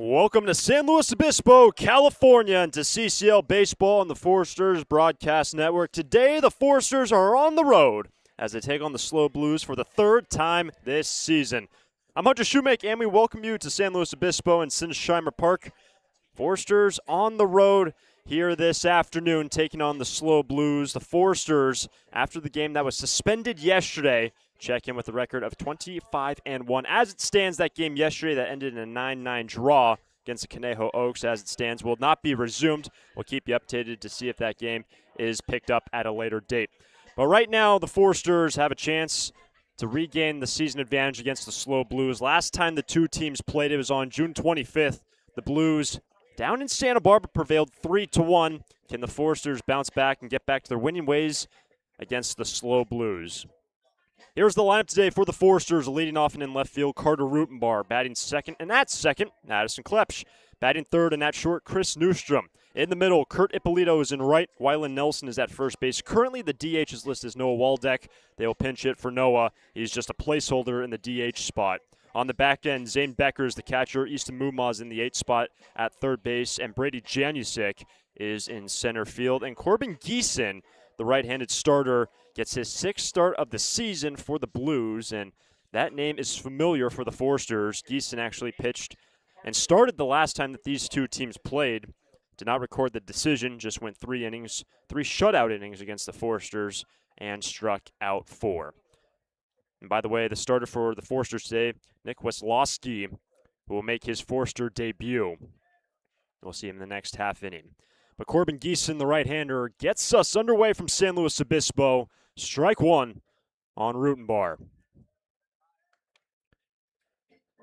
Welcome to San Luis Obispo, California, and to CCL Baseball on the Foresters Broadcast Network. Today, the Foresters are on the road as they take on the SLO Blues for the third time this season. I'm Hunter Shoemake, and we welcome you to San Luis Obispo and Sinsheimer Park. Foresters on the road here this afternoon, taking on the SLO Blues. The Foresters, after the game that was suspended yesterday, check in with a record of 25-1. As it stands, that game yesterday that ended in a 9-9 draw against the Conejo Oaks, as it stands, will not be resumed. We'll keep you updated to see if that game is picked up at a later date. But right now, the Foresters have a chance to regain the season advantage against the SLO Blues. Last time the two teams played, it was on June 25th. The Blues down in Santa Barbara prevailed 3-1. Can the Foresters bounce back and get back to their winning ways against the SLO Blues? Here's the lineup today for the Foresters. Leading off and in left field, Carter Rutenbar. Batting second, and at second, Addison Klepsch. Batting third, and at short, Chris Newstrom. In the middle, Kurt Ippolito is in right. Wylan Nelson is at first base. Currently, the DH is listed as Noah Waldeck. They will pinch hit for Noah. He's just a placeholder in the DH spot. On the back end, Zane Becker is the catcher. Easton Mumaz in the 8th spot at third base. And Brady Janusik is in center field. And Corbin Geeson, the right-handed starter, gets his 6th start of the season for the Blues, and that name is familiar for the Foresters. Geeson actually pitched and started the last time that these two teams played. Did not record the decision, just went 3 innings, 3 shutout innings against the Foresters, and struck out 4. And by the way, the starter for the Foresters today, Nick Weslowski, who will make his Forester debut. We'll see him in the next half inning. But Corbin Geeson, the right-hander, gets us underway from San Luis Obispo. Strike one on Rutenbar.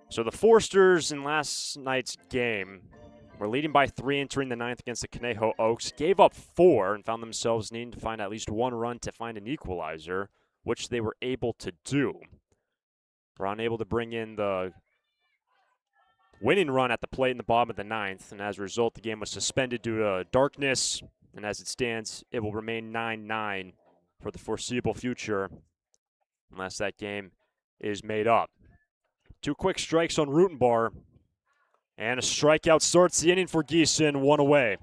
So the Foresters in last night's game were leading by 3 entering the 9th against the Conejo Oaks. Gave up 4 and found themselves needing to find at least 1 run to find an equalizer, which they were able to do. Were unable to bring in the winning run at the plate in the bottom of the 9th, and as a result, the game was suspended due to darkness, and as it stands, it will remain 9-9 for the foreseeable future unless that game is made up. 2 quick strikes on Rutenbar, and a strikeout starts the inning for Geeson, 1 away.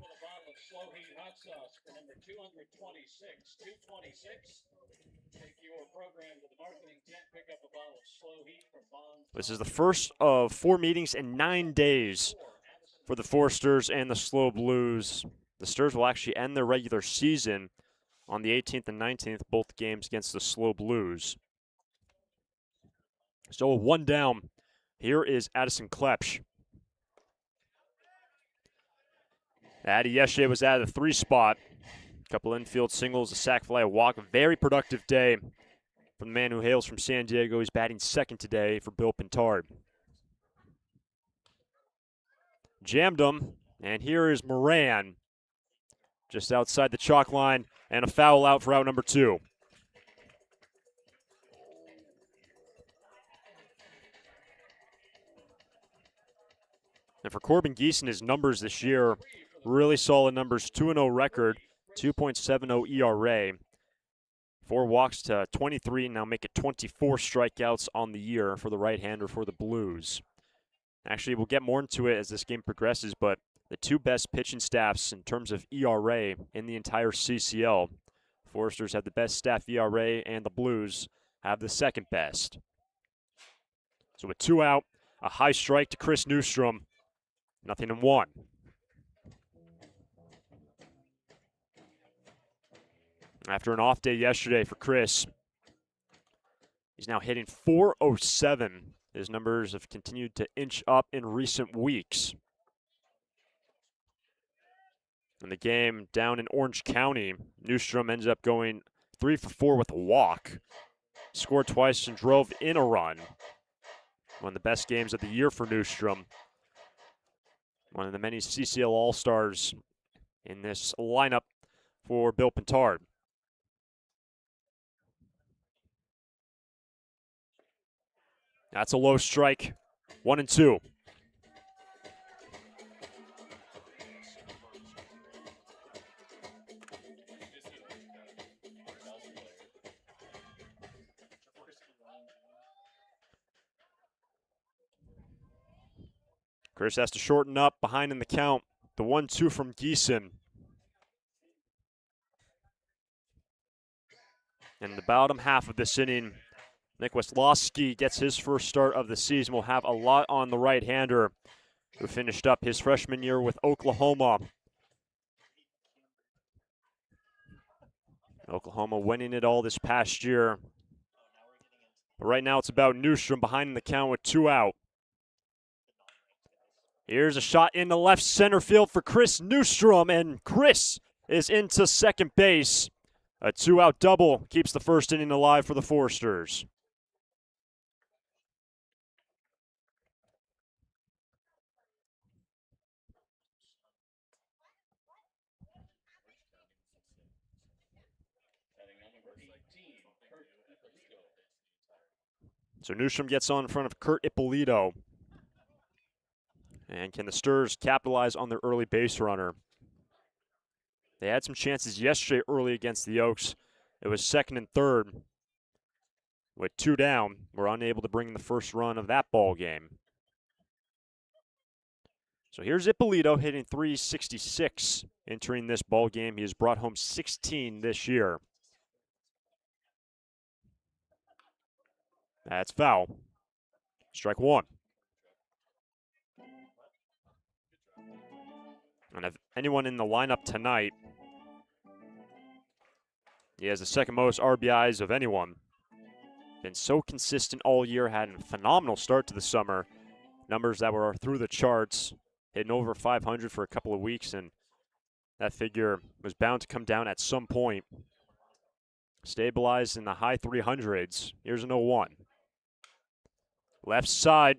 This is the first of 4 meetings in 9 days for the Foresters and the SLO Blues. The Stars will actually end their regular season on the 18th and 19th, both games against the SLO Blues. So 1 down. Here is Addison Klepsch. Addy yesterday was at the 3 spot. A couple infield singles, a sac fly, a walk. A very productive day from the man who hails from San Diego. He's batting second today for Bill Pintard. Jammed him, and here is Moran just outside the chalk line, and a foul out for out number 2. And for Corbin Geeson, his numbers this year, really solid numbers. 2-0 record, 2.70 ERA. 4 walks to 23, now make it 24 strikeouts on the year for the right-hander for the Blues. Actually, we'll get more into it as this game progresses, but the 2 best pitching staffs in terms of ERA in the entire CCL. Foresters have the best staff ERA, and the Blues have the 2nd best. So with 2 out, a high strike to Chris Newstrom. 0-1. After an off day yesterday for Chris, he's now hitting .407. His numbers have continued to inch up in recent weeks. In the game down in Orange County, Newstrom ends up going 3 for 4 with a walk. Scored twice and drove in a run. One of the best games of the year for Newstrom. One of the many CCL All-Stars in this lineup for Bill Pintard. That's a low strike. 1-2. Chris has to shorten up behind in the count. The 1-2 from Geeson. In the bottom half of this inning, Nick Weslowski gets his first start of the season. Will have a lot on the right-hander who finished up his freshman year with Oklahoma. Oklahoma winning it all this past year. But right now it's about Newstrom behind the count with 2 out. Here's a shot in the left center field for Chris Newstrom, and Chris is into second base. A 2-out double keeps the first inning alive for the Foresters. So Newstrom gets on in front of Kurt Ippolito. And can the Sturs capitalize on their early base runner? They had some chances yesterday early against the Oaks. It was second and third. With 2 down, we're unable to bring the first run of that ball game. So here's Ippolito hitting .366 entering this ball game. He has brought home 16 this year. That's foul. Strike 1. And if anyone in the lineup tonight, he has the second most RBIs of anyone. Been so consistent all year, had a phenomenal start to the summer. Numbers that were through the charts, hitting over 500 for a couple of weeks, and that figure was bound to come down at some point. Stabilized in the high 300s. Here's an 0-1. Left side,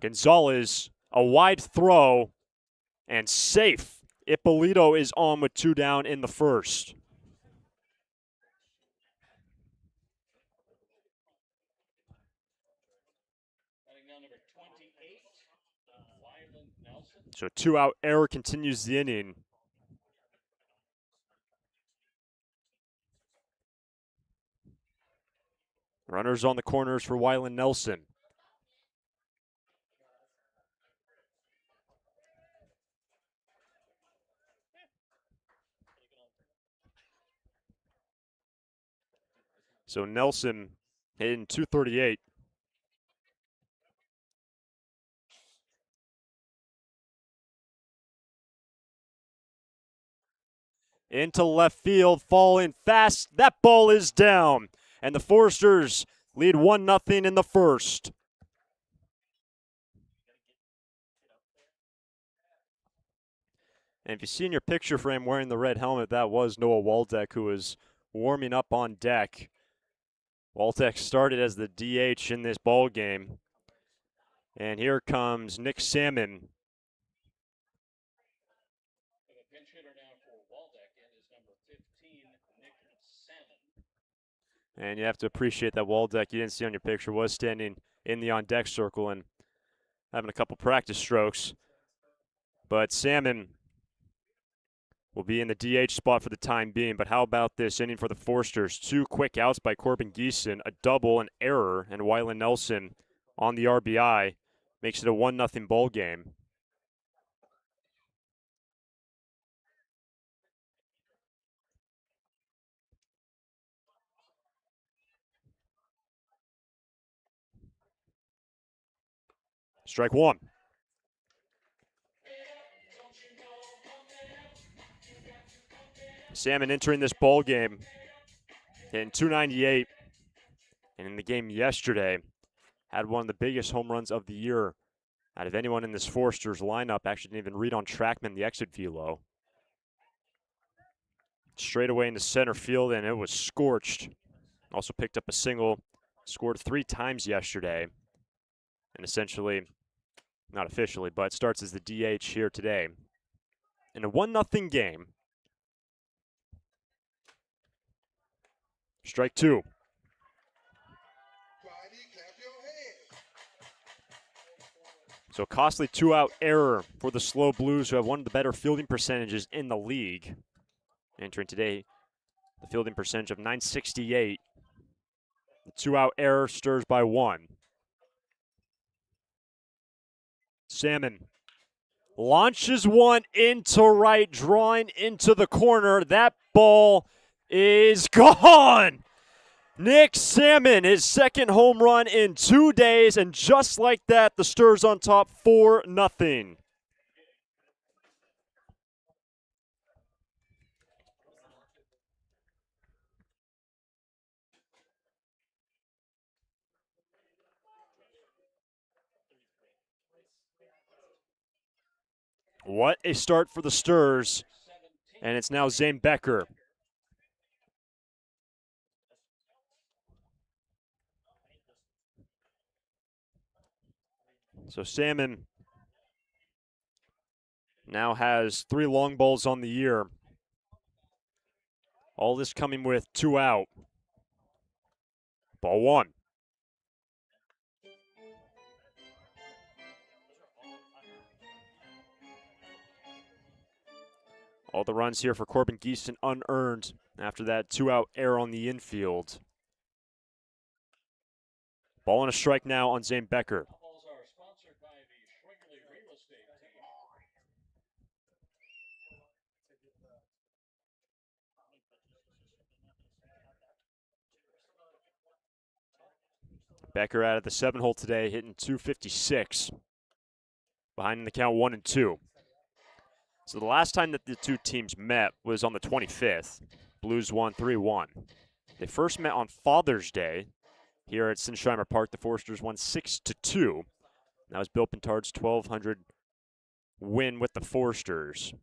Gonzalez, a wide throw, and safe. Ippolito is on with 2 down in the first. So 2-out error continues the inning. Runners on the corners for Wyland Nelson. So Nelson hitting .238. Into left field, falling fast. That ball is down. And the Foresters lead 1-0 in the first. And if you see in your picture frame wearing the red helmet, that was Noah Waldeck, who was warming up on deck. Waldeck started as the DH in this ball game. And here comes Nick Salmon. And you have to appreciate that Waldeck, you didn't see on your picture, was standing in the on-deck circle and having a couple practice strokes. But Salmon will be in the DH spot for the time being. But how about this inning for the Foresters? 2 quick outs by Corbin Geeson, a double, an error, and Wyland Nelson on the RBI. Makes it a 1-0 ball game. Strike 1. Salmon entering this ball game hitting .298. And in the game yesterday, had one of the biggest home runs of the year out of anyone in this Foresters lineup. Actually didn't even read on TrackMan the exit velo. Straight away into center field, and it was scorched. Also picked up a single, scored 3 times yesterday. And essentially, not officially, but starts as the DH here today. In a 1-0 game. Strike 2. So costly 2-out error for the SLO Blues, who have one of the better fielding percentages in the league. Entering today, the fielding percentage of .968. The 2-out error stirs by 1. Salmon launches one into right, drawing into the corner. That ball is gone. Nick Salmon, his second home run in 2 days, and just like that, the Stars on top 4-0. What a start for the Stars, and it's now Zane Becker. So Salmon now has 3 long balls on the year. All this coming with 2 out. Ball 1. All the runs here for Corbin Geeson unearned after that 2-out error on the infield. Ball and a strike now on Zane Becker. Becker out of the 7-hole today, hitting .256. Behind in the count 1-2. So the last time that the two teams met was on the 25th. Blues won 3-1. They first met on Father's Day here at Sinsheimer Park. The Foresters won 6-2. That was Bill Pintard's 1,200 win with the Foresters.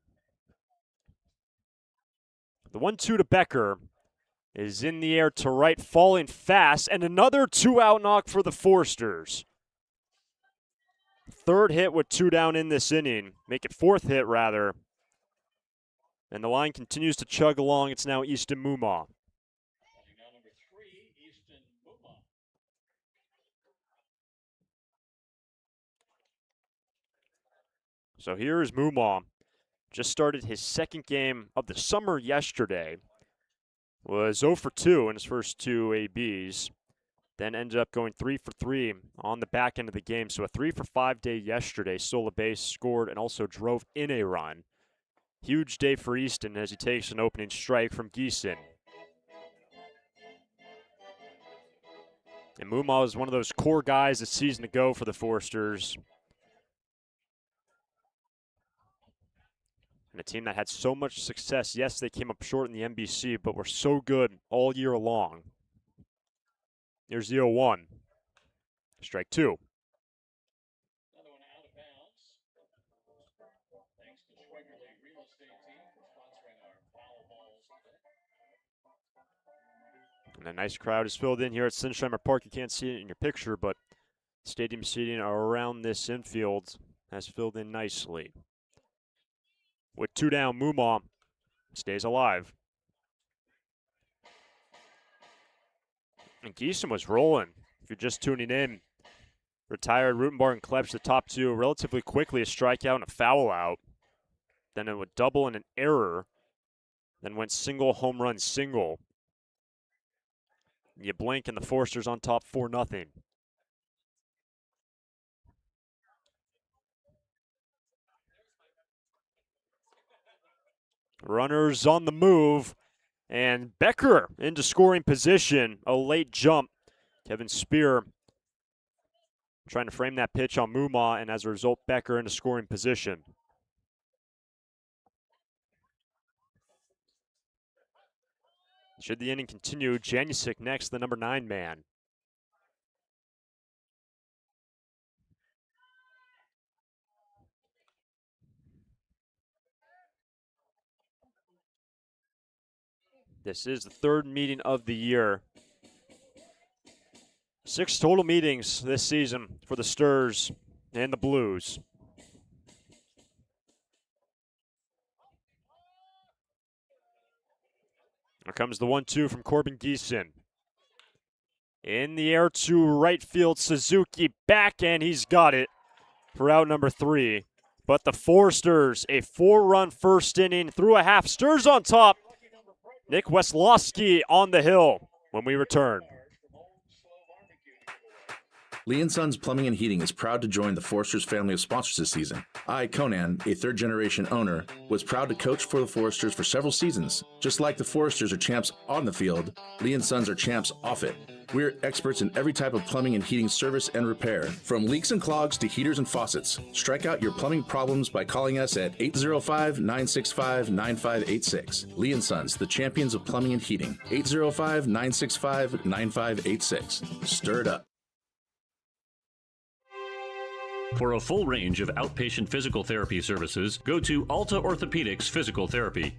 The 1-2 to Becker is in the air to right, falling fast, and another 2-out knock for the Foresters. Third hit with 2 down in this inning. Make it 4th hit, rather. And the line continues to chug along. It's now Easton Mumau. So here is Mumau. Just started his second game of the summer yesterday. Was 0 for 2 in his first 2 ABs. Then ended up going 3 for 3 on the back end of the game. So a 3 for 5 day yesterday. Stole a base, scored, and also drove in a run. Huge day for Easton as he takes an opening strike from Geeson. And Mumau is one of those core guys this season to go for the Foresters. And a team that had so much success. Yes, they came up short in the NBC, but were so good all year long. Here's the 0-1. Strike 2. And a nice crowd is filled in here at Sinsheimer Park. You can't see it in your picture, but stadium seating around this infield has filled in nicely. With 2 down, Mumau stays alive. And Geeson was rolling. If you're just tuning in, retired Rutenbar and Klebsch, the top 2, relatively quickly. A strikeout and a foul out. Then it would double and an error. Then went single, home run, single. You blink and the Foresters on top 4-0. Runners on the move. And Becker into scoring position. A late jump. Kevin Spear trying to frame that pitch on Mumau, and as a result, Becker into scoring position. Should the inning continue, Janusik next, the number 9 man. This is the 3rd meeting of the year. 6 total meetings this season for the Stars and the Blues. Here comes the 1-2 from Corbin Geeson. In the air to right field, Suzuki back, and he's got it for out number 3. But the Foresters, a 4-run first inning through a half. Stars on top. Nick Weslowski on the hill when we return. Lee & Sons Plumbing and Heating is proud to join the Foresters family of sponsors this season. I, Conan, a third-generation owner, was proud to coach for the Foresters for several seasons. Just like the Foresters are champs on the field, Lee & Sons are champs off it. We're experts in every type of plumbing and heating service and repair, from leaks and clogs to heaters and faucets. Strike out your plumbing problems by calling us at 805-965-9586. Lee & Sons, the champions of plumbing and heating. 805-965-9586. Stir it up. For a full range of outpatient physical therapy services, go to Alta Orthopedics Physical Therapy.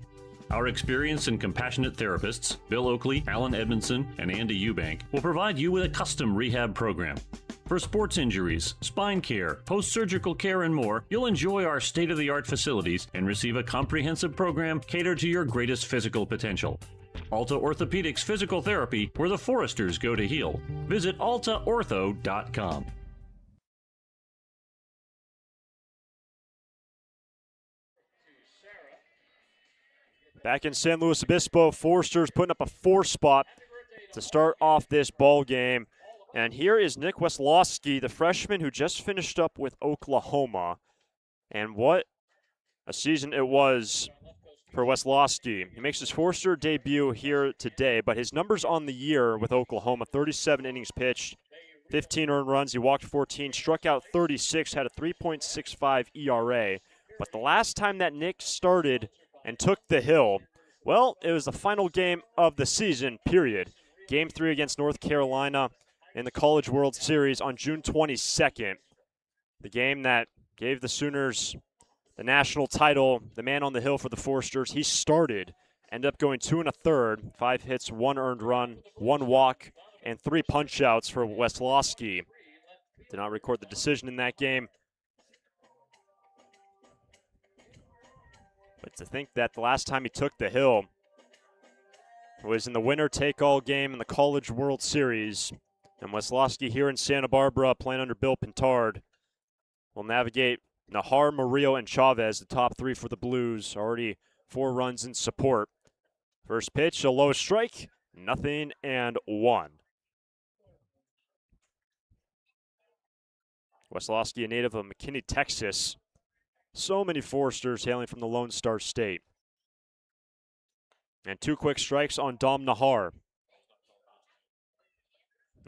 Our experienced and compassionate therapists, Bill Oakley, Alan Edmondson, and Andy Eubank, will provide you with a custom rehab program. For sports injuries, spine care, post-surgical care, and more, you'll enjoy our state-of-the-art facilities and receive a comprehensive program catered to your greatest physical potential. Alta Orthopedics Physical Therapy, where the Foresters go to heal. Visit altaortho.com. Back in San Luis Obispo, Foresters putting up a 4 spot to start off this ball game. And here is Nick Weslowski, the freshman who just finished up with Oklahoma. And what a season it was for Weslowski. He makes his Forester debut here today, but his numbers on the year with Oklahoma: 37 innings pitched, 15 earned runs. He walked 14, struck out 36, had a 3.65 ERA. But the last time that Nick started and took the hill, well, it was the final game of the season, period. Game 3 against North Carolina in the College World Series on June 22nd. The game that gave the Sooners the national title, the man on the hill for the Foresters. He started, ended up going 2 1/3, 5 hits, 1 earned run, 1 walk, and 3 punch-outs for Weslowski. Did not record the decision in that game. But to think that the last time he took the hill was in the winner-take-all game in the College World Series. And Weslowski here in Santa Barbara, playing under Bill Pintard, will navigate Nahar, Murillo, and Chavez, the top 3 for the Blues. Already 4 runs in support. First pitch, a low strike, 0-1. Weslowski, a native of McKinney, Texas. So many Foresters hailing from the Lone Star State. And 2 quick strikes on Dom Nahar.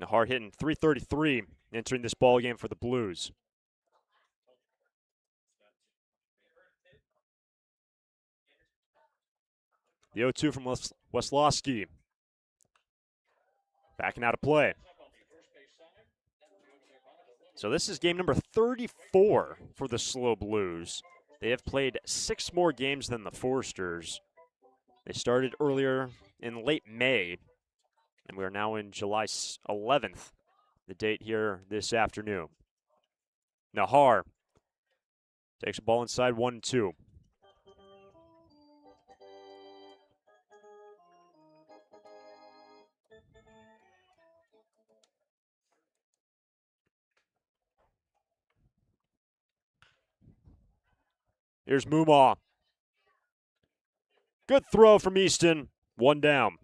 Nahar hitting .333, entering this ball game for the Blues. The 0-2 from Weslowski. Backing out of play. So this is game number 34 for the SLO Blues. They have played 6 more games than the Foresters. They started earlier in late May, and we are now in July 11th, the date here this afternoon. Nahar takes a ball inside 1-2. Here's Mumau. Good throw from Easton. 1 down.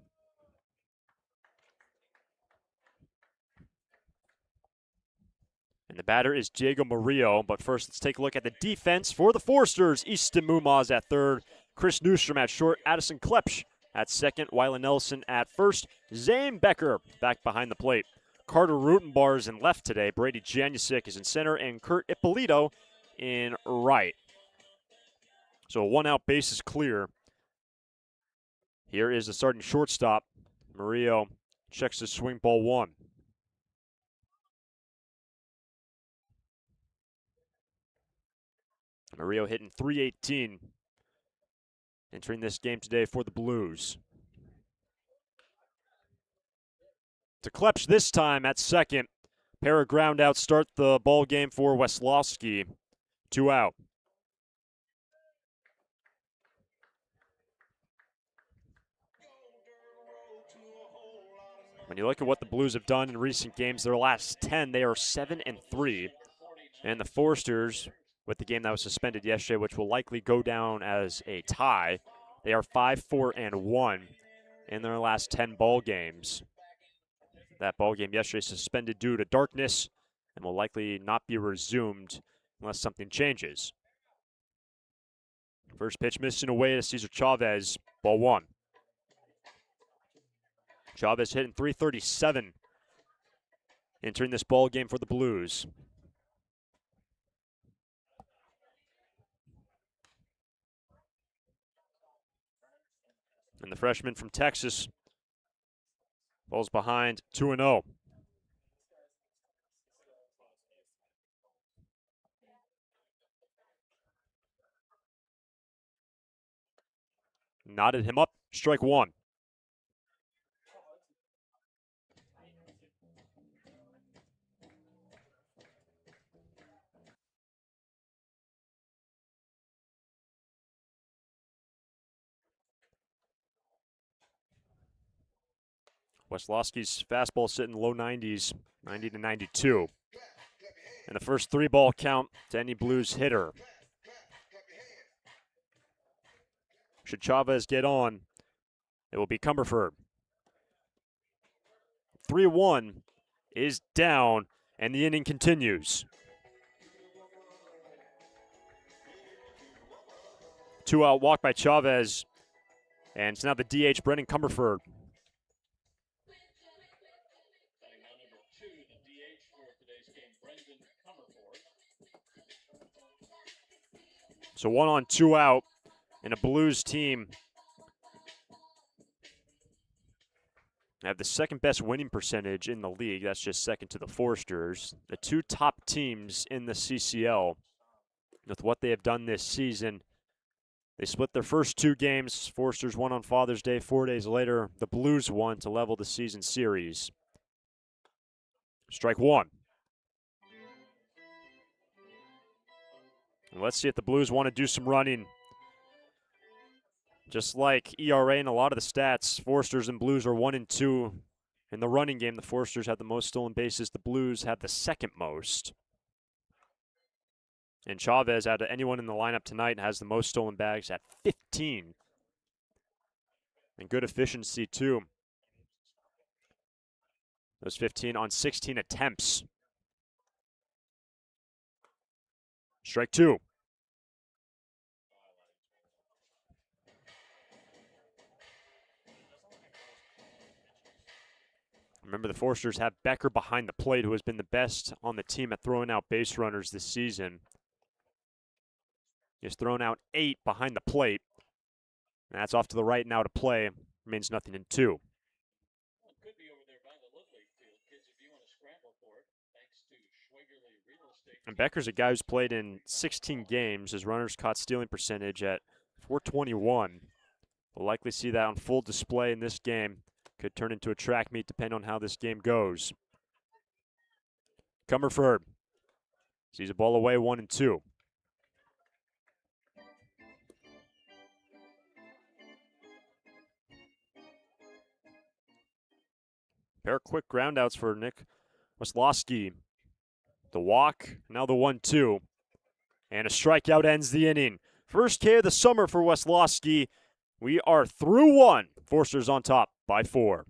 And the batter is Diego Murillo. But first, let's take a look at the defense for the Foresters. Easton Mumau at third. Chris Newstrom at short. Addison Klepsch at second. Wylan Nelson at first. Zane Becker back behind the plate. Carter Rutenbar is in left today. Brady Janusic is in center. And Kurt Ippolito in right. So a 1-out base is clear. Here is the starting shortstop. Murillo checks his swing, ball 1. Murillo hitting .318. Entering this game today for the Blues. To Klepsch this time at second. Pair of ground outs start the ball game for Weslowski. 2 out. When you look at what the Blues have done in recent games, their last 10, they are 7-3. And the Foresters, with the game that was suspended yesterday, which will likely go down as a tie, they are 5-4-1 in their last 10 ball games. That ball game yesterday suspended due to darkness. and will likely not be resumed unless something changes. First pitch missing away to Cesar Chavez, ball 1. Chavez hitting .337 entering this ball game for the Blues. And the freshman from Texas falls behind 2-0. Knotted him up, strike 1. Weslowski's fastball sitting low 90s, 90 to 92. And the first 3-ball count to any Blues hitter. Should Chavez get on, it will be Cumberford. 3-1 is down, and the inning continues. 2-out walk by Chavez, and it's now the DH, Brendan Cumberford. So 1 on, 2 out, and a Blues team have the second best winning percentage in the league. That's just second to the Foresters. The 2 top teams in the CCL, with what they have done this season, they split their first 2 games. Foresters won on Father's Day. 4 days later, the Blues won to level the season series. Strike 1. And let's see if the Blues want to do some running. Just like ERA and a lot of the stats, Foresters and Blues are 1 and 2. In the running game, the Foresters had the most stolen bases. The Blues had the second most. And Chavez, out of anyone in the lineup tonight, has the most stolen bags at 15. And good efficiency, too. Those 15 on 16 attempts. Strike 2. Remember, the Foresters have Becker behind the plate, who has been the best on the team at throwing out base runners this season. He's thrown out 8 behind the plate. And that's off to the right now to play. Remains nothing in 2. And Becker's a guy who's played in 16 games. His runners caught stealing percentage at .421. We'll likely see that on full display in this game. Could turn into a track meet depending on how this game goes. Cumberford sees a ball away, 1 and 2. Pair of quick groundouts for Nick Weslowski. The walk, now the 1-2. And a strikeout ends the inning. First K of the summer for Weslowski. We are through 1. Foresters on top by 4.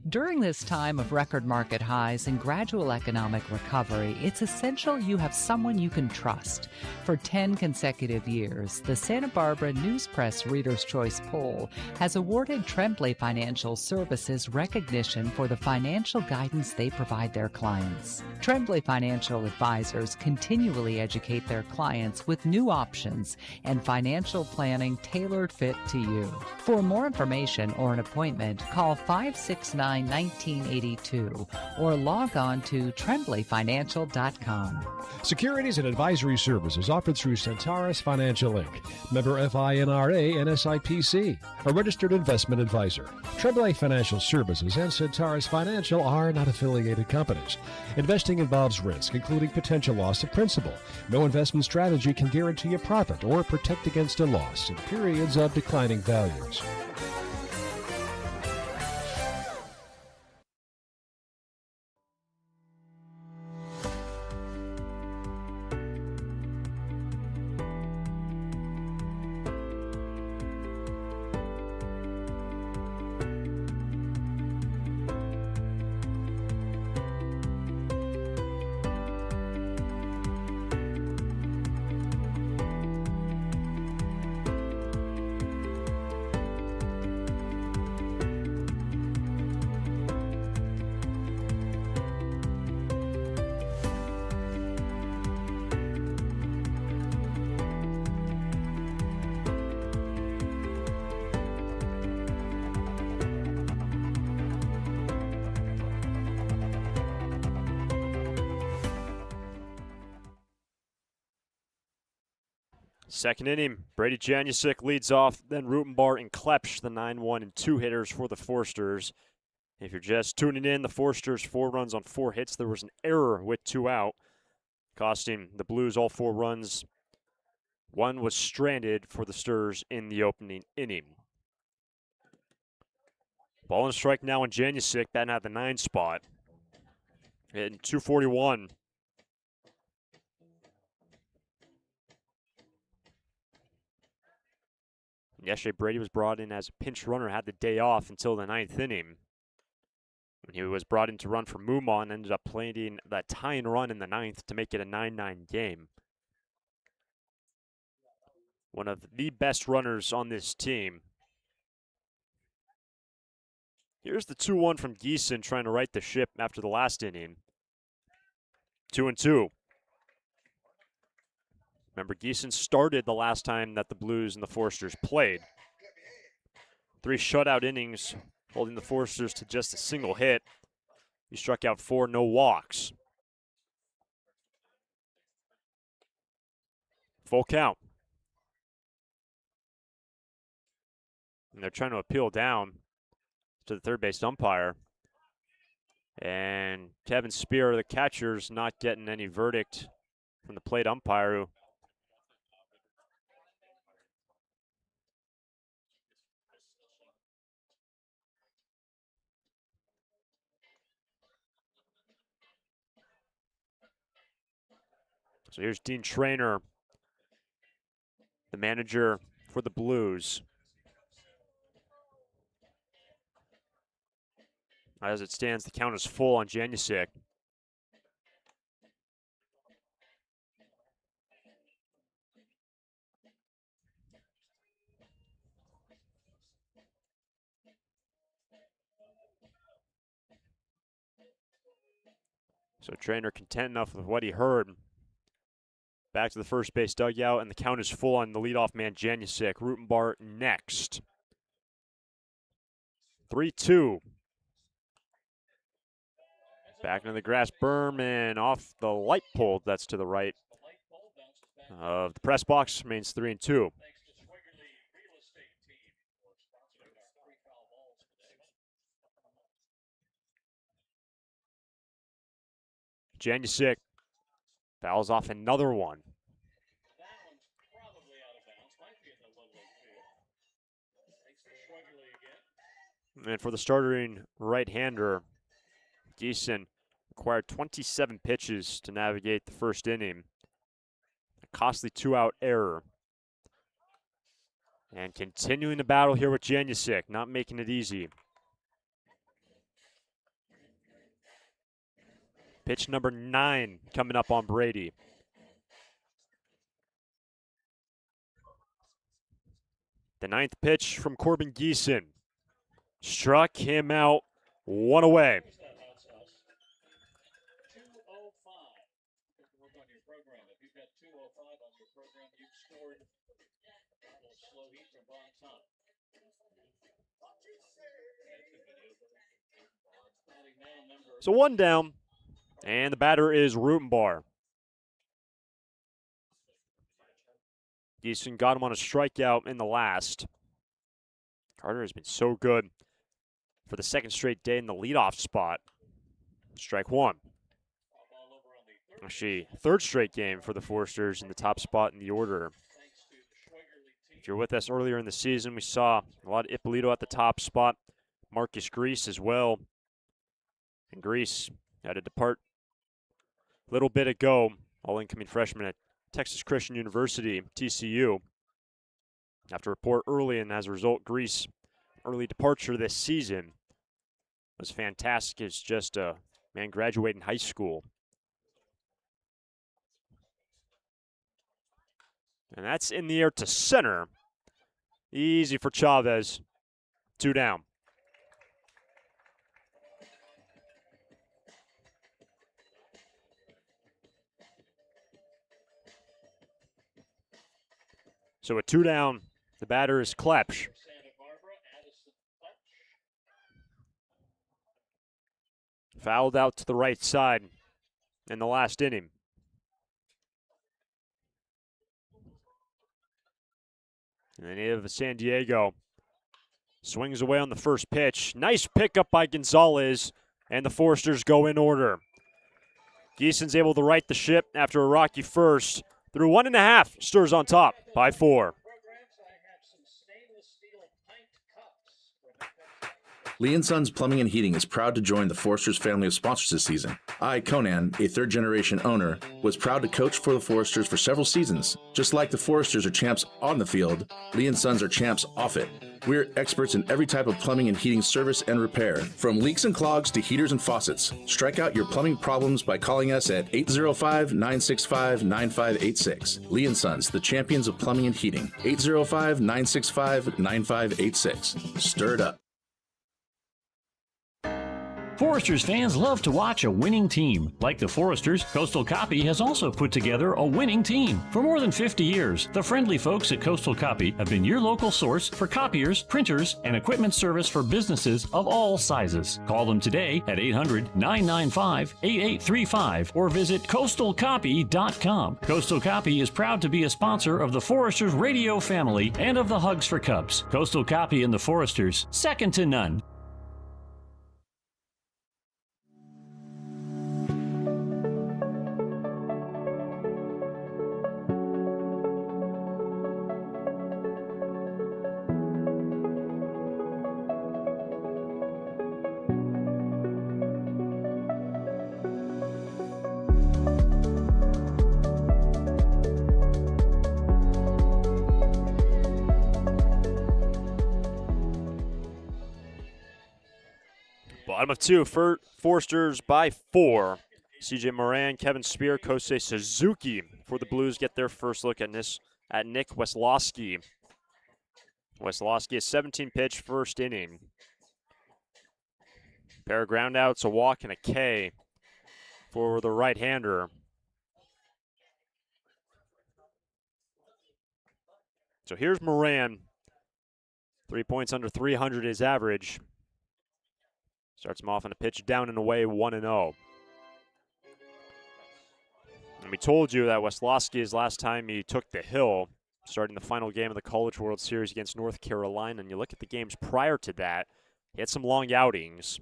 During this time of record market highs and gradual economic recovery, it's essential you have someone you can trust. For 10 consecutive years, the Santa Barbara News Press Reader's Choice Poll has awarded Tremblay Financial Services recognition for the financial guidance they provide their clients. Tremblay Financial Advisors continually educate their clients with new options and financial planning tailored fit to you. For more information or an appointment, call 569-1982 or log on to tremblayfinancial.com. Securities and advisory services offered through Centaurus Financial Inc., member FINRA and SIPC, a registered investment advisor. Tremblay Financial Services and Centaurus Financial are not affiliated companies. Investing involves risk, including potential loss of principal. No investment strategy can guarantee a profit or protect against a loss in periods of declining values. Second inning, Brady Janusic leads off, then Rutenbar and Klepsch, the 9-1 and 2 hitters for the Forsters. If you're just tuning in, the Forsters 4 runs on 4 hits. There was an error with 2 out, costing the Blues all 4 runs. One was stranded for the Sturs in the opening inning. Ball and strike now on Janusic, batting at the 9 spot. Hitting .241. Yesterday, Brady was brought in as a pinch runner, had the day off until the 9th inning. When he was brought in to run for Mumon, ended up playing that tying run in the 9th to make it a 9-9 game. One of the best runners on this team. Here's the 2-1 from Geeson trying to right the ship after the last inning. 2-2. Remember, Geeson started the last time that the Blues and the Forsters played. 3 shutout innings, holding the Forsters to just a single hit. He struck out 4, no walks. Full count. And they're trying to appeal down to the third base umpire. And Kevin Spear, the catcher's not getting any verdict from the plate umpire, who so here's Dean Traynor, the manager for the Blues. As it stands, the count is full on Janusic. So Traynor content enough with what he heard. Back to the first base dugout, and the count is full on the leadoff man, Janusic. Rutenbar next. 3-2. Back into the grass berm and off the light pole that's to the right of the press box. Remains 3-2. Janusic fouls off another one. And for the starting right-hander, Geeson required 27 pitches to navigate the first inning. A costly 2-out error. And continuing the battle here with Janusic, not making it easy. Pitch number 9 coming up on Brady. The 9th pitch from Corbin Geeson. Struck him out, 1 away. So 1 down, and the batter is Rutenbar. Geeson got him on a strikeout in the last. Carter has been so good for the second straight day in the leadoff spot. Strike 1. Actually, third straight game for the Forsters in the top spot in the order. If you're with us earlier in the season, we saw a lot of Ippolito at the top spot. Marcus Grease as well. And Grease had to depart a little bit ago, all incoming freshman at Texas Christian University, TCU. After report early, and as a result, Grease early departure this season was fantastic. It's just a man graduating high school. And that's in the air to center. Easy for Chavez. 2 down. So with 2 down, the batter is Klepsch. Fouled out to the right side in the last inning. And the native of San Diego swings away on the first pitch. Nice pickup by Gonzalez, and the Foresters go in order. Geeson's able to right the ship after a rocky first. Through 1.5, Sturs on top by 4. Lee & Sons Plumbing and Heating is proud to join the Foresters family of sponsors this season. I, Conan, a third-generation owner, was proud to coach for the Foresters for several seasons. Just like the Foresters are champs on the field, Lee & Sons are champs off it. We're experts in every type of plumbing and heating service and repair, from leaks and clogs to heaters and faucets. Strike out your plumbing problems by calling us at 805-965-9586. Lee & Sons, the champions of plumbing and heating. 805-965-9586. Stir it up. Foresters fans love to watch a winning team. Like the Foresters, Coastal Copy has also put together a winning team. For more than 50 years, the friendly folks at Coastal Copy have been your local source for copiers, printers, and equipment service for businesses of all sizes. Call them today at 800-995-8835 or visit coastalcopy.com. Coastal Copy is proud to be a sponsor of the Foresters radio family and of the Hugs for Cubs. Coastal Copy and the Foresters, second to none. Bottom of 2, Foresters by 4. CJ Moran, Kevin Spear, Kosei Suzuki for the Blues get their first look at Nick Weslowski. Weslowski, a 17-pitch first inning. Pair of groundouts, a walk, and a K for the right-hander. So here's Moran. 3 points under 300 is average. Starts him off on a pitch down and away, 1-0. And we told you that Weslowski is last time he took the hill, starting the final game of the College World Series against North Carolina. And you look at the games prior to that, he had some long outings.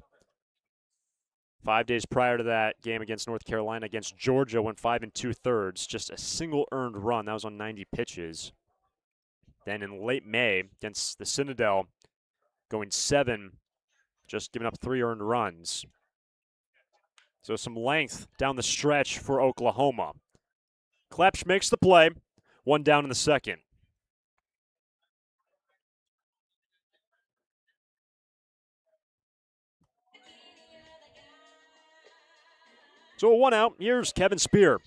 5 days prior to that game against North Carolina, against Georgia, went 5 2/3, just a single earned run. That was on 90 pitches. Then in late May against the Citadel, going 7, just giving up 3 earned runs. So some length down the stretch for Oklahoma. Klepsch makes the play, 1 down in the second. So a 1 out. Here's Kevin Spear.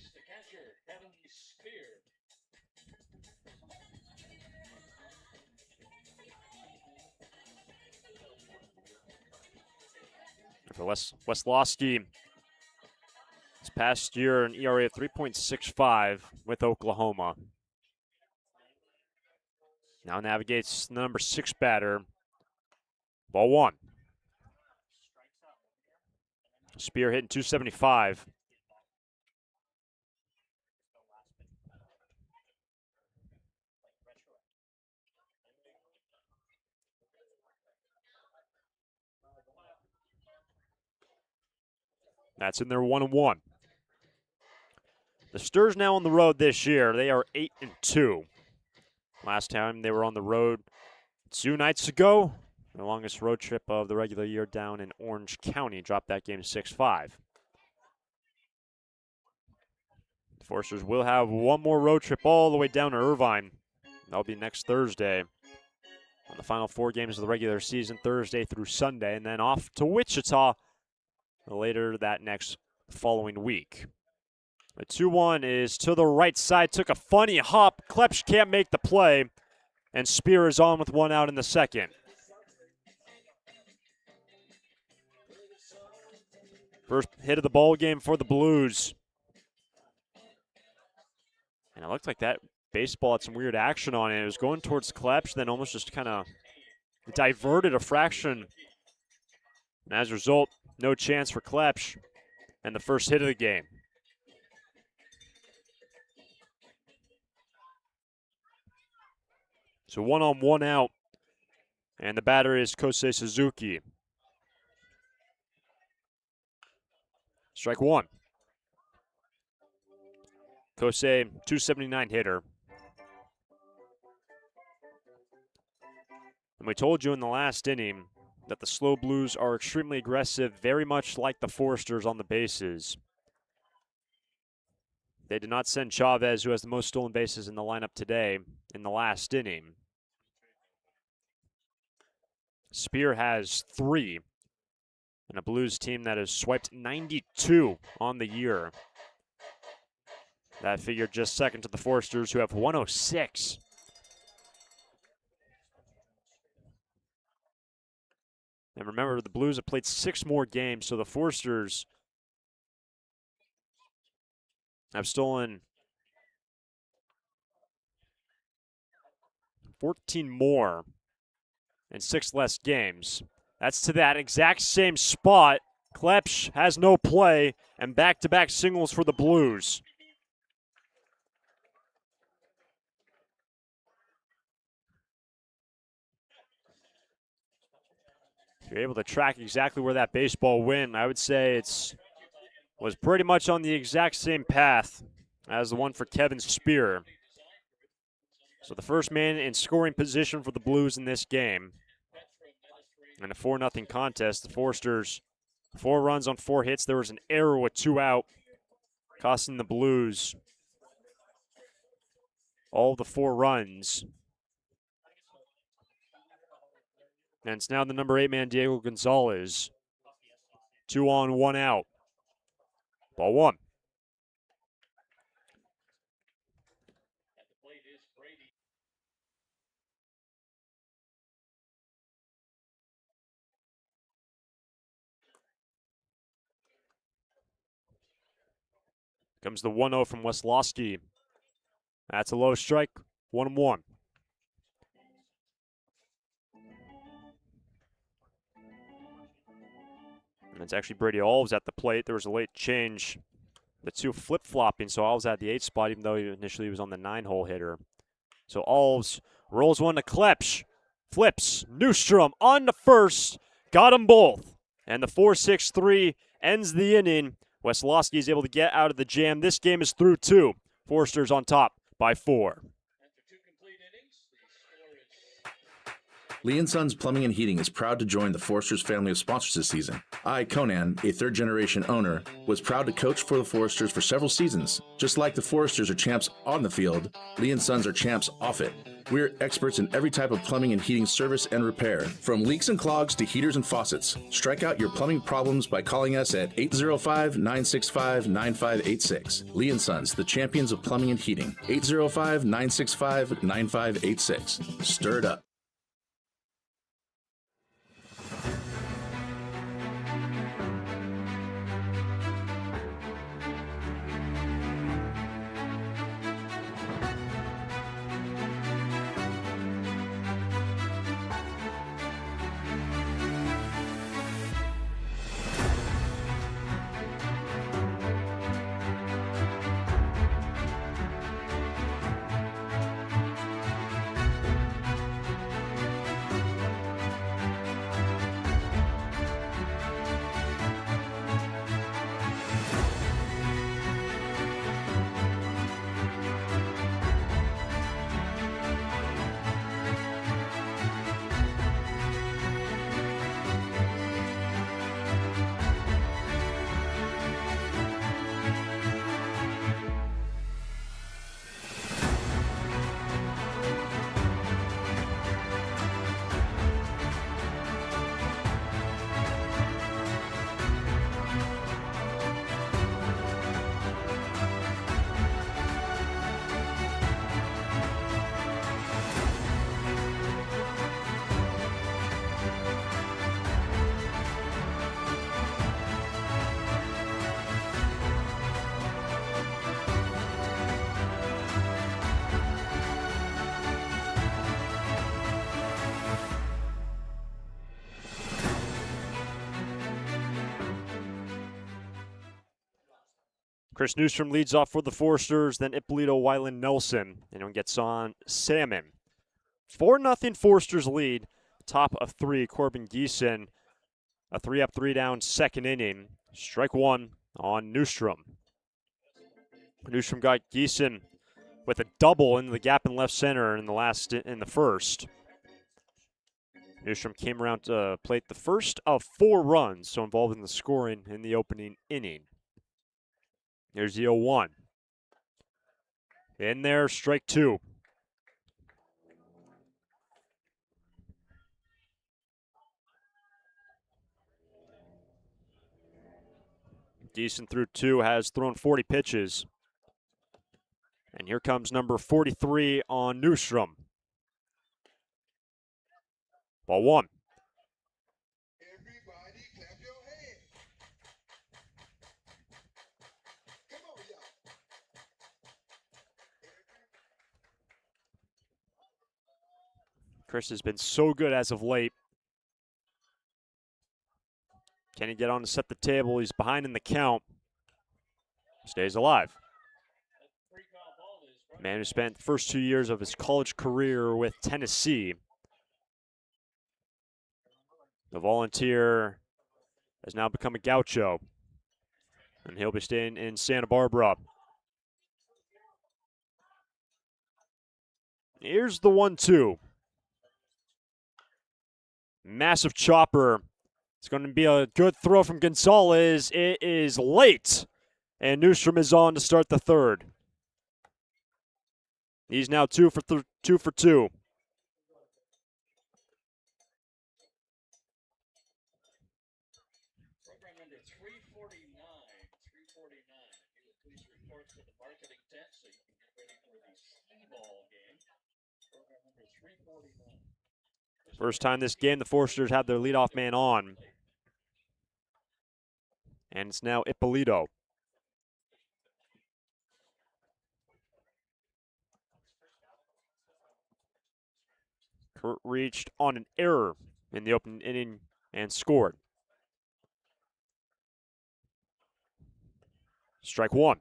For Weslowski, this past year an ERA of 3.65 with Oklahoma. Now navigates the number 6 batter. Ball 1. Spear hitting 275. That's in there 1-1. The Sturs now on the road this year. They are 8-2. Last time they were on the road 2 nights ago. The longest road trip of the regular year down in Orange County. Dropped that game 6-5. The Foresters will have one more road trip all the way down to Irvine. That'll be next Thursday. On the final 4 games of the regular season, Thursday through Sunday. And then off to Wichita later that next following week. The 2-1 is to the right side. Took a funny hop. Klepsch can't make the play. And Spear is on with 1 out in the second. First hit of the ball game for the Blues. And it looked like that baseball had some weird action on it. It was going towards Klepsch, then almost just kind of diverted a fraction. And as a result, no chance for Klepsch and the first hit of the game. So 1 on, 1 out. And the batter is Kosei Suzuki. Strike one. Kosei, 279 hitter. And we told you in the last inning that the SLO Blues are extremely aggressive, very much like the Foresters on the bases. They did not send Chavez, who has the most stolen bases in the lineup today, in the last inning. Spear has 3. And a Blues team that has swiped 92 on the year. That figure just second to the Foresters, who have 106. And remember, the Blues have played 6 more games, so the Foresters have stolen 14 more in 6 less games. That's to that exact same spot. Klepsch has no play, and back-to-back singles for the Blues. If you're able to track exactly where that baseball went, I would say was pretty much on the exact same path as the one for Kevin Spear. So the first man in scoring position for the Blues in this game. In a 4-0 contest, the Foresters, 4 runs on 4 hits. There was an error with 2 out, costing the Blues all the 4 runs. And it's now the number 8 man, Diego Gonzalez. 2 on, 1 out. Ball 1. Comes the 1-0 from Weslowski. That's a low strike. 1-1. And it's actually Brady Alves at the plate. There was a late change. The 2 flip-flopping, so Alves had the 8 spot, even though initially he was on the 9-hole hitter. So Alves rolls one to Klepsch. Flips. Newstrom on to first. Got them both. And the 4-6-3 ends the inning. Weslowski is able to get out of the jam. This game is through 2. Foresters on top by 4. Lee & Sons Plumbing and Heating is proud to join the Foresters family of sponsors this season. I, Conan, a third-generation owner, was proud to coach for the Foresters for several seasons. Just like the Foresters are champs on the field, Lee & Sons are champs off it. We're experts in every type of plumbing and heating service and repair, from leaks and clogs to heaters and faucets. Strike out your plumbing problems by calling us at 805-965-9586. Lee & Sons, the champions of plumbing and heating. 805-965-9586. Stir it up. Chris Newstrom leads off for the Foresters, then Ippolito Wyland Nelson. And gets on Salmon. 4-0 Forsters lead. Top of 3, Corbin Geeson. A 3-up, 3-down second inning. Strike 1 on Newstrom. Newstrom got Geeson with a double into the gap in left center in the first. Newstrom came around to plate the first of 4 runs, so involved in the scoring in the opening inning. Here's the 0-1. In there, strike 2. Geeson through 2 has thrown 40 pitches. And here comes number 43 on Newstrom. Ball 1. Everybody clap your hands. Come on, y'all. Chris has been so good as of late. Can he get on to set the table? He's behind in the count. Stays alive. Man who spent the first 2 years of his college career with Tennessee. The Volunteer has now become a Gaucho, and he'll be staying in Santa Barbara. Here's the 1-2. Massive chopper. It's going to be a good throw from Gonzalez. It is late, and Newstrom is on to start the third. He's now 2 for 2. Program number 349. If you would please report to the marketing tent so you can get ready for the skee-ball game. Program number 349. First time this game, the Forsters have their leadoff man on. And it's now Ippolito. Kurt reached on an error in the opening inning and scored. Strike 1.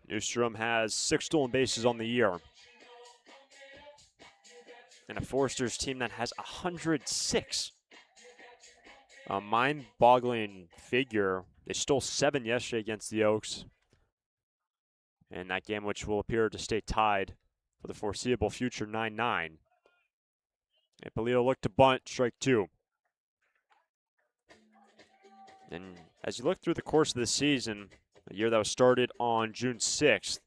Newstrom has 6 stolen bases on the year. And a Foresters team that has 106. A mind-boggling figure. They stole 7 yesterday against the Oaks. And that game, which will appear to stay tied for the foreseeable future, 9-9. Ippolito looked to bunt, strike 2. And as you look through the course of the season, a year that was started on June 6th,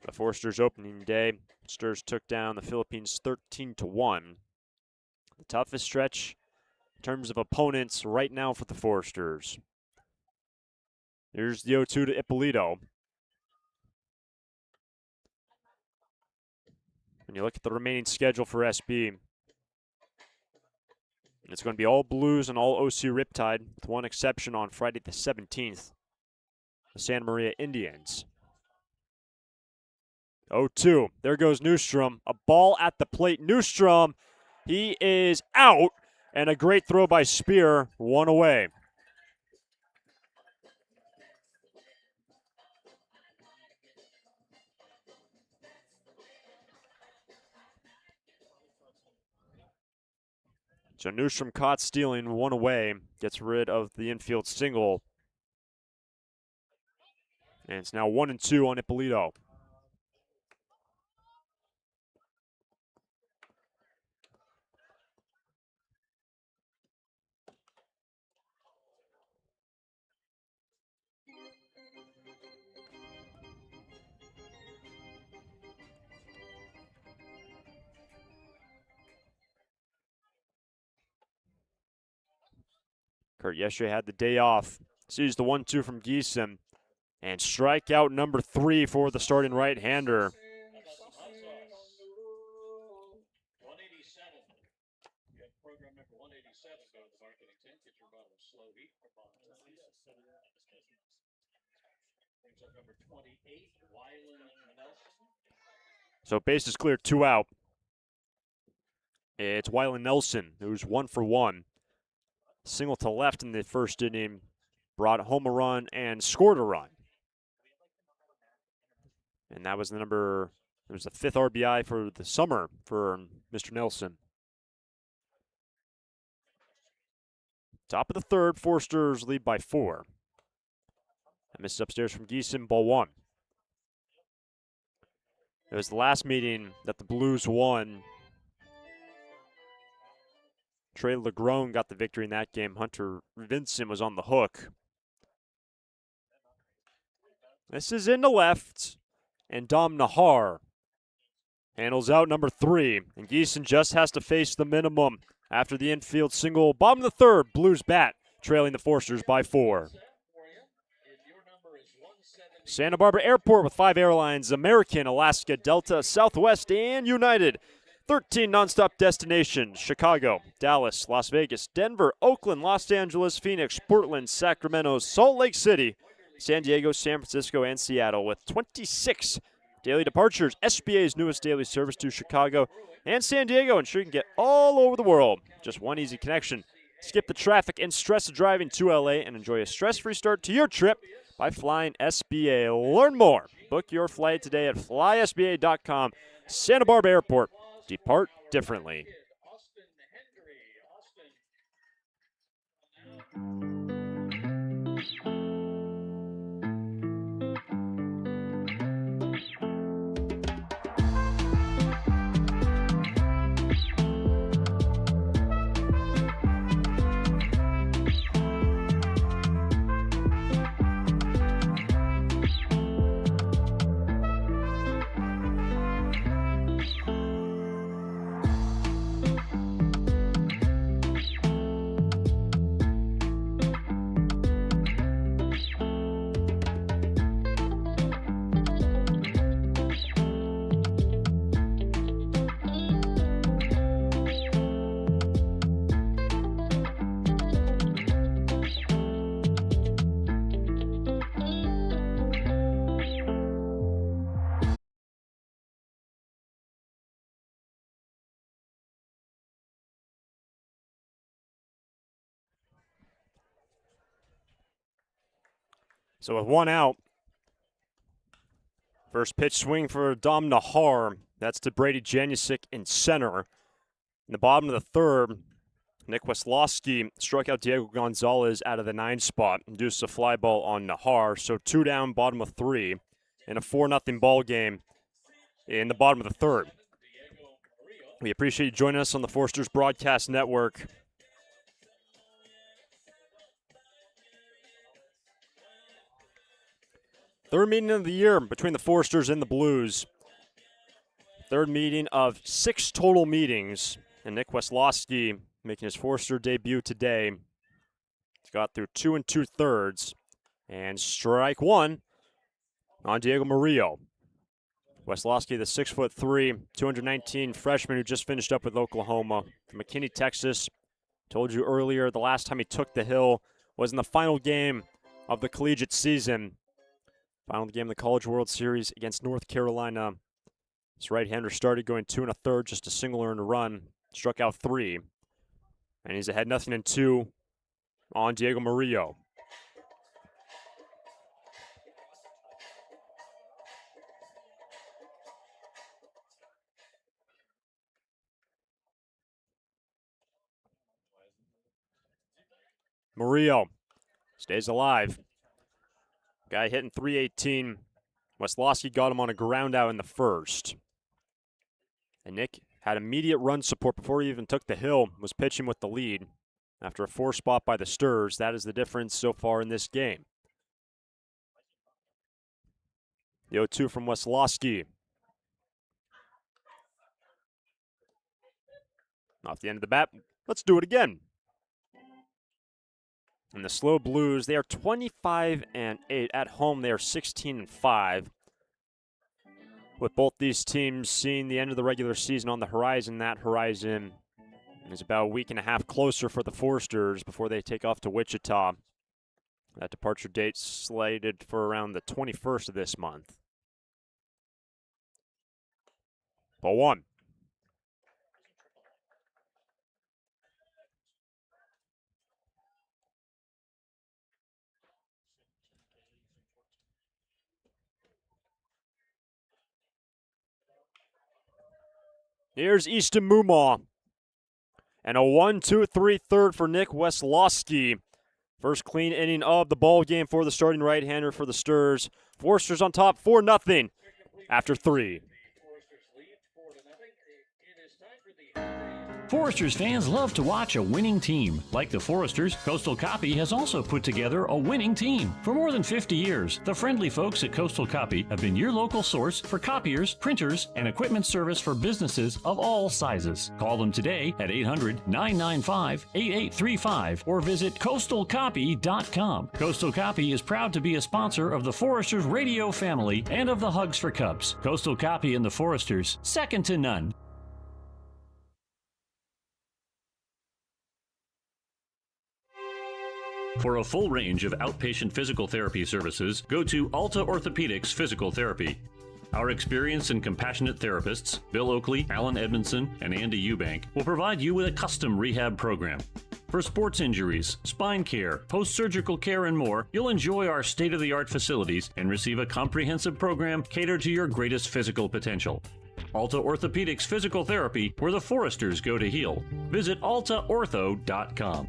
the Foresters opening day, Stars took down the Philippines 13-1. The toughest stretch in terms of opponents right now for the Foresters. Here's the 0-2 to Ippolito. When you look at the remaining schedule for SB, it's going to be all Blues and all OC Riptide, with one exception on Friday the 17th. The Santa Maria Indians. 0-2. There goes Newstrom. A ball at the plate. Newstrom, he is out. And a great throw by Spear. 1 away. So Newstrom caught stealing, 1 away. Gets rid of the infield single. And it's now 1-2 on Ippolito. Kurt yesterday had the day off. Sees the 1-2 from Geeson. And strikeout number 3 for the starting right-hander. Brings up number 28, Wyland Nelson. So base is clear, 2 out. It's Wyland Nelson, who's 1 for 1. Single to left in the first inning, brought home a run and scored a run. And that was the 5th RBI for the summer for Mr. Nelson. Top of the third, Forsters lead by 4. And misses upstairs from Geeson, ball 1. It was the last meeting that the Blues won. Trey Legrone got the victory in that game. Hunter Vincent was on the hook. This is in the left, and Dom Nahar handles out number 3. And Geeson just has to face the minimum after the infield single. Bottom of the third, Blues bat, trailing the Forsters by 4. Santa Barbara Airport with 5 airlines: American, Alaska, Delta, Southwest, and United. 13 nonstop destinations: Chicago, Dallas, Las Vegas, Denver, Oakland, Los Angeles, Phoenix, Portland, Sacramento, Salt Lake City, San Diego, San Francisco, and Seattle, with 26 daily departures. SBA's newest daily service to Chicago and San Diego, ensure you can get all over the world. Just one easy connection. Skip the traffic and stress of driving to LA and enjoy a stress-free start to your trip by flying SBA. Learn more. Book your flight today at flysba.com. Santa Barbara Airport. Depart differently. Austin Hendry. So with 1 out, first pitch swing for Dom Nahar. That's to Brady Janusic in center. In the bottom of the third, Nick Weslowski struck out Diego Gonzalez out of the 9 spot, induced a fly ball on Nahar. So 2 down, bottom of 3, in a 4-0 ball game in the bottom of the third. We appreciate you joining us on the Forsters Broadcast Network. Third meeting of the year between the Forsters and the Blues. Third meeting of 6 total meetings. And Nick Weslowski making his Forster debut today. He's got through 2 2/3. And strike 1 on Diego Murillo. Weslowski, the 6'3", 219 freshman who just finished up with Oklahoma from McKinney, Texas. Told you earlier, the last time he took the hill was in the final game of the collegiate season. Final game of the College World Series against North Carolina. This right-hander started going 2 1/3, just a single earned run. Struck out 3. And he's ahead 0-2 on Diego Murillo. Murillo stays alive. Guy hitting .318. Weslowski got him on a ground out in the first. And Nick had immediate run support before he even took the hill, was pitching with the lead. After a 4 spot by the Sturs, that is the difference so far in this game. The 0-2 from Weslowski. Off the end of the bat, let's do it again. And the SLO Blues, they are 25-8. At home, they are 16-5. With both these teams seeing the end of the regular season on the horizon, that horizon is about a week and a half closer for the Forsters before they take off to Wichita That departure date slated for around the 21st of this month. Ball one. Here's Easton Mumaw. And a 1-2-3 third for Nick Weslowski. First clean inning of the ball game for the starting right-hander for the Sturs. Foresters on top 4-0 after 3. Foresters fans love to watch a winning team. Like the Foresters, Coastal Copy has also put together a winning team. For more than 50 years, the friendly folks at Coastal Copy have been your local source for copiers, printers, and equipment service for businesses of all sizes. Call them today at 800-995-8835 or visit coastalcopy.com. Coastal Copy is proud to be a sponsor of the Foresters radio family and of the Hugs for Cubs. Coastal Copy and the Foresters, second to none. For a full range of outpatient physical therapy services, go to Alta Orthopedics Physical Therapy. Our experienced and compassionate therapists, Bill Oakley, Alan Edmondson, and Andy Eubank, will provide you with a custom rehab program. For sports injuries, spine care, post-surgical care, and more, you'll enjoy our state-of-the-art facilities and receive a comprehensive program catered to your greatest physical potential. Alta Orthopedics Physical Therapy, where the Foresters go to heal. Visit altaortho.com.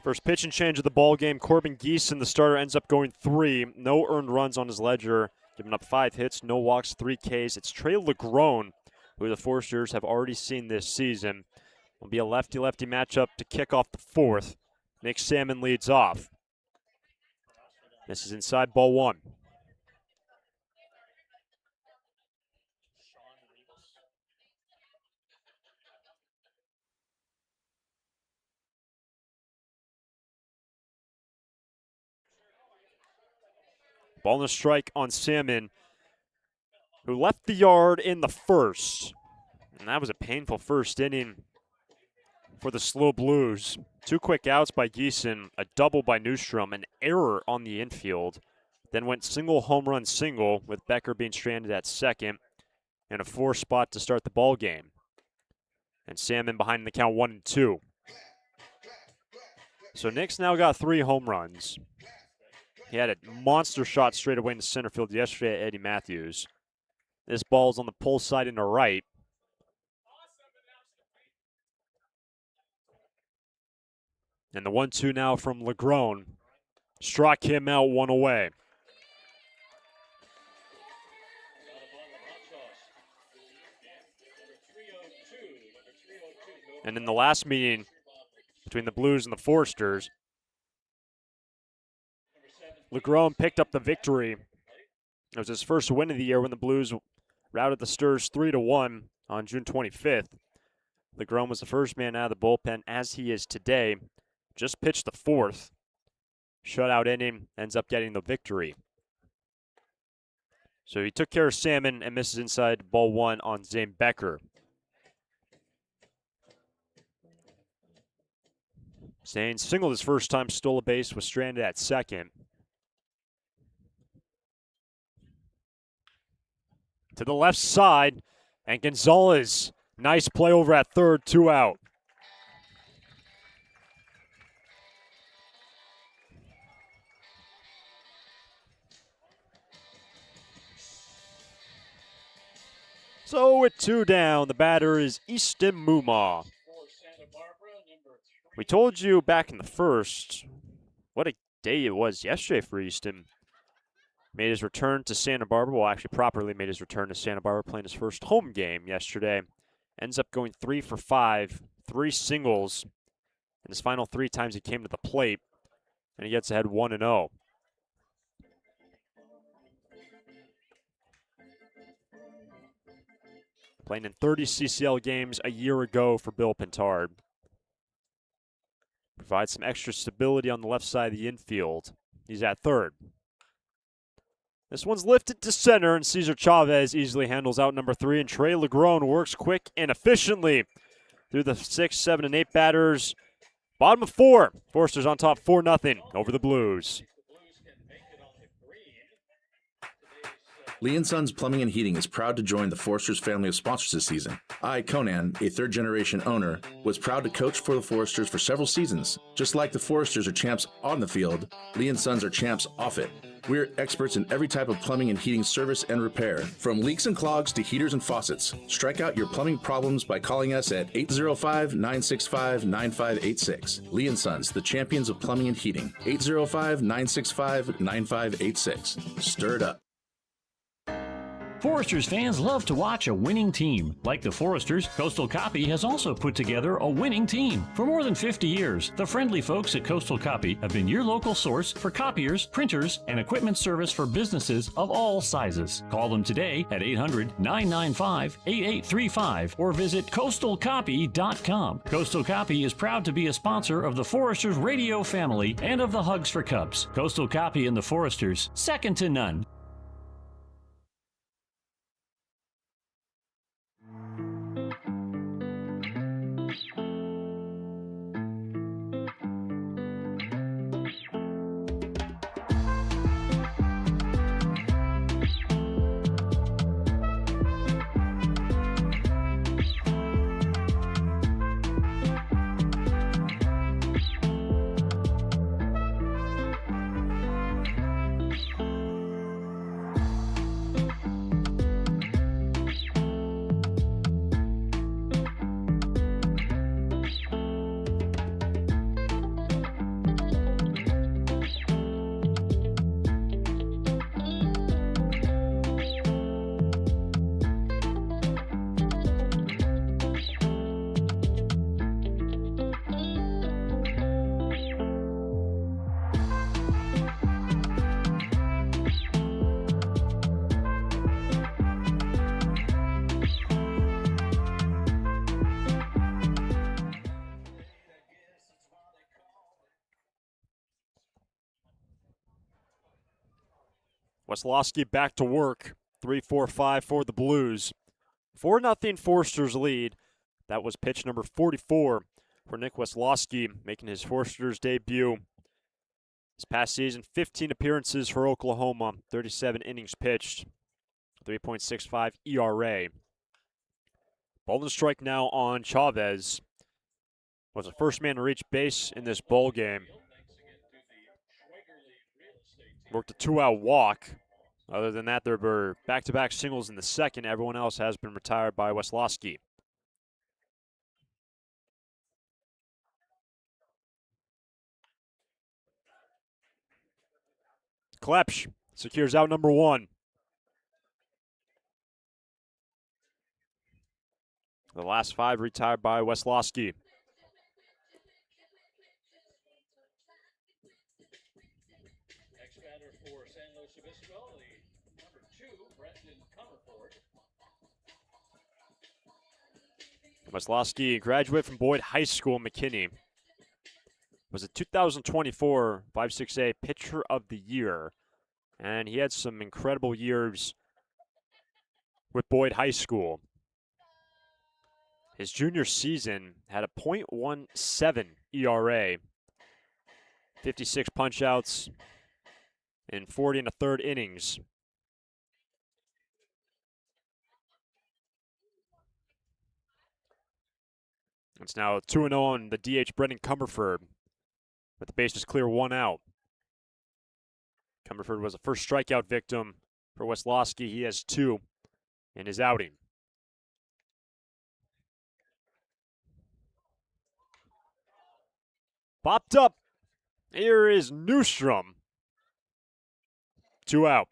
First pitch and change of the ball game. Corbin Geeson, the starter, ends up going 3. No earned runs on his ledger, giving up 5 hits, no walks, 3 Ks. It's Trey Legrone, who the Foresters have already seen this season. Will be a lefty-lefty matchup to kick off the 4th. Nick Salmon leads off. This is inside ball 1. Ball and a strike on Salmon, who left the yard in the first. And that was a painful first inning for the SLO Blues. 2 quick outs by Geeson, a double by Newstrom, an error on the infield. Then went single home run single, with Becker being stranded at second, and a 4 spot to start the ball game. And Salmon behind the count 1-2. So Nick's now got 3 home runs. He had a monster shot straight away into center field yesterday at Eddie Matthews. This ball's on the pull side into right. And the 1-2 now from Legrone. Struck him out 1 away. And in the last meeting between the Blues and the Foresters, Legrone picked up the victory. It was his first win of the year when the Blues routed the Sturs 3-1 on June 25th. Legrone was the first man out of the bullpen, as he is today. Just pitched the 4th. Shutout inning, ends up getting the victory. So he took care of Salmon and misses inside ball 1 on Zane Becker. Zane singled his first time, stole a base, was stranded at second. To the left side, and Gonzalez, nice play over at third, 2 out. So with 2 down, the batter is Easton Muma. We told you back in the first what a day it was yesterday for Easton. Made his return to Santa Barbara, well, actually properly made his return to Santa Barbara, playing his first home game yesterday. Ends up going 3 for 5, 3 singles in his final 3 times he came to the plate, and he gets ahead 1-0. Playing in 30 CCL games a year ago for Bill Pintard. Provides some extra stability on the left side of the infield. He's at third. This one's lifted to center, and Cesar Chavez easily handles out number 3, and Trey Legron works quick and efficiently through the 6, 7, and 8 batters. Bottom of 4. Foresters on top 4-0 over the Blues. Lee & Sons Plumbing and Heating is proud to join the Foresters family of sponsors this season. I, Conan, a third-generation owner, was proud to coach for the Foresters for several seasons. Just like the Foresters are champs on the field, Lee & Sons are champs off it. We're experts in every type of plumbing and heating service and repair, from leaks and clogs to heaters and faucets. Strike out your plumbing problems by calling us at 805-965-9586. Lee & Sons, the champions of plumbing and heating. 805-965-9586. Stir it up. Foresters fans love to watch a winning team. Like the Foresters, Coastal Copy has also put together a winning team. For more than 50 years, the friendly folks at Coastal Copy have been your local source for copiers, printers, and equipment service for businesses of all sizes. Call them today at 800-995-8835 or visit coastalcopy.com. Coastal Copy is proud to be a sponsor of the Foresters radio family and of the Hugs for Cubs. Coastal Copy and the Foresters, second to none. Weslowski back to work. 3-4-5 for the Blues. 4-0 Foresters lead. That was pitch number 44 for Nick Weslowski, making his Foresters debut. This past season, 15 appearances for Oklahoma, 37 innings pitched, 3.65 ERA. Ball and strike now on Chavez. Was the first man to reach base in this ball game. Worked a 2-out walk. Other than that, there were back-to-back singles in the second. Everyone else has been retired by Weslowski. Klepsch secures out number 1. The last 5 retired by Weslowski. Next batter for San Luis Obispo, the number 2, Brendan Comerford. Weslowski, graduate from Boyd High School in McKinney. Was a 2024 5-6A Pitcher of the Year. And he had some incredible years with Boyd High School. His junior season had a .17 ERA, 56 punch-outs in 40 and a third innings. It's now 2-0 on the DH Brendan Comerford, with the bases clear, 1 out. Comerford was the first strikeout victim for Weslowski. He has 2 in his outing. Popped up. Here is Newstrom. 2 out.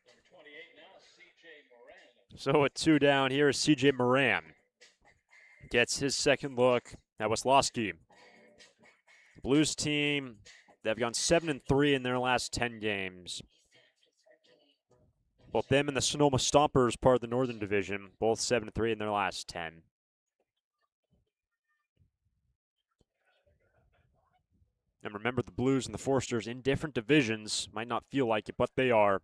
Number 28 now, C.J. Moran. So at 2 down, here is C.J. Moran. Gets his second look at Weslowski. Blues team, they've gone 7-3 in their last 10 games. Both them and the Sonoma Stompers, part of the Northern Division, both 7-3 in their last 10. And remember, the Blues and the Forsters in different divisions might not feel like it, but they are.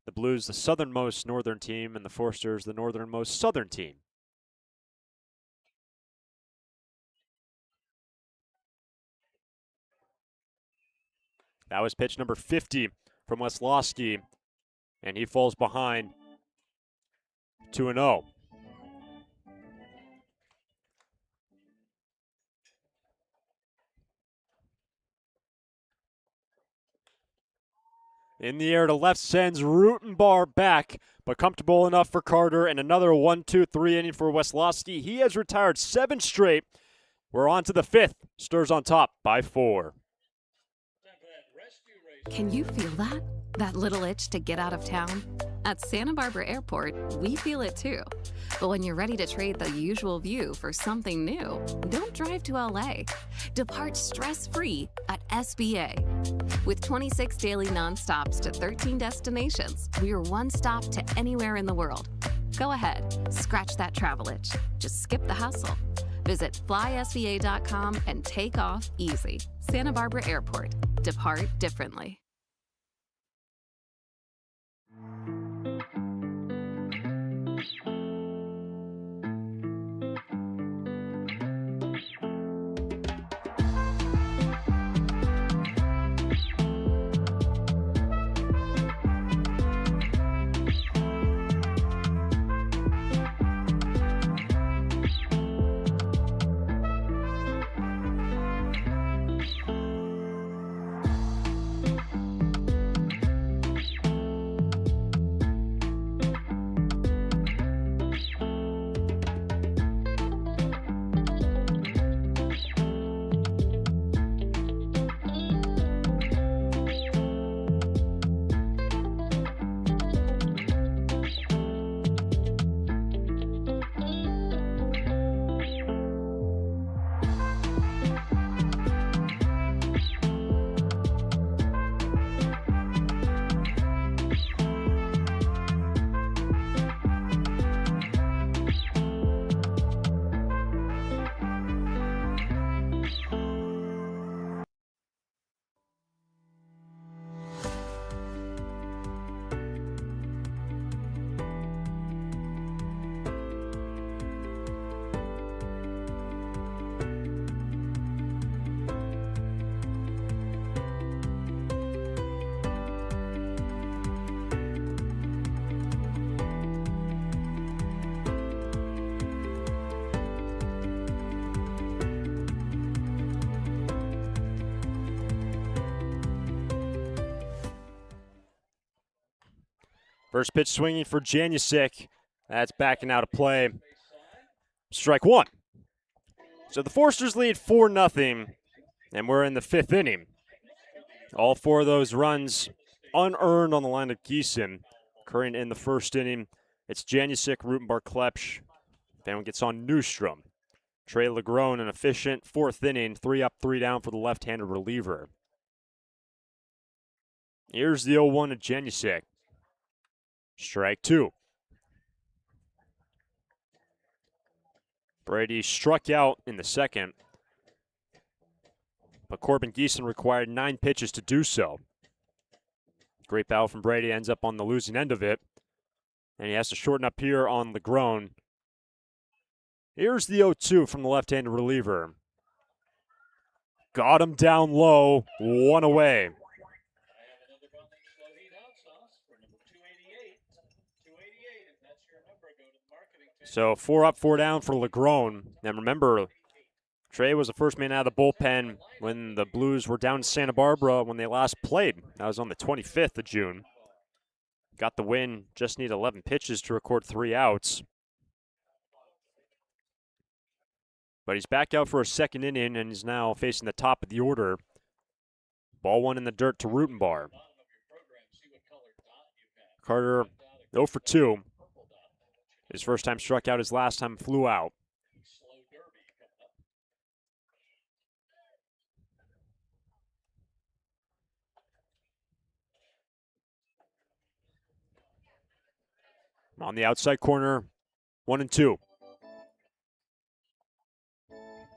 The Blues, the southernmost northern team, and the Forsters, the northernmost southern team. That was pitch number 50 from Weslowski, and he falls behind 2-0. In the air to left sends Rutenbar back, but comfortable enough for Carter, and another 1-2-3 inning for Weslowski. He has retired 7 straight. We're on to the 5th. Stars on top by 4. Can you feel that? That little itch to get out of town? At Santa Barbara Airport, we feel it too. But when you're ready to trade the usual view for something new, don't drive to LA. Depart stress-free at SBA. With 26 daily nonstops to 13 destinations, we're one stop to anywhere in the world. Go ahead, scratch that travel itch. Just skip the hustle. Visit flysba.com and take off easy. Santa Barbara Airport. Depart differently. First pitch swinging for Janusik. That's backing out of play. Strike 1. So the Forsters lead 4-0, and we're in the 5th inning. All 4 of those runs unearned on the line of Gieson. Occurring in the 1st inning, it's Janusik, Rutenbar, Klepsch. Then gets on Newstrom. Trey Legrone, an efficient 4th inning, 3 up, 3 down for the left-handed reliever. Here's the 0-1 to Janusik. Strike 2. Brady struck out in the 2nd, but Corbin Gieson required 9 pitches to do so. Great battle from Brady, ends up on the losing end of it, and he has to shorten up here on Legrone. Here's the 0-2 from the left-handed reliever. Got him down low, 1 away. So 4 up, 4 down for Legrone. And remember, Trey was the first man out of the bullpen when the Blues were down in Santa Barbara when they last played. That was on the 25th of June. Got the win, just need 11 pitches to record 3 outs. But he's back out for a second inning, and he's now facing the top of the order. Ball 1 in the dirt to Rutenbar. Carter 0 for 2. His first time struck out, his last time flew out. On the outside corner, 1-2.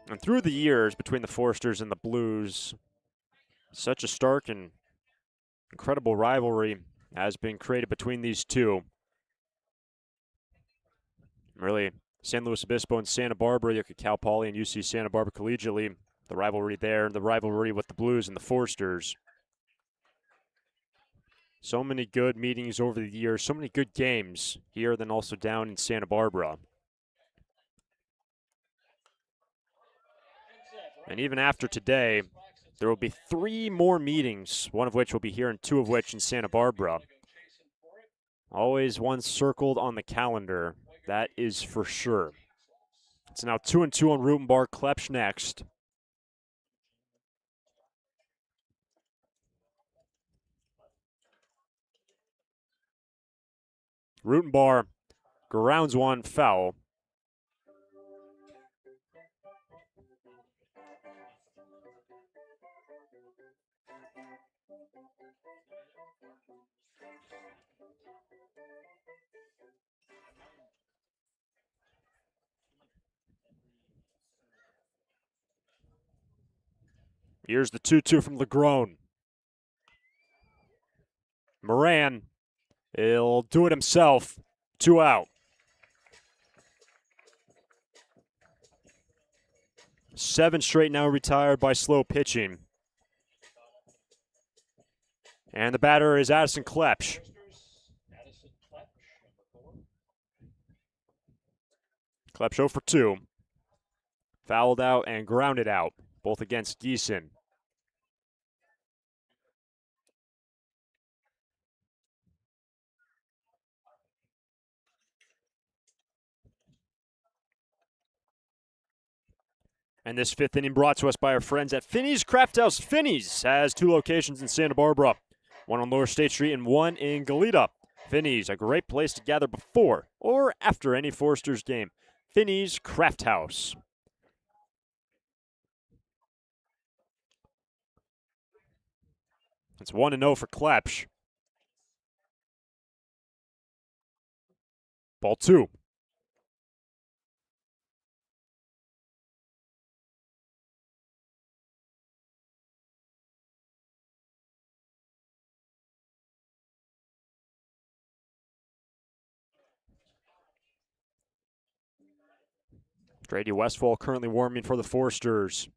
And through the years between the Foresters and the Blues, such a stark and incredible rivalry has been created between these two. Really, San Luis Obispo and Santa Barbara, you could Cal Poly and UC Santa Barbara collegiately, the rivalry there, the rivalry with the Blues and the Foresters. So many good meetings over the years, so many good games here, then also down in Santa Barbara. And even after today, there will be 3 more meetings, one of which will be here and 2 of which in Santa Barbara. Always one circled on the calendar, that is for sure. It's now 2-2 on Rutenbar. Klepsch next. Rutenbar grounds one, foul. Here's the 2-2 from Legrone. Moran, he'll do it himself. 2 out. 7 straight now retired by slow pitching. And the batter is Addison Klepsch. Klepsch 0 for 2. Fouled out and grounded out, both against Geeson. And this 5th inning brought to us by our friends at Finney's Craft House. Finney's has 2 locations in Santa Barbara, one on Lower State Street and one in Goleta. Finney's, a great place to gather before or after any Foresters game. Finney's Craft House. It's 1-0 for Klepsch. Ball 2. Grady Westfall currently warming for the Foresters.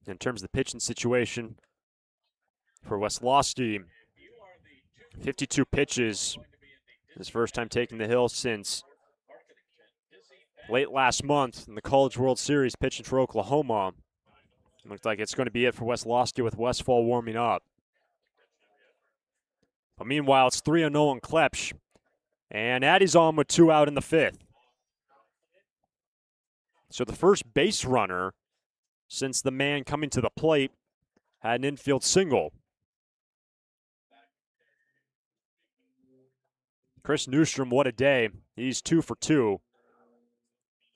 In terms of the pitching situation for Weslowski, 52 pitches. His first time taking the hill since late last month in the College World Series, pitching for Oklahoma. Looks like it's going to be it for Weslowski with Westfall warming up. But meanwhile, it's 3-0 on Klepsch. And Addy's on with 2 out in the 5th. So the first base runner since the man coming to the plate had an infield single. Chris Newstrom, what a day. He's 2 for 2.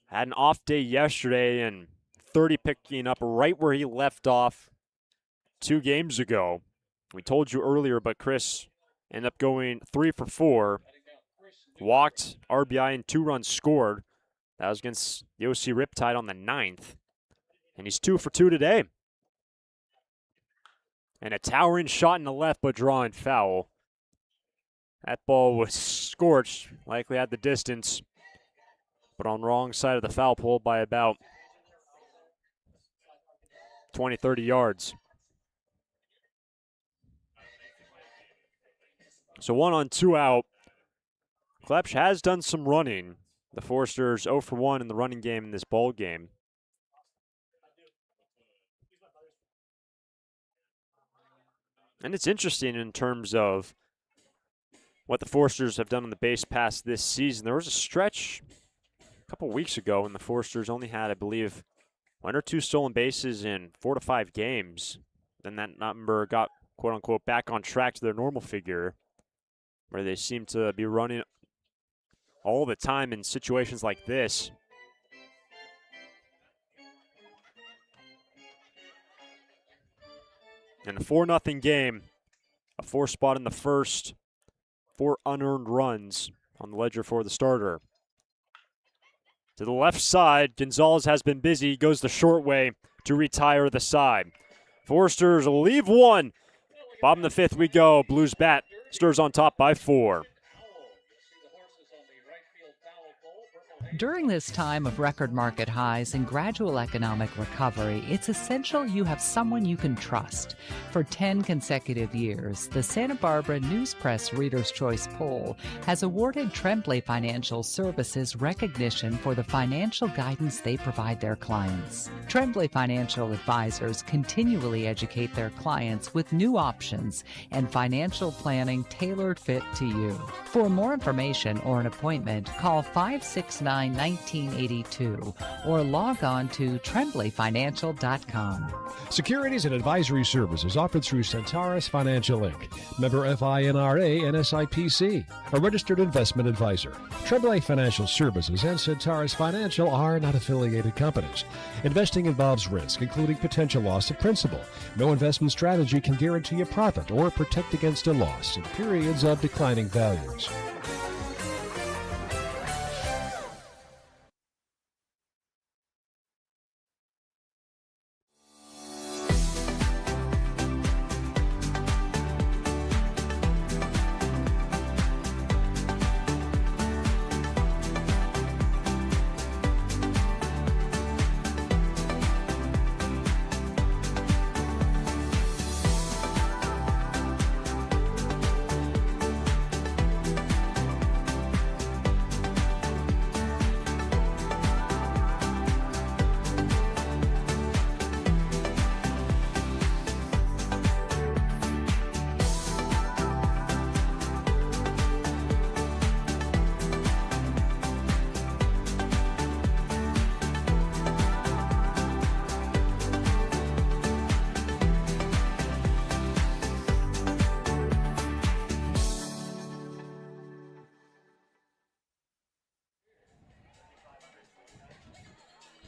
Had an off day yesterday and 30 picking up right where he left off 2 games ago. We told you earlier, but Chris ended up going 3 for 4. Walked, RBI, and 2 runs scored. That was against the OC Riptide on the 9th. And he's 2 for 2 today. And a towering shot in the left, but drawing foul. That ball was scorched, likely had the distance, but on the wrong side of the foul pole by about 20, 30 yards. So 1 on 2 out. Klepsch has done some running. The Foresters 0 for 1 in the running game in this ball game. And it's interesting in terms of what the Forsters have done on the base pass this season. There was a stretch a couple weeks ago when the Forsters only had, I believe, 1 or 2 stolen bases in 4 to 5 games. Then that number got, quote unquote, back on track to their normal figure, where they seem to be running all the time in situations like this. In a 4-0 game, a 4 spot in the first, 4 unearned runs on the ledger for the starter. To the left side, Gonzalez has been busy, goes the short way to retire the side. Forsters leave 1. Bottom of the 5th we go. Blues bat stirs on top by 4. During this time of record market highs and gradual economic recovery, it's essential you have someone you can trust. For 10 consecutive years, the Santa Barbara News Press Reader's Choice Poll has awarded Tremblay Financial Services recognition for the financial guidance they provide their clients. Tremblay Financial Advisors continually educate their clients with new options and financial planning tailored fit to you. For more information or an appointment, call 569-1982 or log on to tremblayfinancial.com. Securities and advisory services offered through Centaurus Financial Inc., member FINRA and SIPC, a registered investment advisor. Tremblay Financial Services and Centaurus Financial are not affiliated companies. Investing involves risk, including potential loss of principal. No investment strategy can guarantee a profit or protect against a loss in periods of declining values.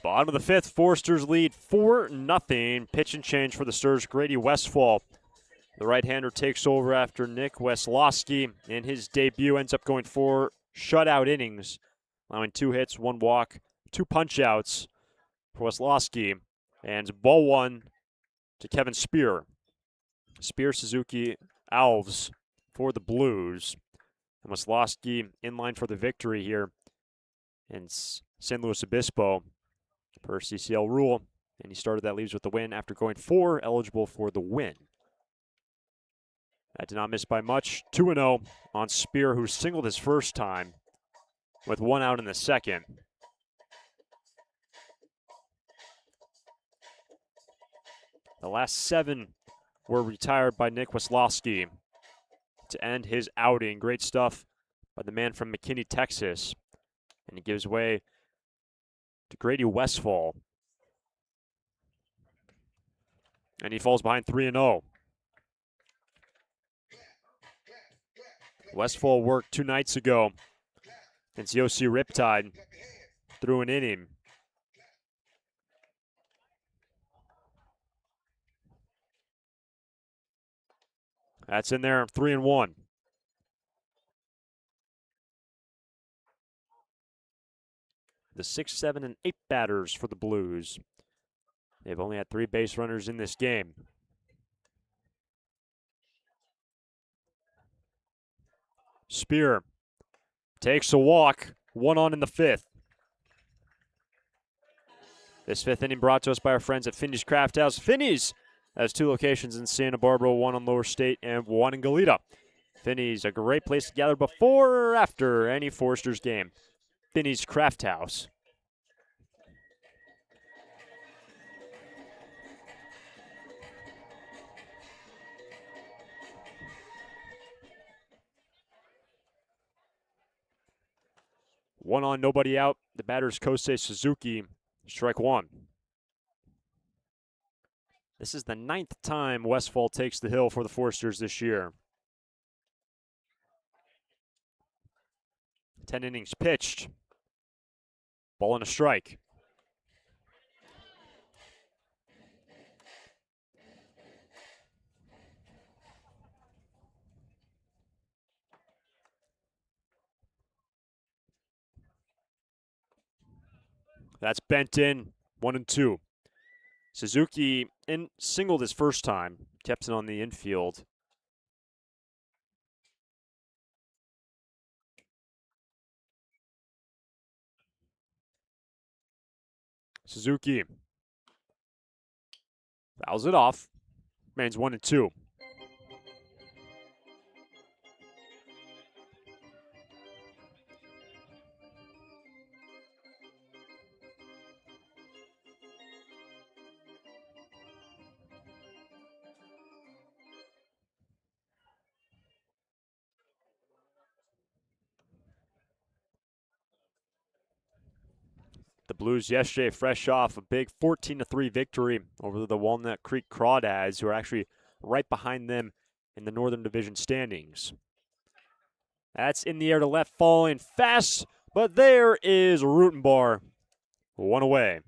Bottom of the 5th, Forsters lead 4-0. Pitch and change for the Stars. Grady Westfall, the right-hander, takes over after Nick Weslowski in his debut. Ends up going 4 shutout innings, allowing 2 hits, 1 walk, 2 punch-outs for Weslowski. And ball 1 to Kevin Spear. Spear, Suzuki, Alves for the Blues. And Weslowski in line for the victory here in San Luis Obispo per CCL rule. And he started that leaves with the win after going 4, eligible for the win. That did not miss by much. 2-0 on Spear, who singled his first time with 1 out in the second. The last 7 were retired by Nick Weslowski to end his outing. Great stuff by the man from McKinney, Texas. And he gives way to Grady Westfall. And he falls behind 3-0. Westfall worked 2 nights ago against Yossi Riptide through an inning. That's in there, 3-1. The 6, 7, and 8 batters for the Blues. They've only had 3 base runners in this game. Spear takes a walk, 1 on in the 5th. This 5th inning brought to us by our friends at Finney's Craft House. Finney's has 2 locations in Santa Barbara, 1 on Lower State and 1 in Goleta. Finney's, a great place to gather before or after any Forsters game. Finney's Craft House. One on, nobody out. The batter's Kosei Suzuki. Strike one. This is the 9th time Westfall takes the hill for the Foresters this year. 10 innings pitched. Ball and a strike. That's bent in, 1-2. Suzuki singled his first time, kept it on the infield. Suzuki fouls it off. Remains 1-2. The Blues yesterday fresh off a big 14-3 victory over the Walnut Creek Crawdads, who are actually right behind them in the Northern Division standings. That's in the air to left, falling fast, but there is Rutenbar. One away.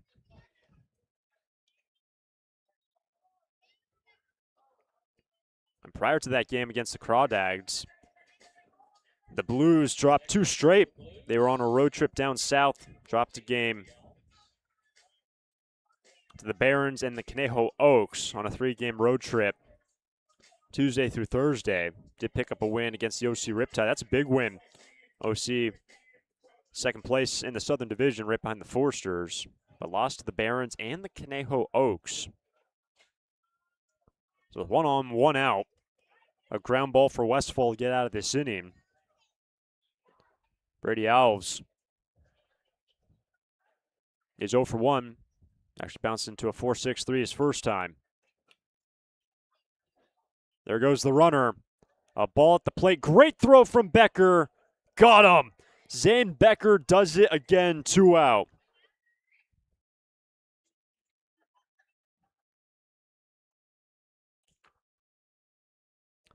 And prior to that game against the Crawdads, the Blues dropped 2 straight. They were on a road trip down south, dropped a game to the Barons and the Conejo Oaks on a 3-game road trip Tuesday through Thursday. Did pick up a win against the OC Riptide. That's a big win. OC second place in the Southern Division right behind the Foresters, but lost to the Barons and the Conejo Oaks. So 1 on, 1 out. A ground ball for Westfall to get out of this inning. Brady Alves is 0 for 1. Actually bounced into a 4.63 his first time. There goes the runner. A ball at the plate. Great throw from Becker. Got him. Zane Becker does it again. 2 out.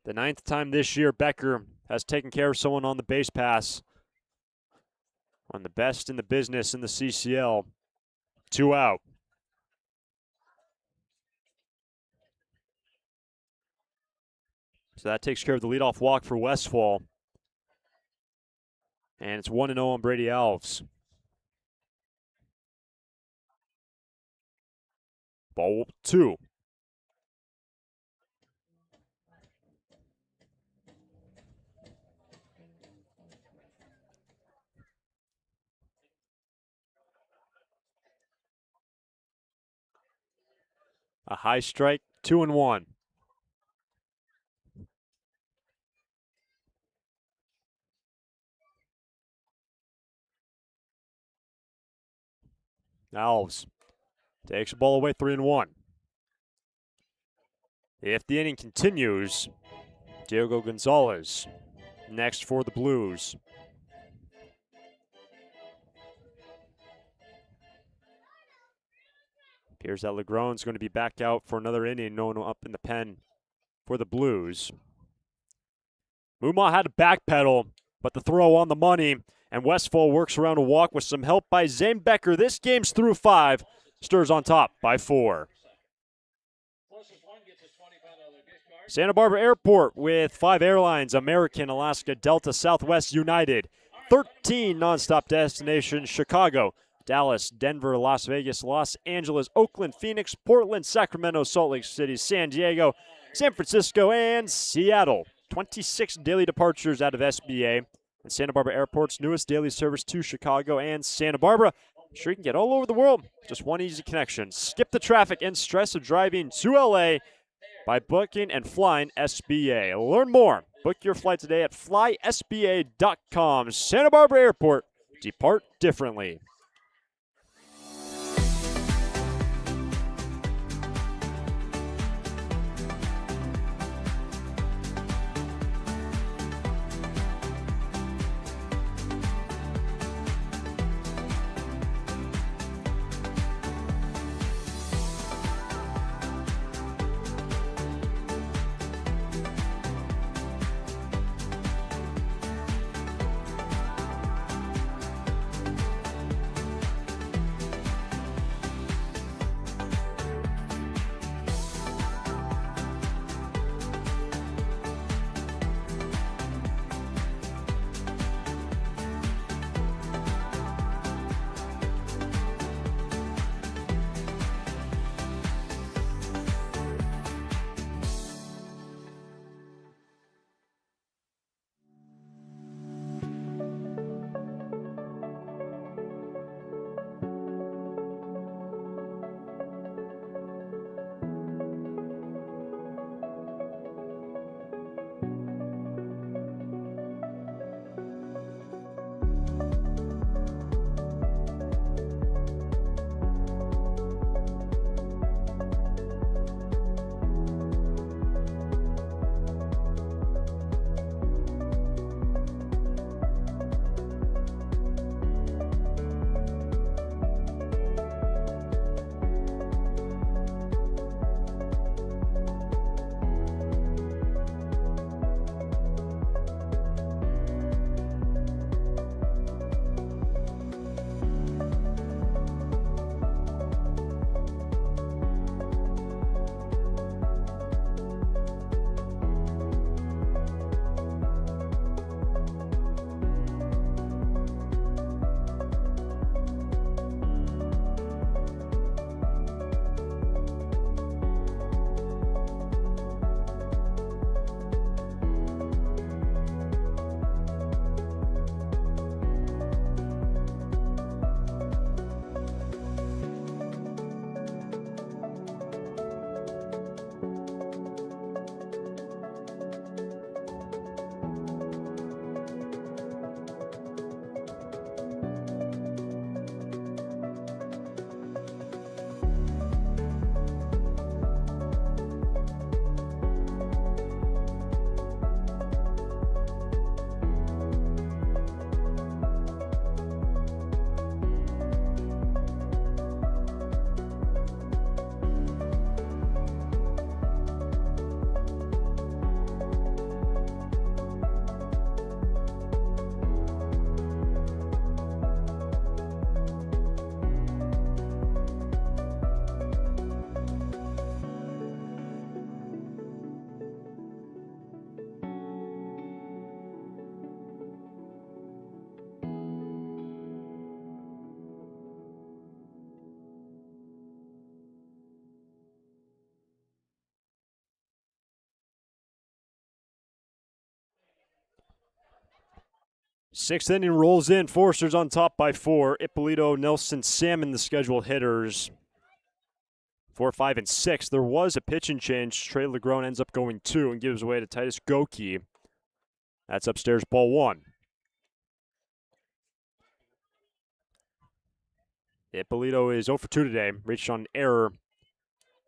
The 9th time this year Becker has taken care of someone on the base pass. One of the best in the business in the CCL. 2 out. So that takes care of the leadoff walk for Westfall. And it's 1-0 on Brady Alves. Ball 2. A high strike, 2-1. Alves takes the ball away, 3-1. If the inning continues, Diego Gonzalez next for the Blues. Appears that Legron's going to be back out for another inning, no one up in the pen for the Blues. Mumma had to backpedal, but the throw on the money, and Westfall works around a walk with some help by Zane Becker. This game's through 5. Stars on top by 4. Santa Barbara Airport with 5 airlines: American, Alaska, Delta, Southwest, United. 13 nonstop destinations: Chicago, Dallas, Denver, Las Vegas, Los Angeles, Oakland, Phoenix, Portland, Sacramento, Salt Lake City, San Diego, San Francisco, and Seattle. 26 daily departures out of SBA. And Santa Barbara Airport's newest daily service to Chicago and Santa Barbara. Sure, you can get all over the world. Just one easy connection. Skip the traffic and stress of driving to LA by booking and flying SBA. Learn more. Book your flight today at flysba.com. Santa Barbara Airport. Depart differently. Sixth inning rolls in. Foresters on top by 4. Ippolito, Nelson, Salmon, the scheduled hitters. 4, 5, and 6. There was a pitching change. Trey Legron ends up going 2 and gives way to Titus Goki. That's upstairs, ball 1. Ippolito is 0 for 2 today. Reached on error.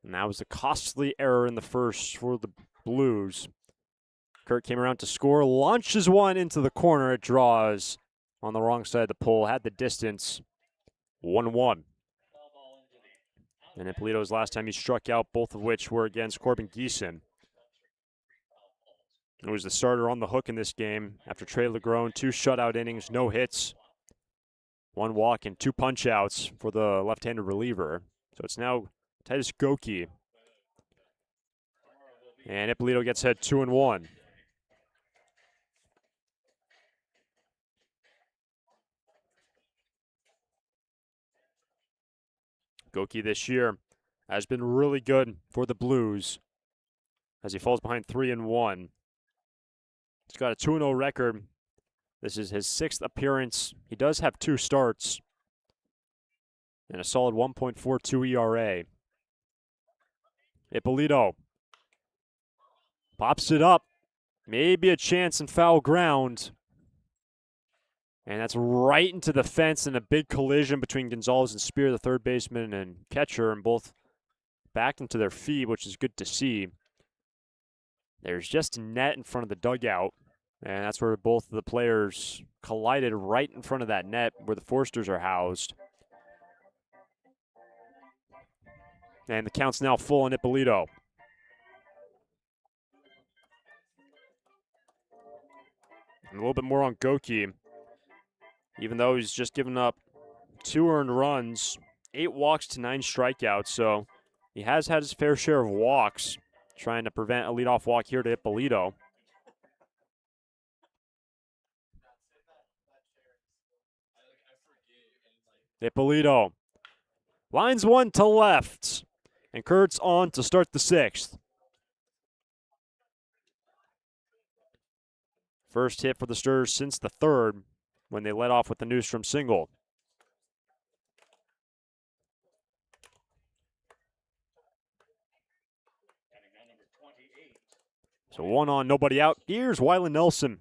And that was a costly error in the first for the Blues. Kurt came around to score, launches one into the corner. It draws on the wrong side of the pole, had the distance. 1-1. And Ippolito's last time he struck out, both of which were against Corbin Geeson. It was the starter on the hook in this game after Trey Legron, 2 shutout innings, no hits, 1 walk, and 2 punch-outs for the left-handed reliever. So it's now Titus Goki. And Ippolito gets hit 2-1. Goki this year has been really good for the Blues as he falls behind 3-1. He's got a 2-0 record. This is his 6th appearance. He does have 2 starts and a solid 1.42 ERA. Ippolito pops it up. Maybe a chance in foul ground. And that's right into the fence in a big collision between Gonzalez and Spear, the third baseman and catcher, and both back into their feet, which is good to see. There's just a net in front of the dugout, and that's where both of the players collided, right in front of that net where the Foresters are housed. And the count's now full on Ippolito. And a little bit more on Goki. Even though he's just given up 2 earned runs, 8 walks to 9 strikeouts, so he has had his fair share of walks, trying to prevent a leadoff walk here to Ippolito. Ippolito lines one to left, and Kurt's on to start the 6th. First hit for the Stars since the 3rd, when they led off with the Newstrom single. So 1 on, nobody out. Here's Wyland Nelson.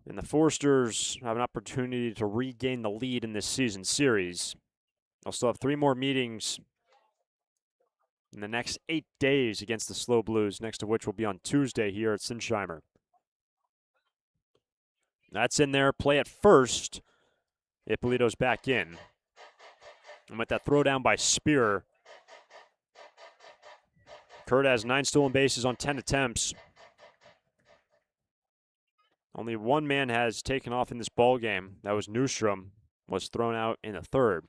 And the Foresters have an opportunity to regain the lead in this season series. They'll still have 3 more meetings in the next 8 days against the SLO Blues, next of which will be on Tuesday here at Sinsheimer. That's in there. Play at first. Ippolito's back in. And with that throw down by Spear, Kurt has 9 stolen bases on 10 attempts. Only 1 man has taken off in this ball game. That was Newstrom, was thrown out in the 3rd.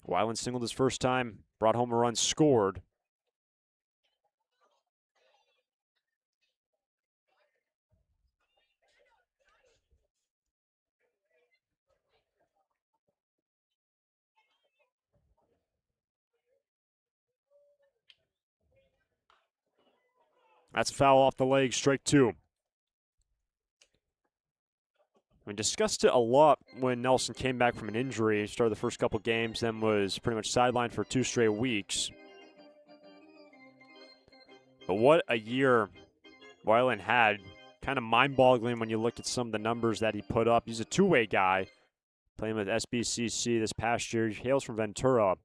Wyland singled his first time, brought home a run, scored. That's foul off the leg, strike 2. We discussed it a lot when Nelson came back from an injury, started the first couple games, then was pretty much sidelined for 2 straight weeks. But what a year Wyland had. Kind of mind-boggling when you look at some of the numbers that he put up. He's a 2-way guy, playing with SBCC this past year. He hails from Ventura.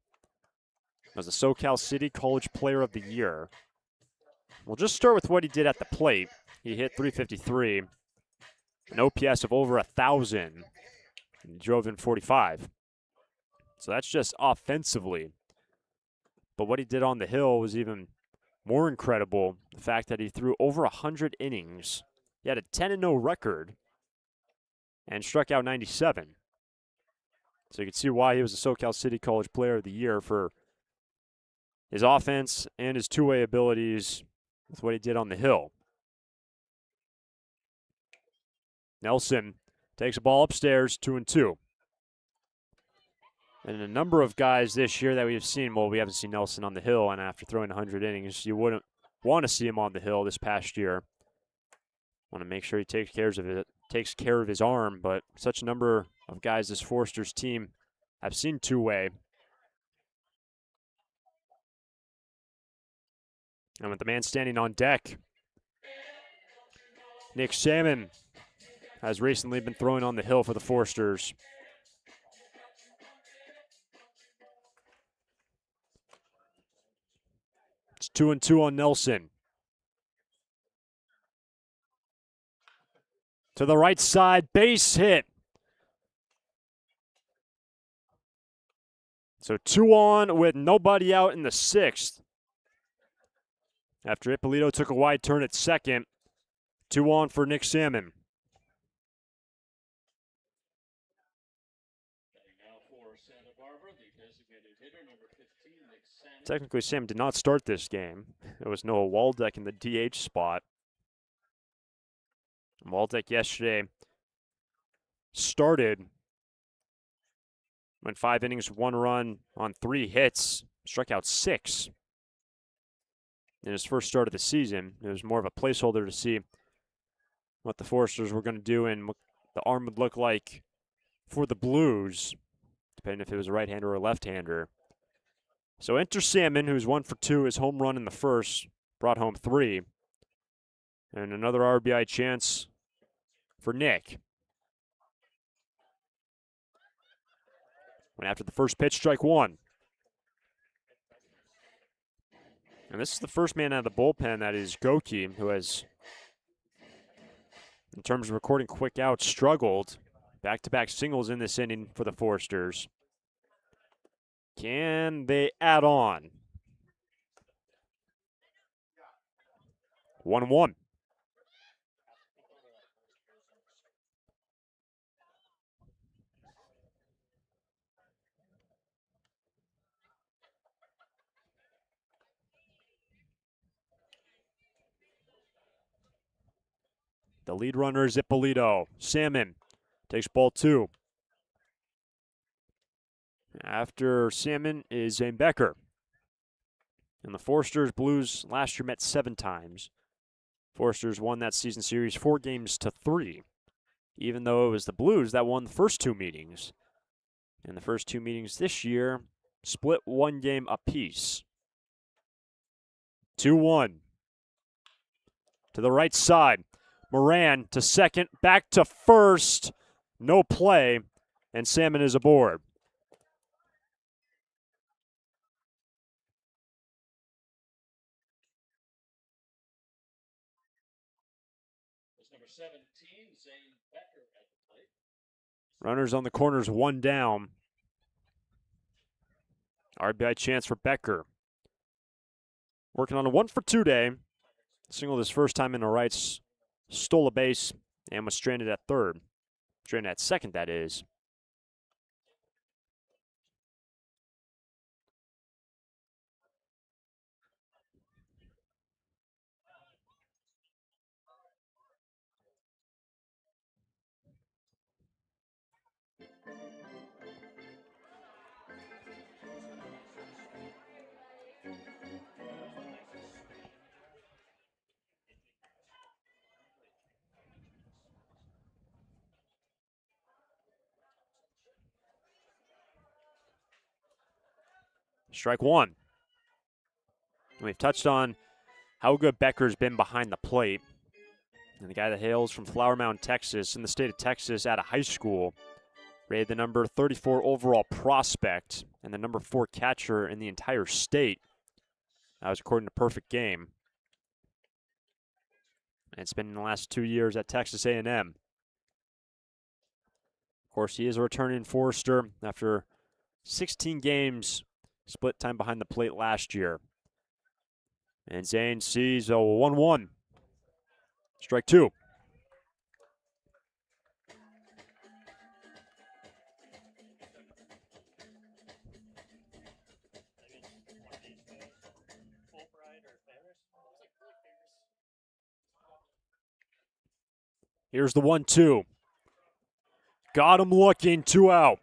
Was the SoCal City College Player of the Year. We'll just start with what he did at the plate. He hit .353. An OPS of over 1,000, and drove in 45. So that's just offensively. But what he did on the hill was even more incredible. The fact that he threw over 100 innings. He had a 10-0 record and struck out 97. So you can see why he was a SoCal City College Player of the Year for his offense and his 2-way abilities with what he did on the hill. Nelson takes a ball upstairs, 2-2. And a number of guys this year that we've seen, well, we haven't seen Nelson on the hill, and after throwing 100 innings, you wouldn't want to see him on the hill this past year. Want to make sure he takes care of his arm, but such a number of guys this Foresters team have seen two-way. And with the man standing on deck, Nick Salmon has recently been throwing on the hill for the Foresters. It's 2-2 on Nelson. To the right side, base hit. So 2 on with nobody out in the 6th. After Ippolito took a wide turn at second, 2 on for Nick Salmon. Technically, Sam did not start this game. There was Noah Waldeck in the DH spot. Waldeck yesterday started, went 5 innings, 1 run on 3 hits, struck out 6 in his first start of the season. It was more of a placeholder to see what the Foresters were going to do and what the arm would look like for the Blues, depending if it was a right-hander or a left-hander. So enter Salmon, who's 1 for 2, his home run in the first, brought home 3. And another RBI chance for Nick. Went after the first pitch, strike 1. And this is the first man out of the bullpen, that is Goki, who has, in terms of recording quick outs, struggled. Back-to-back singles in this inning for the Foresters. Can they add on? 1-1. The lead runner is Ippolito. Salmon takes ball 2. After Salmon is Zane Becker. And the Foresters Blues last year met 7 times. Foresters won that season series 4-3, even though it was the Blues that won the first 2 meetings. And the first 2 meetings this year split 1 game apiece. 2-1. To the right side. Moran to second, back to first. No play, and Salmon is aboard. Number 17, Zane Becker at the plate. Runners on the corners, 1 down. RBI chance for Becker. Working on a 1 for 2 day. Singled his first time in the rights, stole a base, and was stranded at third. Stranded at second, that is. Strike 1. We've touched on how good Becker's been behind the plate. And the guy that hails from Flower Mound, Texas, in the state of Texas out of high school, rated the number 34 overall prospect and the number 4 catcher in the entire state. That was according to Perfect Game. And it's been in the last 2 years at Texas A&M. Of course, he is a returning Forester after 16 games, split time behind the plate last year. And Zane sees a 1-1. Strike 2. Here's the 1-2. Got him looking, 2 out.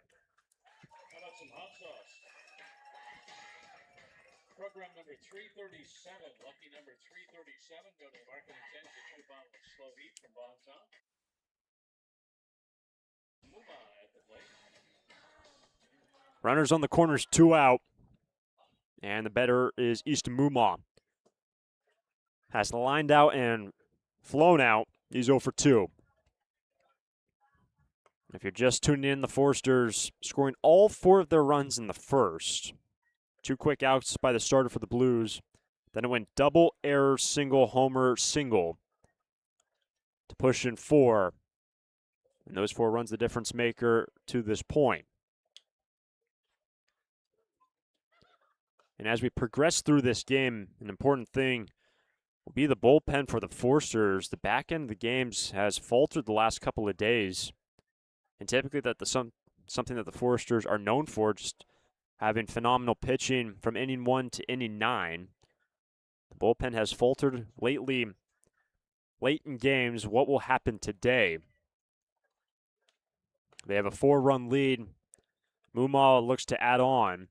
number 337, lucky number 337, go to the marketing tent, get you a bottle of slow heat from Bon Ton. Muma at the plate. Runners on the corners, 2 out. And the better is Easton Muma. Has lined out and flown out. He's 0 for 2. If you're just tuning in, the Foresters scoring all 4 of their runs in the first. 2 quick outs by the starter for the Blues. Then it went double, error, single, homer, single to push in 4. And those 4 runs the difference maker to this point. And as we progress through this game, an important thing will be the bullpen for the Foresters. The back end of the games has faltered the last couple of days. And typically something that the Foresters are known for, just having phenomenal pitching from inning 1 to inning 9. The bullpen has faltered lately, late in games. What will happen today? They have a 4-run lead. Muma looks to add on.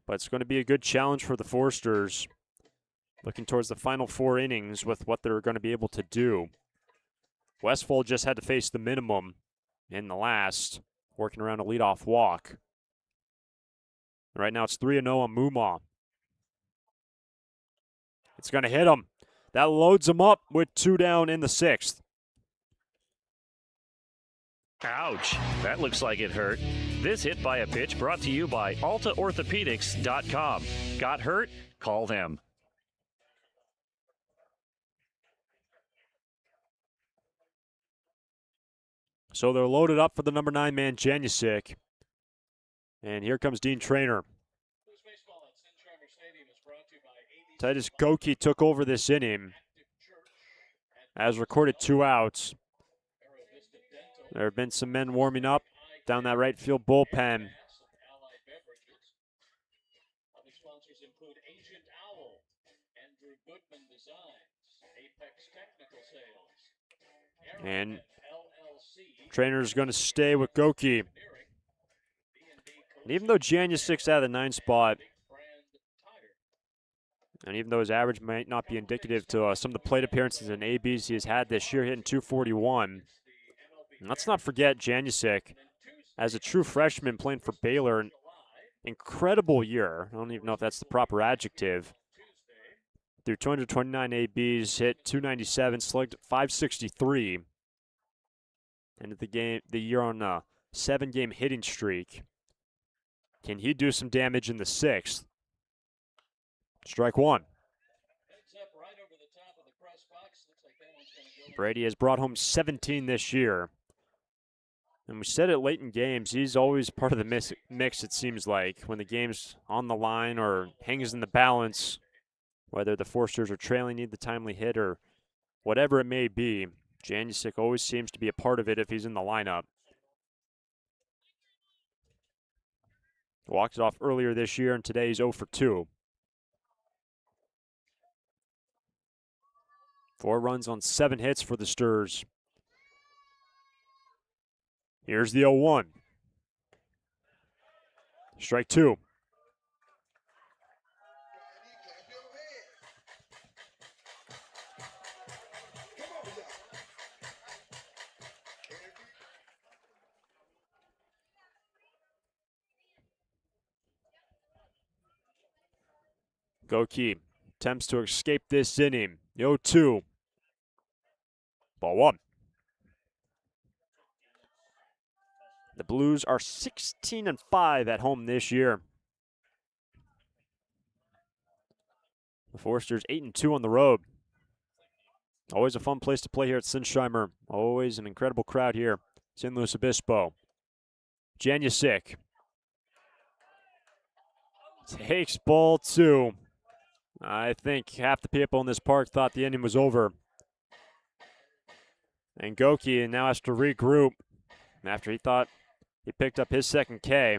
But it's going to be a good challenge for the Foresters, looking towards the final 4 innings with what they're going to be able to do. Westfall just had to face the minimum in the last, working around a leadoff walk. Right now it's 3-0 on Muma. It's going to hit him. That loads him up with 2 down in the 6th. Ouch, that looks like it hurt. This hit by a pitch brought to you by AltaOrthopedics.com. Got hurt? Call them. So they're loaded up for the number 9 man, Janusic. And here comes Dean Traynor. Titus Goki took over this inning. As recorded, 2 outs. There have been some men warming up down that right field bullpen. Other sponsors include Agent Owl, Andrew Goodman Designs, Apex Technical Sales, And LLC, Trainer's going to stay with Goki. And even though Janusik's out of the 9 spot, and even though his average might not be indicative to some of the plate appearances and ABs he has had this year, hitting 241, and let's not forget Janusik, as a true freshman playing for Baylor, an incredible year. I don't even know if that's the proper adjective. Through 229 ABs, hit 297, slugged 563. Ended the year on a 7-game hitting streak. Can he do some damage in the 6th? Strike 1. Brady has brought home 17 this year. And we said it late in games, he's always part of the mix, it seems like, when the game's on the line or hangs in the balance, whether the Foresters are trailing, need the timely hit, or whatever it may be. Janusic always seems to be a part of it if he's in the lineup. Walked it off earlier this year, and today he's 0 for 2. 4 runs on 7 hits for the Sturs. Here's the 0-1. Strike 2. Goki attempts to escape this inning. 0-2. Ball 1. The Blues are 16-5 at home this year. The Foresters 8-2 on the road. Always a fun place to play here at Sinsheimer. Always an incredible crowd here. San Luis Obispo. Janusic takes ball 2. I think half the people in this park thought the inning was over. And Goki now has to regroup after he thought he picked up his second K.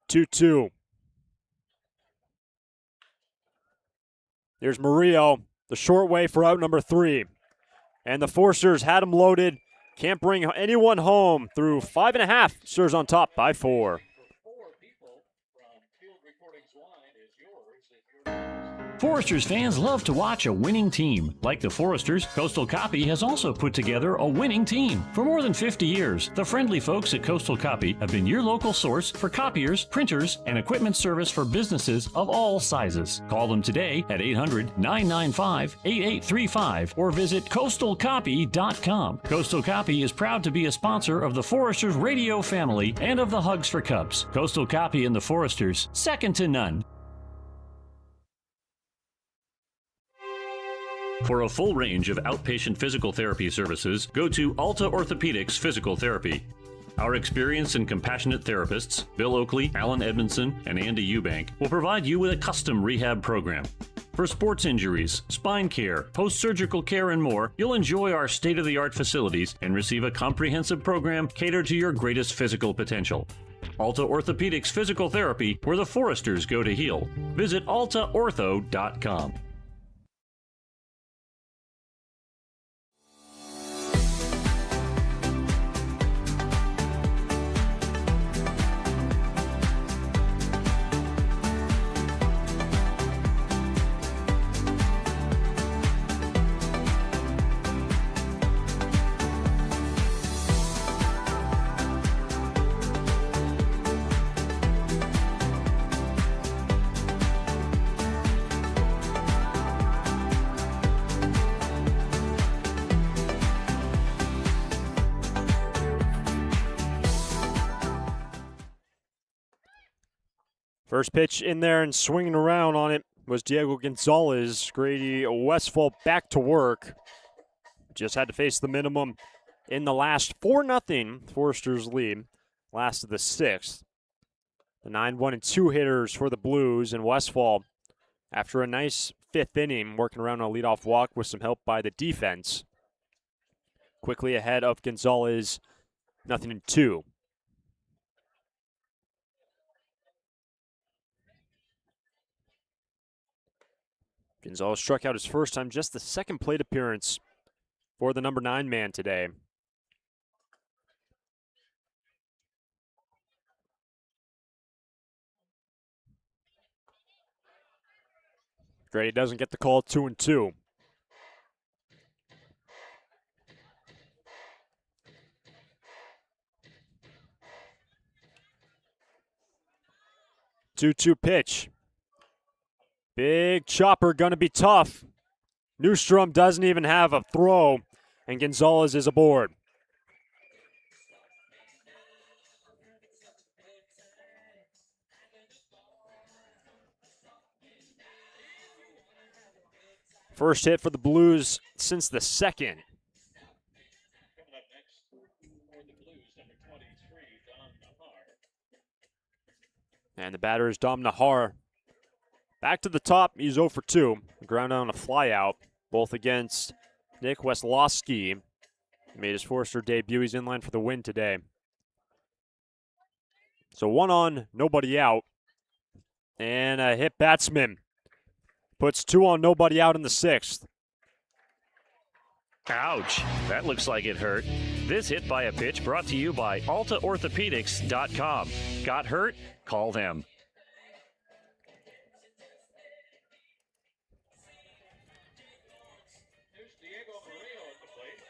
Two-two. Here's Murillo, the short way for out number 3. And the Forsters had him loaded. Can't bring anyone home through 5.5. Stars on top by 4. Foresters fans love to watch a winning team. Like the Foresters, Coastal Copy has also put together a winning team. For more than 50 years, the friendly folks at Coastal Copy have been your local source for copiers, printers, and equipment service for businesses of all sizes. Call them today at 800-995-8835 or visit coastalcopy.com. Coastal Copy is proud to be a sponsor of the Foresters radio family and of the Hugs for Cubs. Coastal Copy and the Foresters, second to none. For a full range of outpatient physical therapy services, go to Alta Orthopedics Physical Therapy. Our experienced and compassionate therapists, Bill Oakley, Alan Edmondson, and Andy Eubank, will provide you with a custom rehab program. For sports injuries, spine care, post-surgical care, and more, you'll enjoy our state-of-the-art facilities and receive a comprehensive program catered to your greatest physical potential. Alta Orthopedics Physical Therapy, where the Foresters go to heal. Visit altaortho.com. First pitch in there and swinging around on it was Diego Gonzalez. Grady Westfall back to work. Just had to face the minimum in the last 4-0 Foresters lead. Last of the 6th. The 9-1-2 hitters for the Blues, and Westfall, after a nice 5th inning, working around on a leadoff walk with some help by the defense. Quickly ahead of Gonzalez, 0-2. Gonzalez struck out his first time, just the second plate appearance for the number 9 man today. Grady doesn't get the call, 2-2. Two-two pitch. Big chopper, gonna be tough. Newstrom doesn't even have a throw, and Gonzalez is aboard. First hit for the Blues since the second. Coming up next for the Blues, number 23, Dom Nahar. And the batter is Dom Nahar. Back to the top, he's 0 for 2. Ground out on a flyout, both against Nick Weslowski. He made his Forester debut. He's in line for the win today. So 1 on, nobody out. And a hit batsman. Puts 2 on, nobody out in the 6th. Ouch, that looks like it hurt. This hit by a pitch brought to you by altaorthopedics.com. Got hurt? Call them. Here's Diego Murillo at the plate.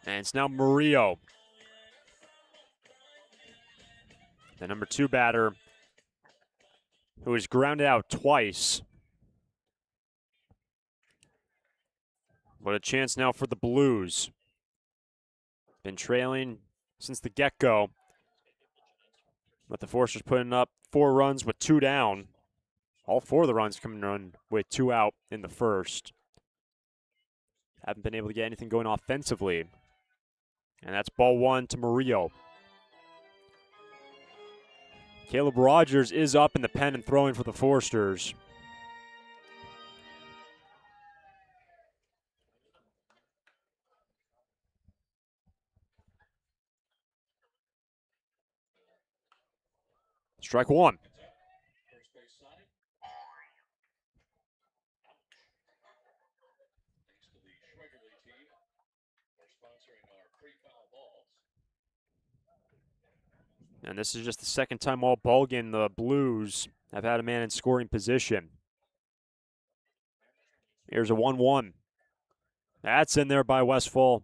And it's now Murillo, the number 2 batter, who was grounded out twice. What a chance now for the Blues. Been trailing since the get-go. But the Foresters putting up 4 runs with 2 down. All 4 of the runs coming in with 2 out in the first. Haven't been able to get anything going offensively. And that's ball 1 to Murillo. Caleb Rogers is up in the pen and throwing for the Foresters. Strike 1. And this is just the second time all ball game the Blues have had a man in scoring position. Here's a 1-1. That's in there by Westfall.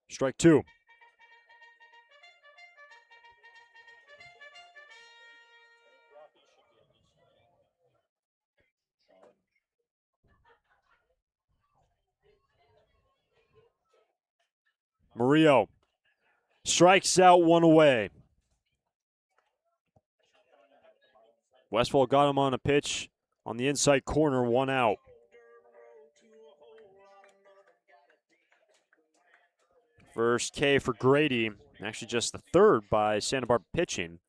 Strike two. Murillo strikes out, one away. Westfall got him on a pitch on the inside corner, one out. First K for Grady, actually just the third by Santa Barbara pitching.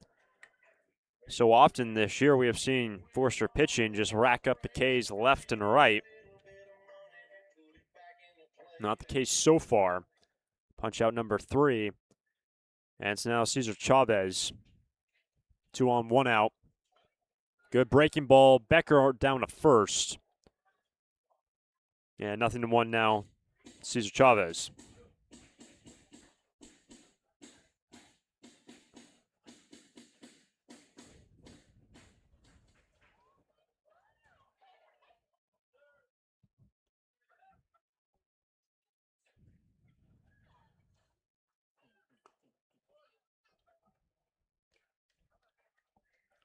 So often this year we have seen Forster pitching just rack up the Ks left and right. Not the case so far. Punch out number 3. And it's now Cesar Chavez. 2 on, 1 out. Good breaking ball. Becker down to first. Yeah, 0-1 now. Cesar Chavez.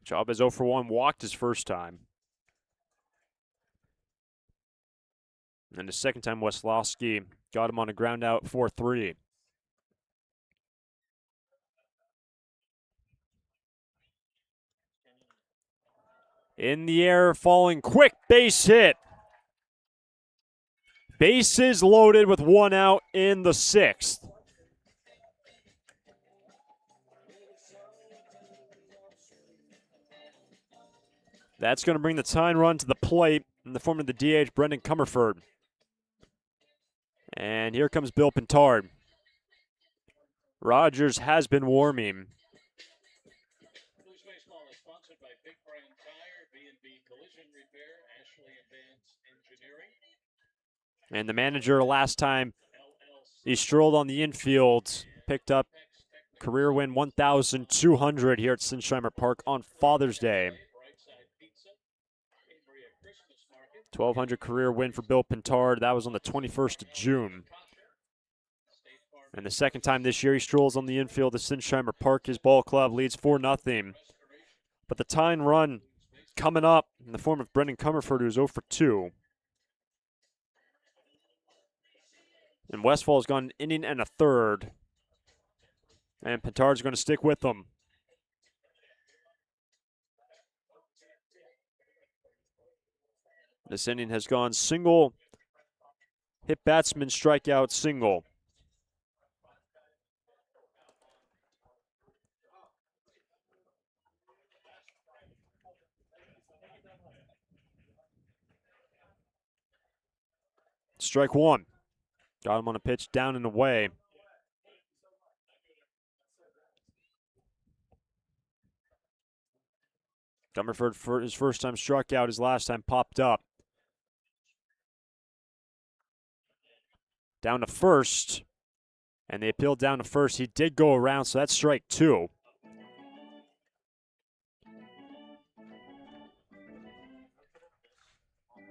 Chavez 0 for 1, walked his first time. And the second time, Weslowski got him on a ground out, 4-3. In the air, falling quick, base hit. Bases loaded with 1 out in the 6th. That's going to bring the tying run to the plate in the form of the DH, Brendan Comerford. And here comes Bill Pintard. Rogers has been warming. Blues Baseball is sponsored by Big Brand Tire, B&B Collision Repair, Ashley Advanced Engineering. And the manager last time LLC. he strolled on the infield, picked up career win 1,200 here at Sinsheimer Park on Father's Day. Brightside Pizza, Cambria Christmas Market, 1,200 career win for Bill Pintard. That was on the 21st of June. State Farm And the second time this year he strolls on the infield at Sinsheimer Park. His ball club leads 4-0. But the tying run coming up in the form of Brendan Comerford, who's 0 for 2. And Westfall's gone an inning and a third. And Pintard's going to stick with them. This inning has gone single, hit batsman, strikeout, single. Strike one. Got him on a pitch down and away. Comerford, for his first time struck out, his last time popped up. Down to first. And they appealed down to first. He did go around, so that's strike 2.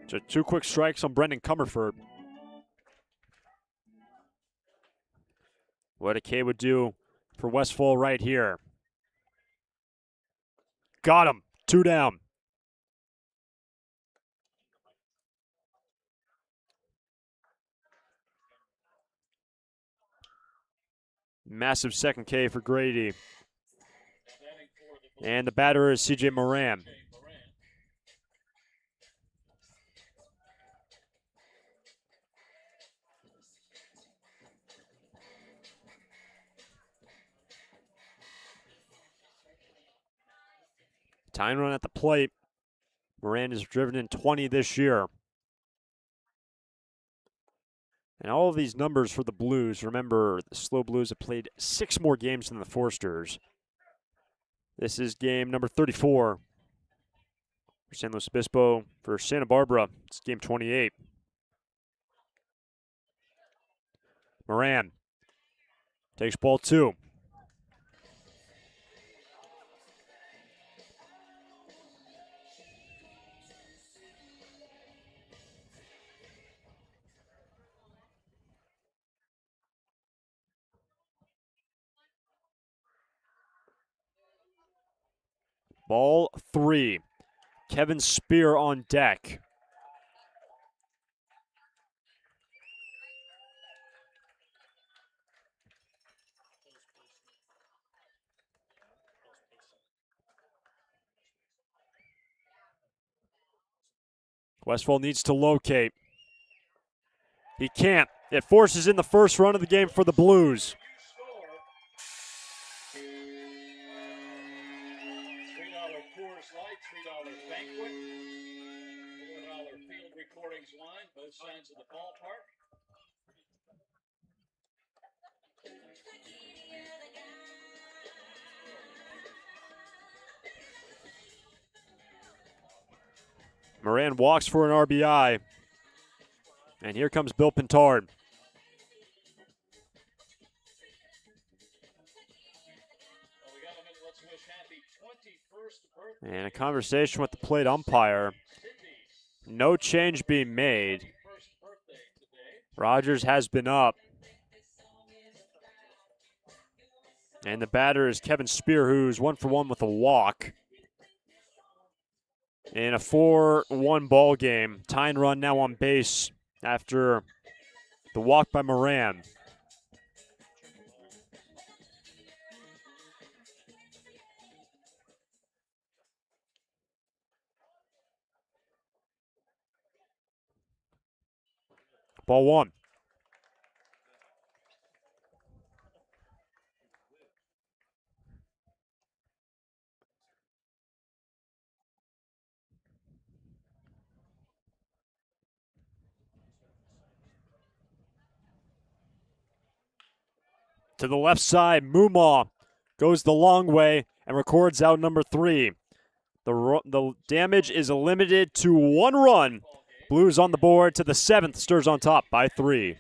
So 2 quick strikes on Brendan Comerford. What a K would do for Westfall right here. Got him. 2 down. Massive second K for Grady. And the batter is CJ Moran. Tying run at the plate. Moran has driven in 20 this year. And all of these numbers for the Blues, remember, the SLO Blues have played 6 more games than the Forsters. This is game number 34 for San Luis Obispo. For Santa Barbara, it's game 28. Moran takes ball 2. Ball 3. Kevin Spear on deck. Westfall needs to locate. He can't. It forces in the first run of the game for the Blues. $3 Coors Light, $3 Banquet, $4 Field Recordings Wine, both sides of the ballpark. Moran walks for an RBI. And here comes Bill Pintard. And a conversation with the plate umpire. No change being made. Rogers has been up. And the batter is Kevin Spear, who's 1 for 1 with a walk. In a 4-1 ball game. Tying run now on base after the walk by Moran. Ball 1. To the left side, Mumaw goes the long way and records out number 3. The damage is limited to 1 run. Blues on the board to the 7th, Stirs on top by 3.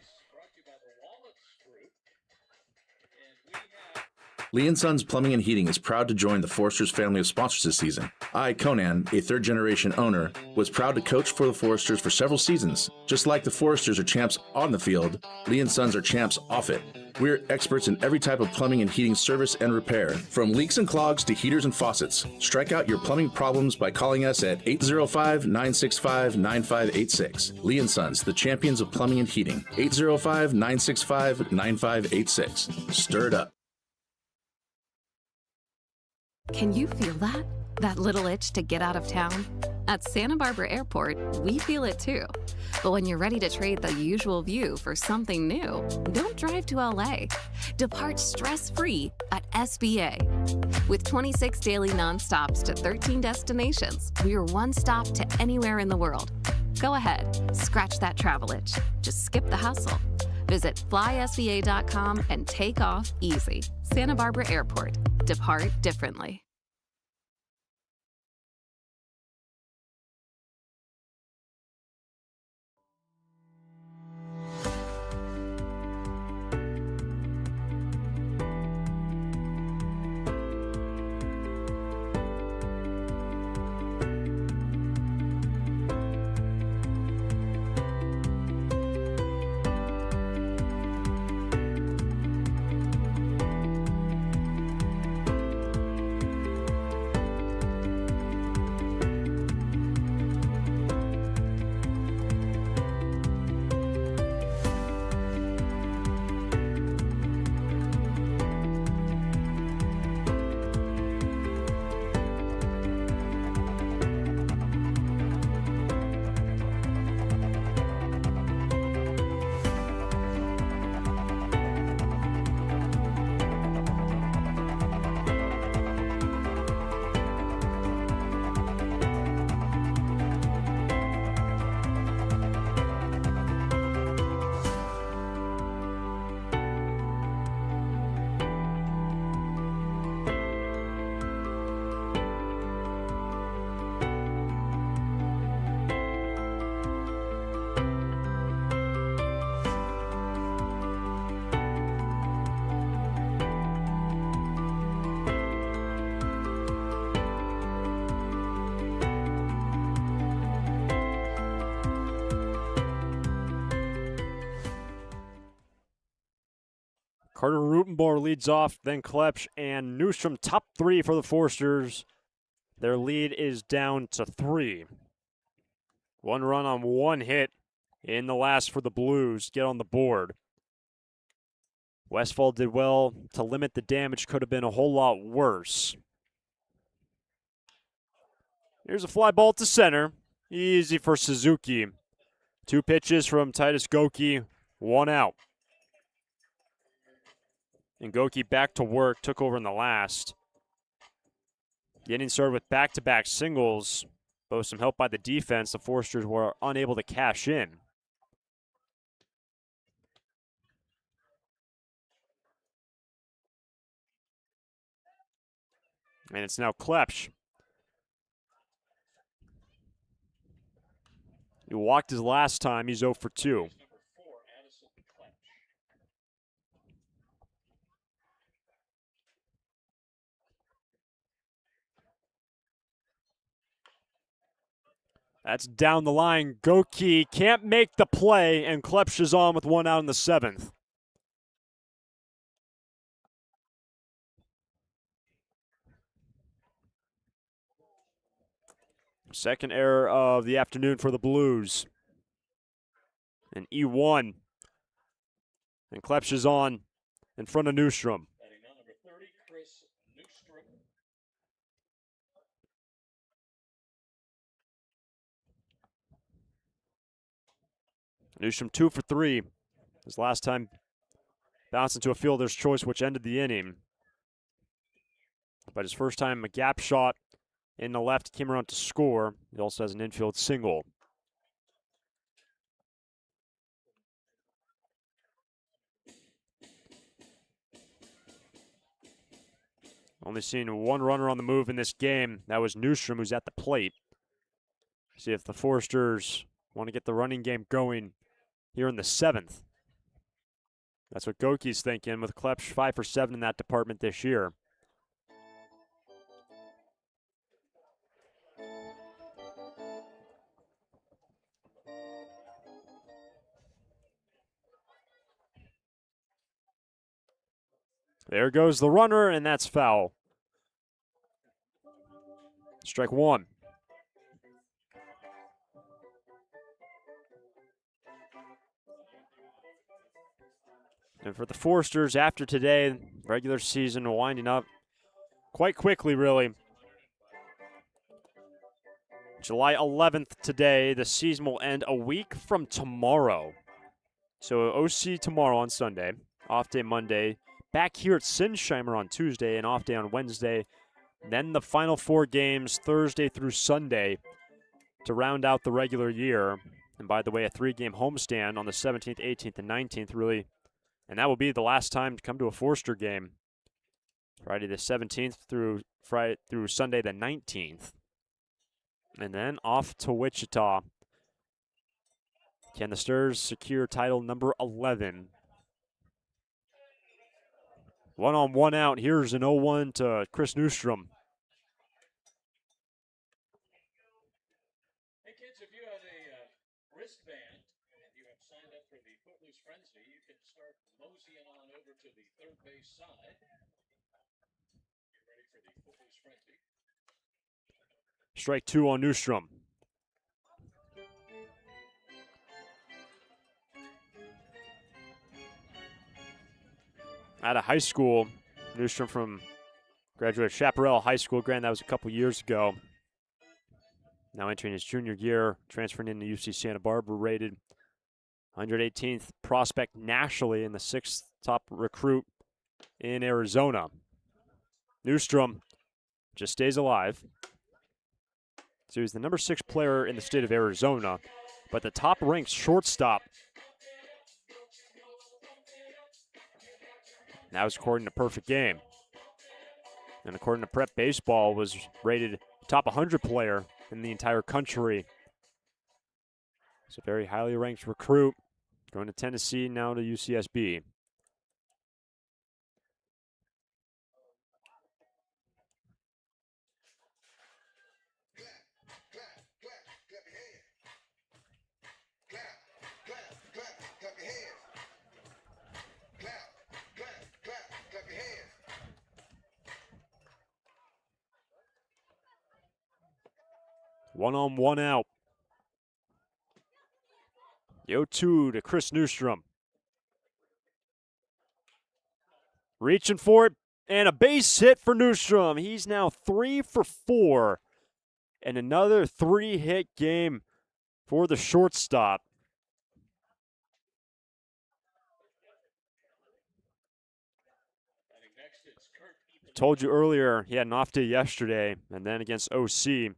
Lee & Sons Plumbing and Heating is proud to join the Foresters family of sponsors this season. I, Conan, a third-generation owner, was proud to coach for the Foresters for several seasons. Just like the Foresters are champs on the field, Lee & Sons are champs off it. We're experts in every type of plumbing and heating service and repair, from leaks and clogs to heaters and faucets. Strike out your plumbing problems by calling us at 805-965-9586. Lee & Sons, the champions of plumbing and heating. 805-965-9586. Stir it up. Can you feel that? That little itch to get out of town? At Santa Barbara Airport, we feel it too. But when you're ready to trade the usual view for something new, don't drive to LA. Depart stress-free at SBA. With 26 daily nonstops to 13 destinations, we're one stop to anywhere in the world. Go ahead, scratch that travel itch. Just skip the hustle. Visit flysba.com and take off easy. Santa Barbara Airport. Depart differently. Carter Rutenbohr leads off, then Klepsch and Newstrom, top 3 for the Foresters. Their lead is down to 3. 1 run on 1 hit in the last for the Blues. Get on the board. Westfall did well to limit the damage. Could have been a whole lot worse. Here's a fly ball to center. Easy for Suzuki. 2 pitches from Titus Goki. 1 out. And Goki back to work. Took over in the last. Getting started with back-to-back singles. But with some help by the defense, the Foresters were unable to cash in. And it's now Klepsch. He walked his last time. He's 0 for 2. That's down the line. Goki can't make the play, and Klepsch is on with 1 out in the 7th. Second error of the afternoon for the Blues. And E1. And Klepsch is on in front of Newstrom. Newstrom 2 for 3. His last time bounced into a fielder's choice, which ended the inning. But his first time a gap shot in the left, came around to score. He also has an infield single. Only seen 1 runner on the move in this game. That was Newstrom, who's at the plate. See if the Foresters want to get the running game going here in the 7th. That's what Goki's thinking, with Klepsch 5 for 7 in that department this year. There goes the runner, and that's foul. Strike 1. And for the Foresters, after today, regular season winding up quite quickly, really. July 11th today, the season will end a week from tomorrow. So OC tomorrow on Sunday, off day Monday, back here at Sinsheimer on Tuesday, and off day on Wednesday. Then the final 4 games Thursday through Sunday to round out the regular year. And by the way, a 3-game homestand on the 17th, 18th, and 19th, really. And that will be the last time to come to a Forester game. Friday the 17th through Sunday the 19th. And then off to Wichita. Can the Stars secure title number 11? 1 on 1 out. Here's an 0-1 to Chris Newstrom. Hey kids, if you have a wristband and you have signed up for the Footloose Frenzy, you can start moseying on over to the third base side. Get ready for the Footloose Frenzy. Strike 2 on Newstrom. Out of high school, Newstrom graduated Chaparral High School. Granted, that was a couple years ago. Now entering his junior year, transferring into UC Santa Barbara, rated 118th prospect nationally and the 6th top recruit in Arizona. Newstrom just stays alive. So he's the number 6 player in the state of Arizona, but the top-ranked shortstop. That was according to Perfect Game. And according to Prep Baseball, was rated top 100 player in the entire country. It's a very highly ranked recruit. Going to Tennessee, now to UCSB. 1 on, 1 out. The 0-2 to Chris Newstrom. Reaching for it, and a base hit for Newstrom. He's now 3 for 4. And another 3-hit game for the shortstop. Told you earlier he had an off day yesterday, and then against OC.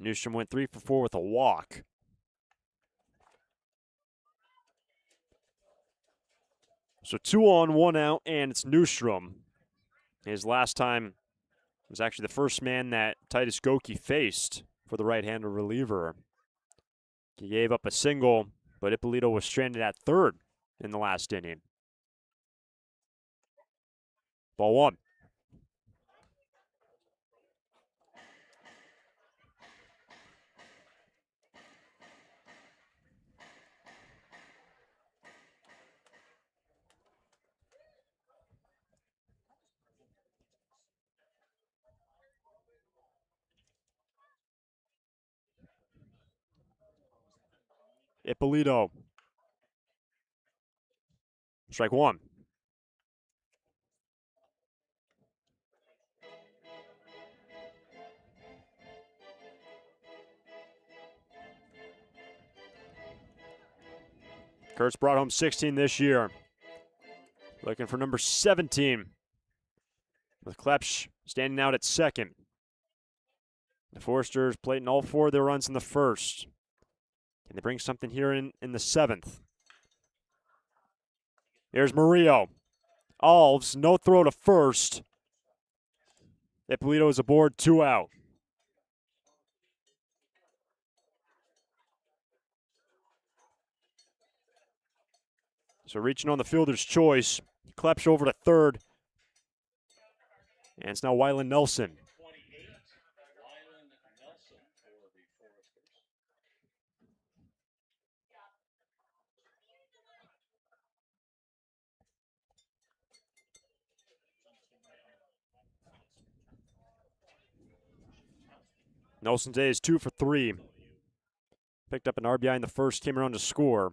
Newstrom went 3 for 4 with a walk. So 2 on, 1 out, and it's Newstrom. His last time was actually the first man that Titus Goki faced for the right-handed reliever. He gave up a single, but Ippolito was stranded at third in the last inning. Ball 1. Ippolito. Strike 1. Kurtz brought home 16 this year. Looking for number 17. With Klepsch standing out at second. The Foresters plating all 4 of their runs in the first. Can they bring something here in the 7th? Here's Murillo. Alves, no throw to first. Ippolito is aboard, 2 out. So reaching on the fielder's choice. Klepsch over to third. And it's now Wyland Nelson. Nelson today is 2 for 3. Picked up an RBI in the first, came around to score.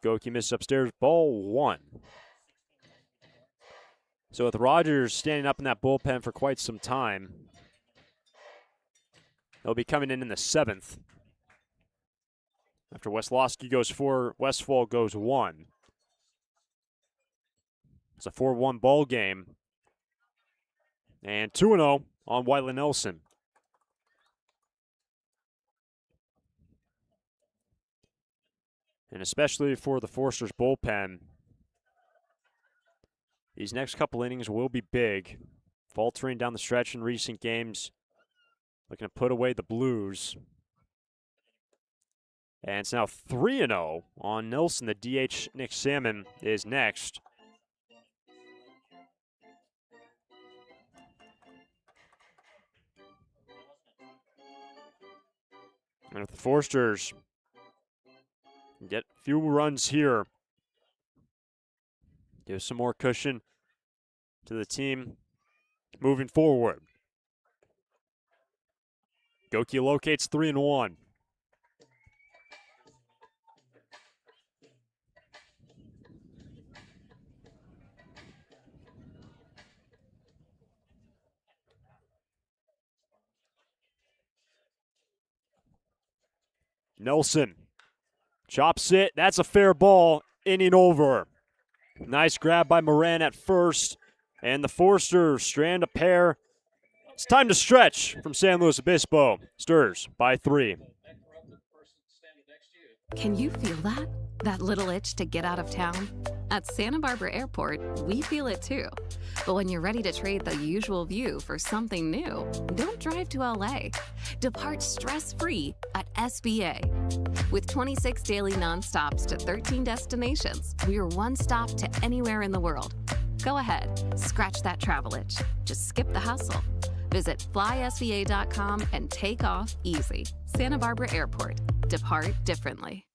Goki missed upstairs, ball 1. So with Rogers standing up in that bullpen for quite some time, they'll be coming in the 7th. After Weslowski goes 4, Westfall goes 1. It's a 4-1 ball game. And 2-0 on Wyland Nelson. And especially for the Foresters bullpen, these next couple innings will be big. Faltering down the stretch in recent games, looking to put away the Blues. And it's now 3-0 on Nelson. The DH, Nick Salmon, is next. And if the Foresters get a few runs here, give some more cushion to the team moving forward. Goki locates 3-1. Nelson chops it. That's a fair ball. Inning over. Nice grab by Moran at first. And the Foresters strand a pair. It's time to stretch from San Luis Obispo. Stars by 3. Can you feel that? That little itch to get out of town? At Santa Barbara Airport, we feel it too. But when you're ready to trade the usual view for something new, don't drive to LA. Depart stress-free at SBA. With 26 daily nonstops to 13 destinations, we're one stop to anywhere in the world. Go ahead, scratch that travel itch. Just skip the hustle. Visit flysba.com and take off easy. Santa Barbara Airport. Depart differently.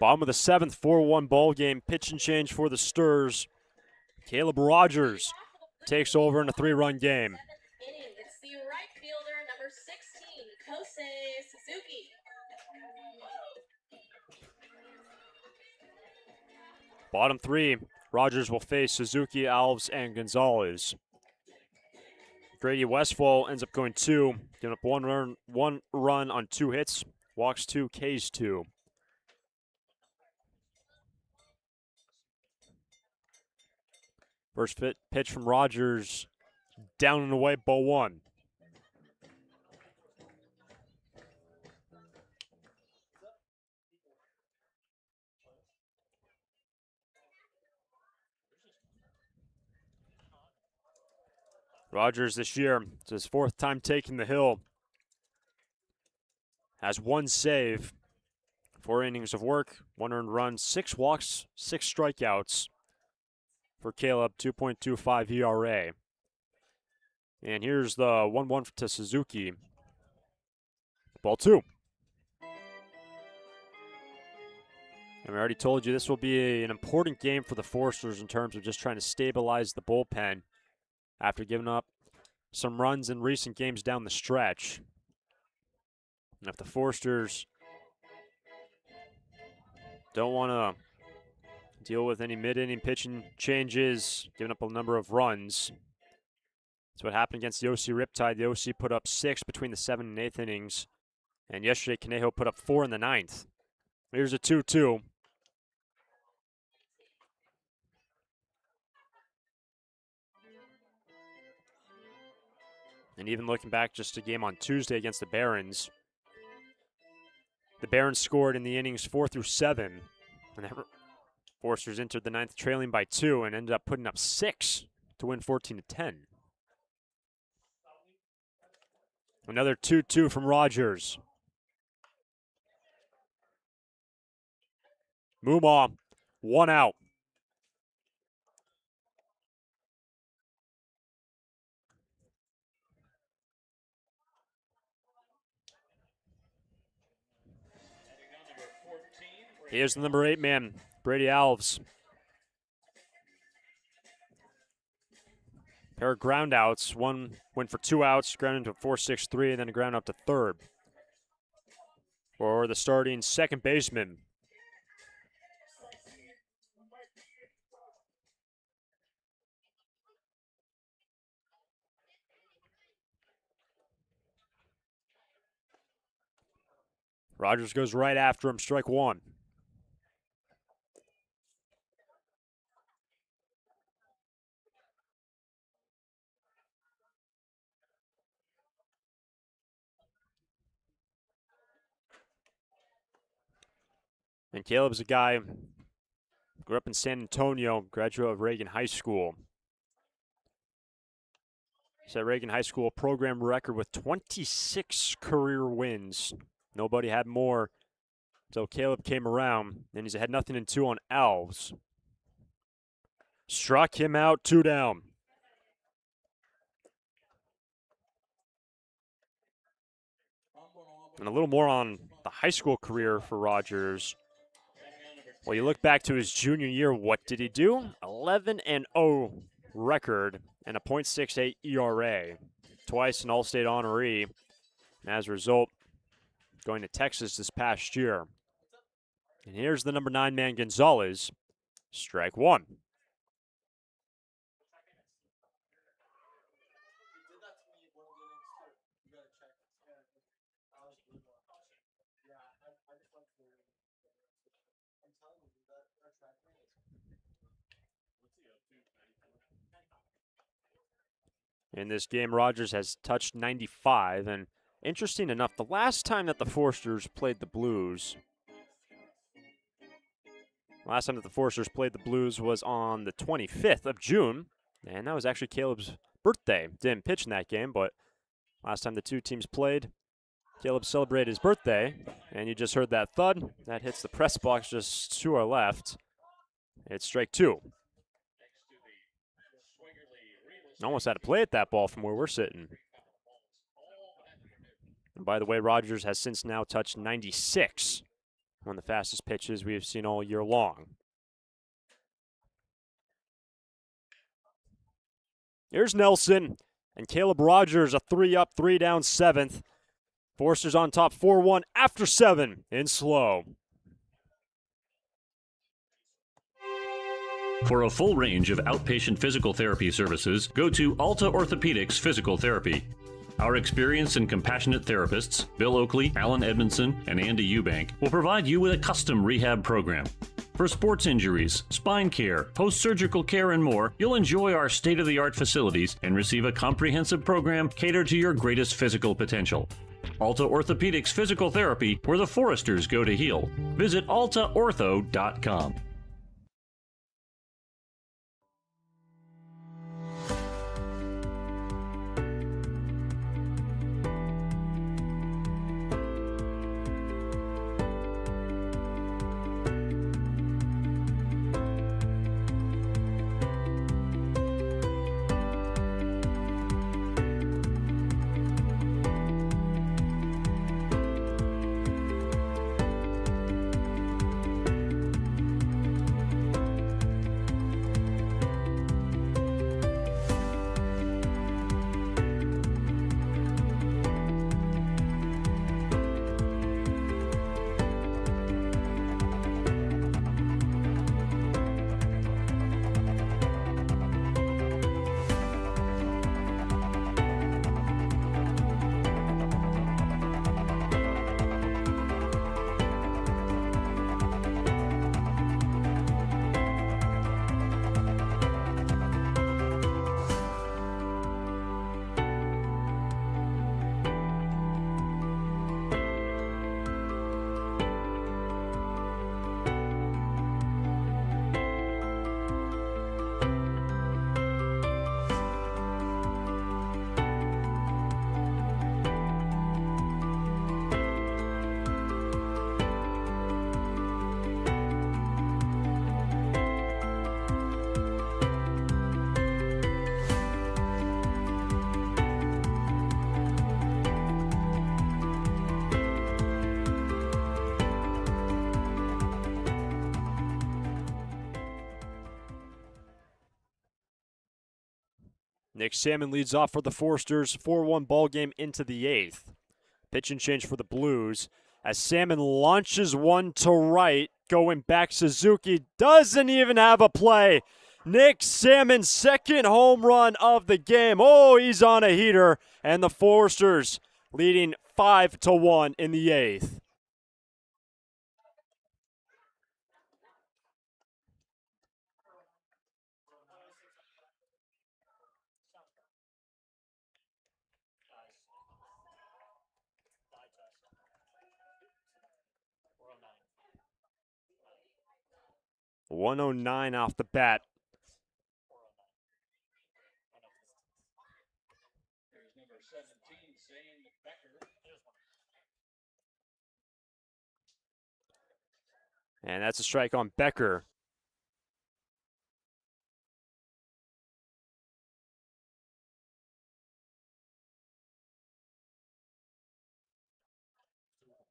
Bottom of the seventh, 4-1 ball game. Pitch and change for the Sturs. Caleb Rogers takes over in a 3-run game. It's the right fielder, number 16, Kosei Suzuki. Bottom three, Rogers will face Suzuki, Alves, and Gonzalez. Grady Westfall ends up going 2, giving up one run on 2 hits, walks 2, Ks 2. First pitch from Rogers, down and away, ball 1. Rogers this year, it's his 4th time taking the hill. Has 1 save, 4 innings of work, 1 earned run, 6 walks, 6 strikeouts for Caleb, 2.25 ERA. And here's the 1-1 to Suzuki. Ball 2. And we already told you this will be an important game for the Forsters in terms of just trying to stabilize the bullpen after giving up some runs in recent games down the stretch. And if the Forsters don't want to deal with any mid-inning pitching changes, giving up a number of runs, that's what happened against the OC Riptide. The OC put up 6 between the 7th and 8th innings, and yesterday Conejo put up 4 in the 9th. Here's a 2-2. And even looking back just a game on Tuesday against the Barons scored in the innings 4 through 7. And the Forsters entered the 9th trailing by 2 and ended up putting up 6 to win 14-10. Another 2-2 from Rogers. Mumau, 1 out. Here's the number 8 man, Brady Alves. Pair of ground outs. One went for 2 outs, grounded into 4-6-3, and then a ground up to third. For the starting second baseman. Rogers goes right after him, strike 1. And Caleb's a guy who grew up in San Antonio, graduate of Reagan High School. Set Reagan High School program record with 26 career wins. Nobody had more until Caleb came around, and he's had nothing in 2 on Alves. Struck him out, 2 down. And a little more on the high school career for Rogers. Well, you look back to his junior year, what did he do? 11-0 record and a .68 ERA. Twice an All-State honoree. And as a result, going to Texas this past year. And here's the number 9 man, Gonzalez. Strike 1. In this game, Rogers has touched 95, and interesting enough, the last time that the Forsters played the Blues was on the 25th of June, and that was actually Caleb's birthday. Didn't pitch in that game, but last time the two teams played, Caleb celebrated his birthday, and you just heard that thud. That hits the press box just to our left. It's strike 2. Almost had to play at that ball from where we're sitting. And by the way, Rogers has since now touched 96 One of the fastest pitches we have seen all year long. Here's Nelson and Caleb Rogers, a 3-up, 3-down 7th. Forster's on top 4-1 after 7 in SLO. For a full range of outpatient physical therapy services, go to Alta Orthopedics Physical Therapy. Our experienced and compassionate therapists, Bill Oakley, Alan Edmondson, and Andy Eubank, will provide you with a custom rehab program. For sports injuries, spine care, post-surgical care, and more, you'll enjoy our state-of-the-art facilities and receive a comprehensive program catered to your greatest physical potential. Alta Orthopedics Physical Therapy, where the Foresters go to heal. Visit altaortho.com. Nick Salmon leads off for the Foresters, 4-1 ball game into the 8th. Pitch and change for the Blues as Salmon launches one to right. Going back, Suzuki doesn't even have a play. Nick Salmon's second home run of the game. Oh, he's on a heater, and the Foresters leading 5-1 in the 8th. .109 off the bat. There's number 17, Zane Becker. And that's a strike on Becker.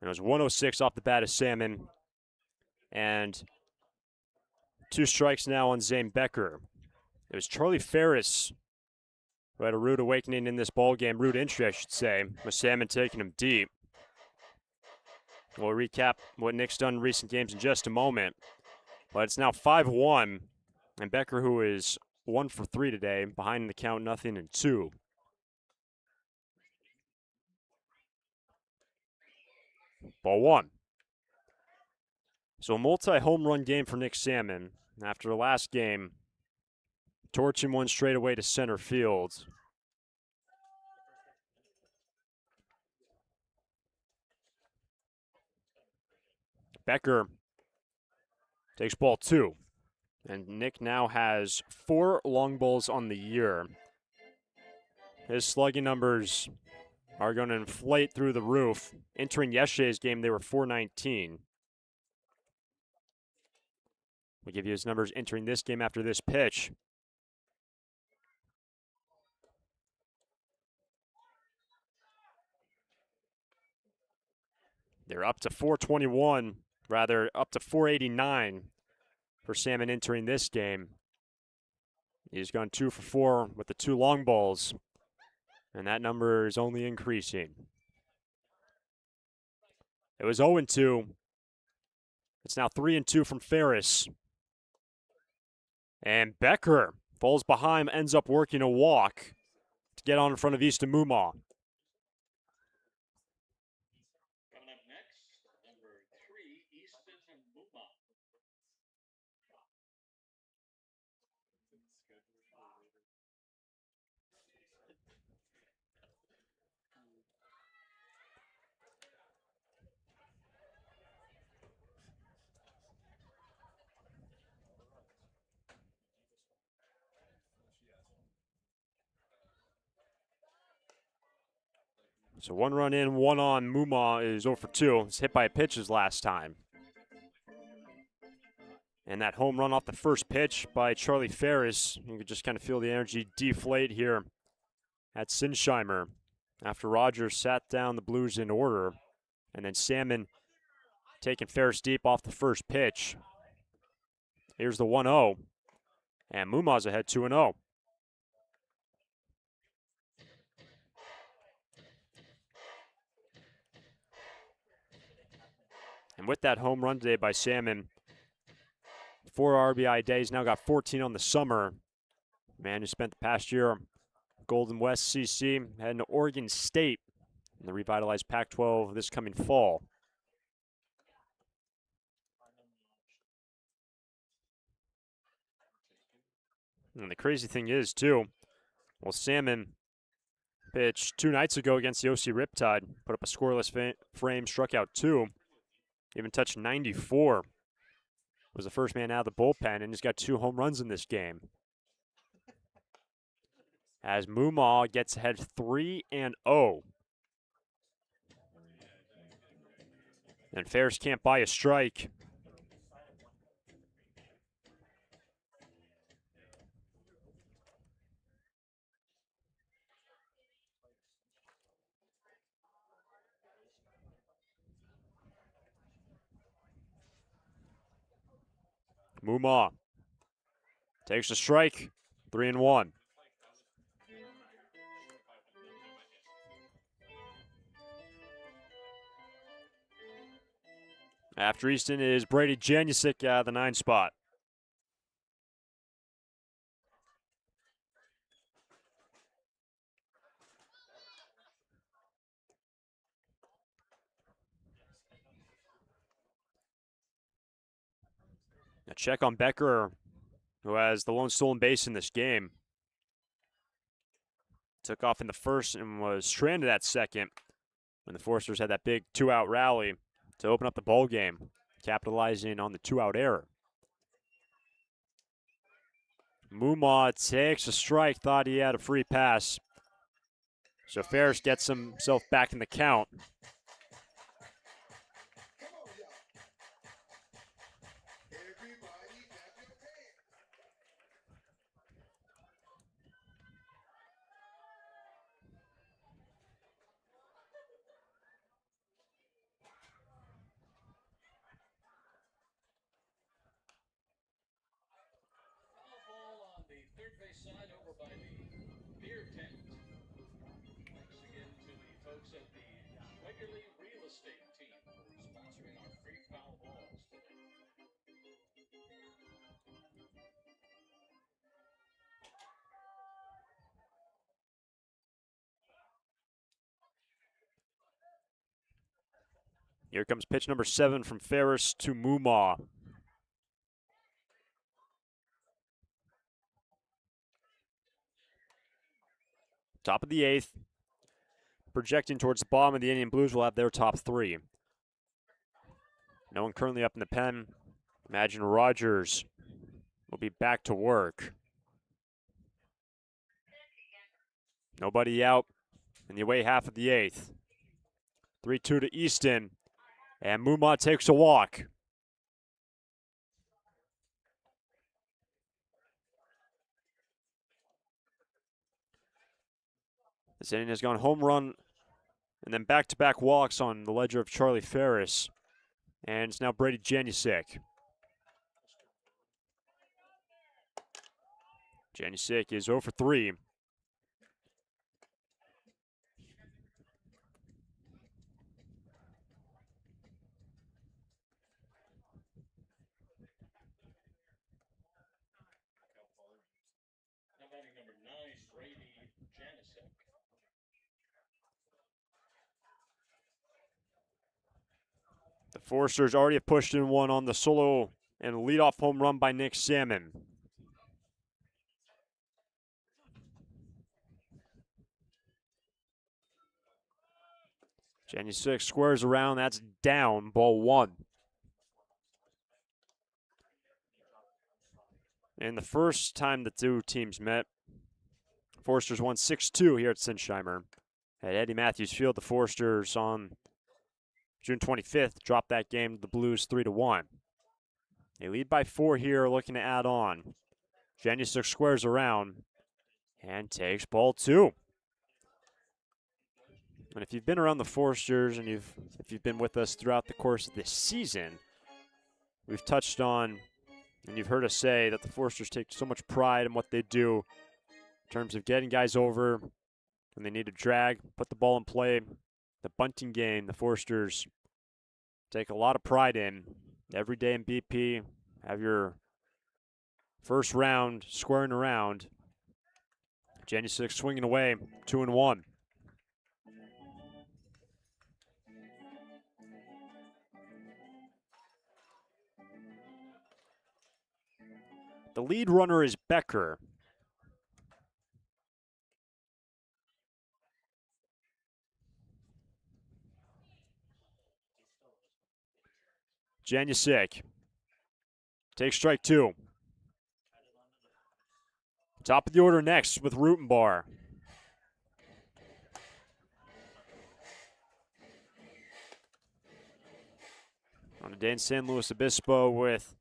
It was 106 off the bat of Salmon. And 2 strikes now on Zane Becker. It was Charlie Ferris who had a rude awakening in this ball game, rude entry, I should say, with Salmon taking him deep. We'll recap what Nick's done in recent games in just a moment. But it's now 5-1, and Becker, who is 1 for 3 today, behind in the count, 0-2. Ball 1. So a multi-home run game for Nick Salmon. After the last game, torching one straight away to center field. Becker takes ball 2. And Nick now has 4 long balls on the year. His slugging numbers are going to inflate through the roof. Entering yesterday's game, they were .419. We'll give you his numbers entering this game after this pitch. They're up to .421 Rather, up to 489 for Salmon entering this game. He's gone 2 for 4 with the 2 long balls, and that number is only increasing. It was 0-2. It's now 3-2 from Ferris. And Becker falls behind, ends up working a walk to get on in front of Easton Mumma. Coming up next, number 3, Easton Mumma. So 1 run in, 1 on. Mumma is 0 for 2. He's hit by a pitch his last time. And that home run off the first pitch by Charlie Ferris, you could just kind of feel the energy deflate here at Sinsheimer after Rogers sat down the Blues in order. And then Salmon taking Ferris deep off the first pitch. Here's the 1-0. And Mumma's ahead 2-0. And with that home run today by Salmon, 4 RBI days, now got 14 on the summer. Man who spent the past year Golden West CC, heading to Oregon State in the revitalized Pac-12 this coming fall. And the crazy thing is, too, well, Salmon pitched 2 nights ago against the OC Riptide, put up a scoreless frame, struck out 2, even touched 94. Was the first man out of the bullpen, and he's got 2 home runs in this game. As Mumma gets ahead 3-0. And Ferris can't buy a strike. Mumma takes a strike, 3-1. After Easton is Brady Janusik out of the 9 spot. A check on Becker, who has the lone stolen base in this game. Took off in the first and was stranded at second when the Foresters had that big 2-out rally to open up the ball game, capitalizing on the 2-out error. Mumma takes a strike, thought he had a free pass. So Ferris gets himself back in the count. Come on, y'all. Everybody clap your hands. Foul ball on the third base side over by the beer tent. Thanks again to the folks at the Wegerly Real Estate team for sponsoring our free foul balls today. Here comes pitch number 7 from Ferris to Mumma. Top of the 8th. Projecting towards the bottom of the Indian Blues will have their top 3. No one currently up in the pen. Imagine Rogers will be back to work. Nobody out in the away half of the 8th. 3-2 to Easton. And Mumma takes a walk. This inning has gone home run and then back-to-back walks on the ledger of Charlie Ferris. And it's now Brady Janusik. Janusik is 0 for 3. Now batting number 9, Brady Janusik. The Foresters already have pushed in one on the solo and leadoff home run by Nick Salmon. Janusik squares around. That's down. Ball 1. And the first time the two teams met, Foresters won 6-2 here at Sinsheimer. At Eddie Matthews Field, the Foresters on June 25th dropped that game to the Blues 3-1. They lead by 4 here, looking to add on. Janusik squares around and takes ball 2. And if you've been around the Foresters and if you've been with us throughout the course of this season, we've touched on and you've heard us say that the Foresters take so much pride in what they do in terms of getting guys over when they need to drag, put the ball in play. The bunting game, the Foresters take a lot of pride in. Every day in BP, have your first round squaring around. Janusik swinging away, 2-1. The lead runner is Becker. Janusik takes strike 2. Top of the order next with Rutenbar. On a day in San Luis Obispo with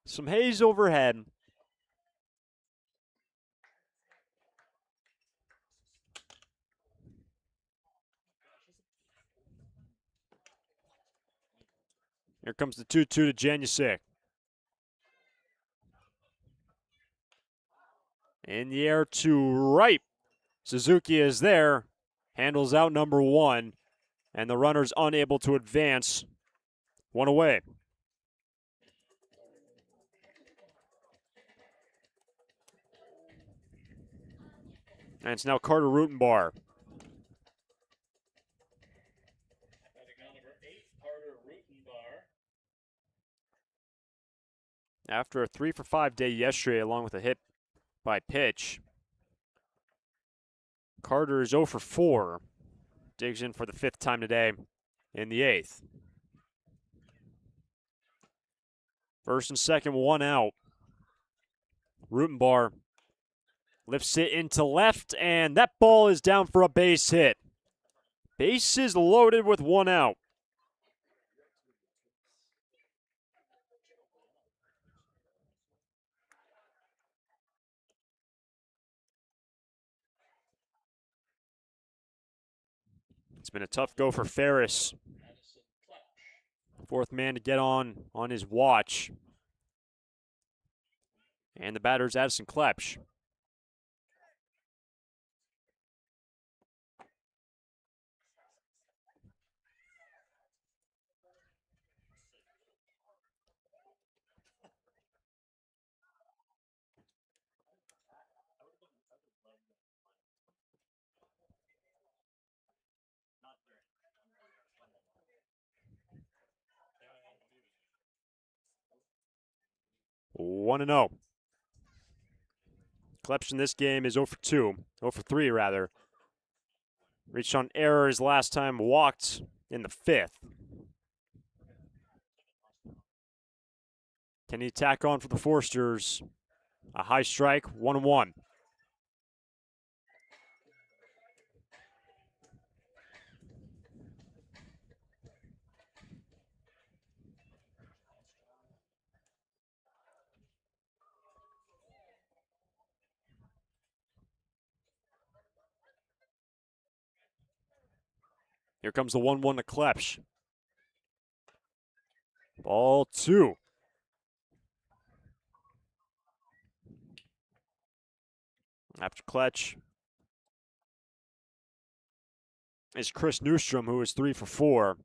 some haze overhead. Here comes the 2-2 to Janusik. In the air to right. Suzuki is there. Handles out number 1. And the runner's unable to advance. 1 away. And it's now Carter Rutenbar. Batting now number 8, Carter Rutenbar. After a 3 for 5 day yesterday, along with a hit by pitch, Carter is 0 for 4. Digs in for the 5th time today in the 8th. First and second, 1 out. Rutenbar lifts it into left, and that ball is down for a base hit. Bases loaded with 1 out. It's been a tough go for Ferris. 4th man to get on his watch. And the batter's Addison Klepsch. One and 0. Klepsch in this game is 0 for 2. 0 for 3, rather. Reached on error his last time, walked in the 5th. Can he tack on for the Foresters? A high strike, 1-1. Here comes the 1-1 to Klepsch. Ball 2. After Kletch is Chris Newstrom, who is 3 for 4.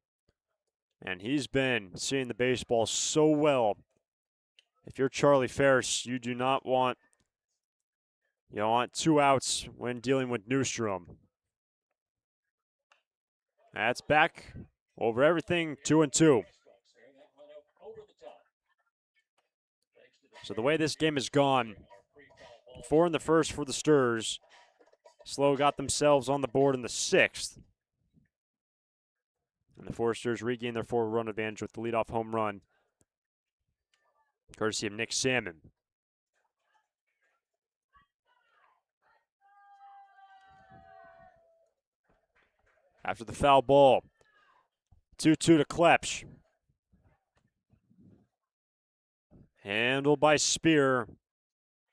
And he's been seeing the baseball so well. If you're Charlie Ferris, you do not want, 2 outs when dealing with Newstrom. That's back over everything, 2-2. So the way this game has gone, 4 in the first for the Sturs. SLO got themselves on the board in the 6th. And the Foresters regain their 4-run advantage with the leadoff home run, courtesy of Nick Salmon. After the foul ball, 2-2 to Klepsch. Handled by Spear.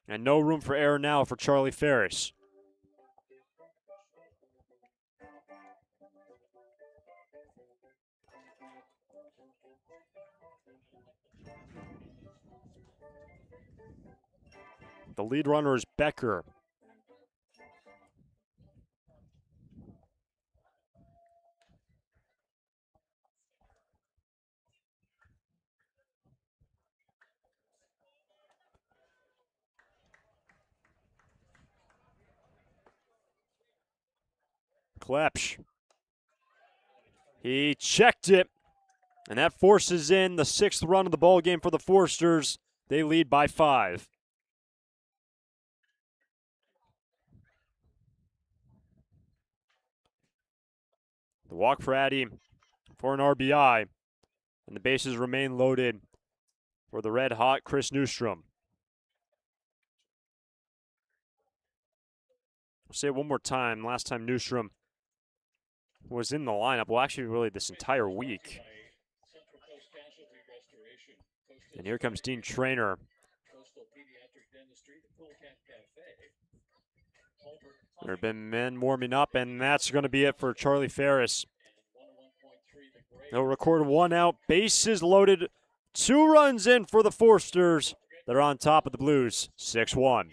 And no room for error now for Charlie Ferris. The lead runner is Becker. Klepsch. He checked it, and that forces in the 6th run of the ball game for the Foresters. They lead by 5. The walk for Addy for an RBI, and the bases remain loaded for the red-hot Chris Newstrom. I'll say it one more time. Last time Newstrom was in the lineup, well, actually, really this entire week. And here comes Dean Traynor. There have been men warming up, and that's going to be it for Charlie Ferris. They'll record 1 out, bases loaded, 2 runs in for the Foresters. They're on top of the Blues, 6-1.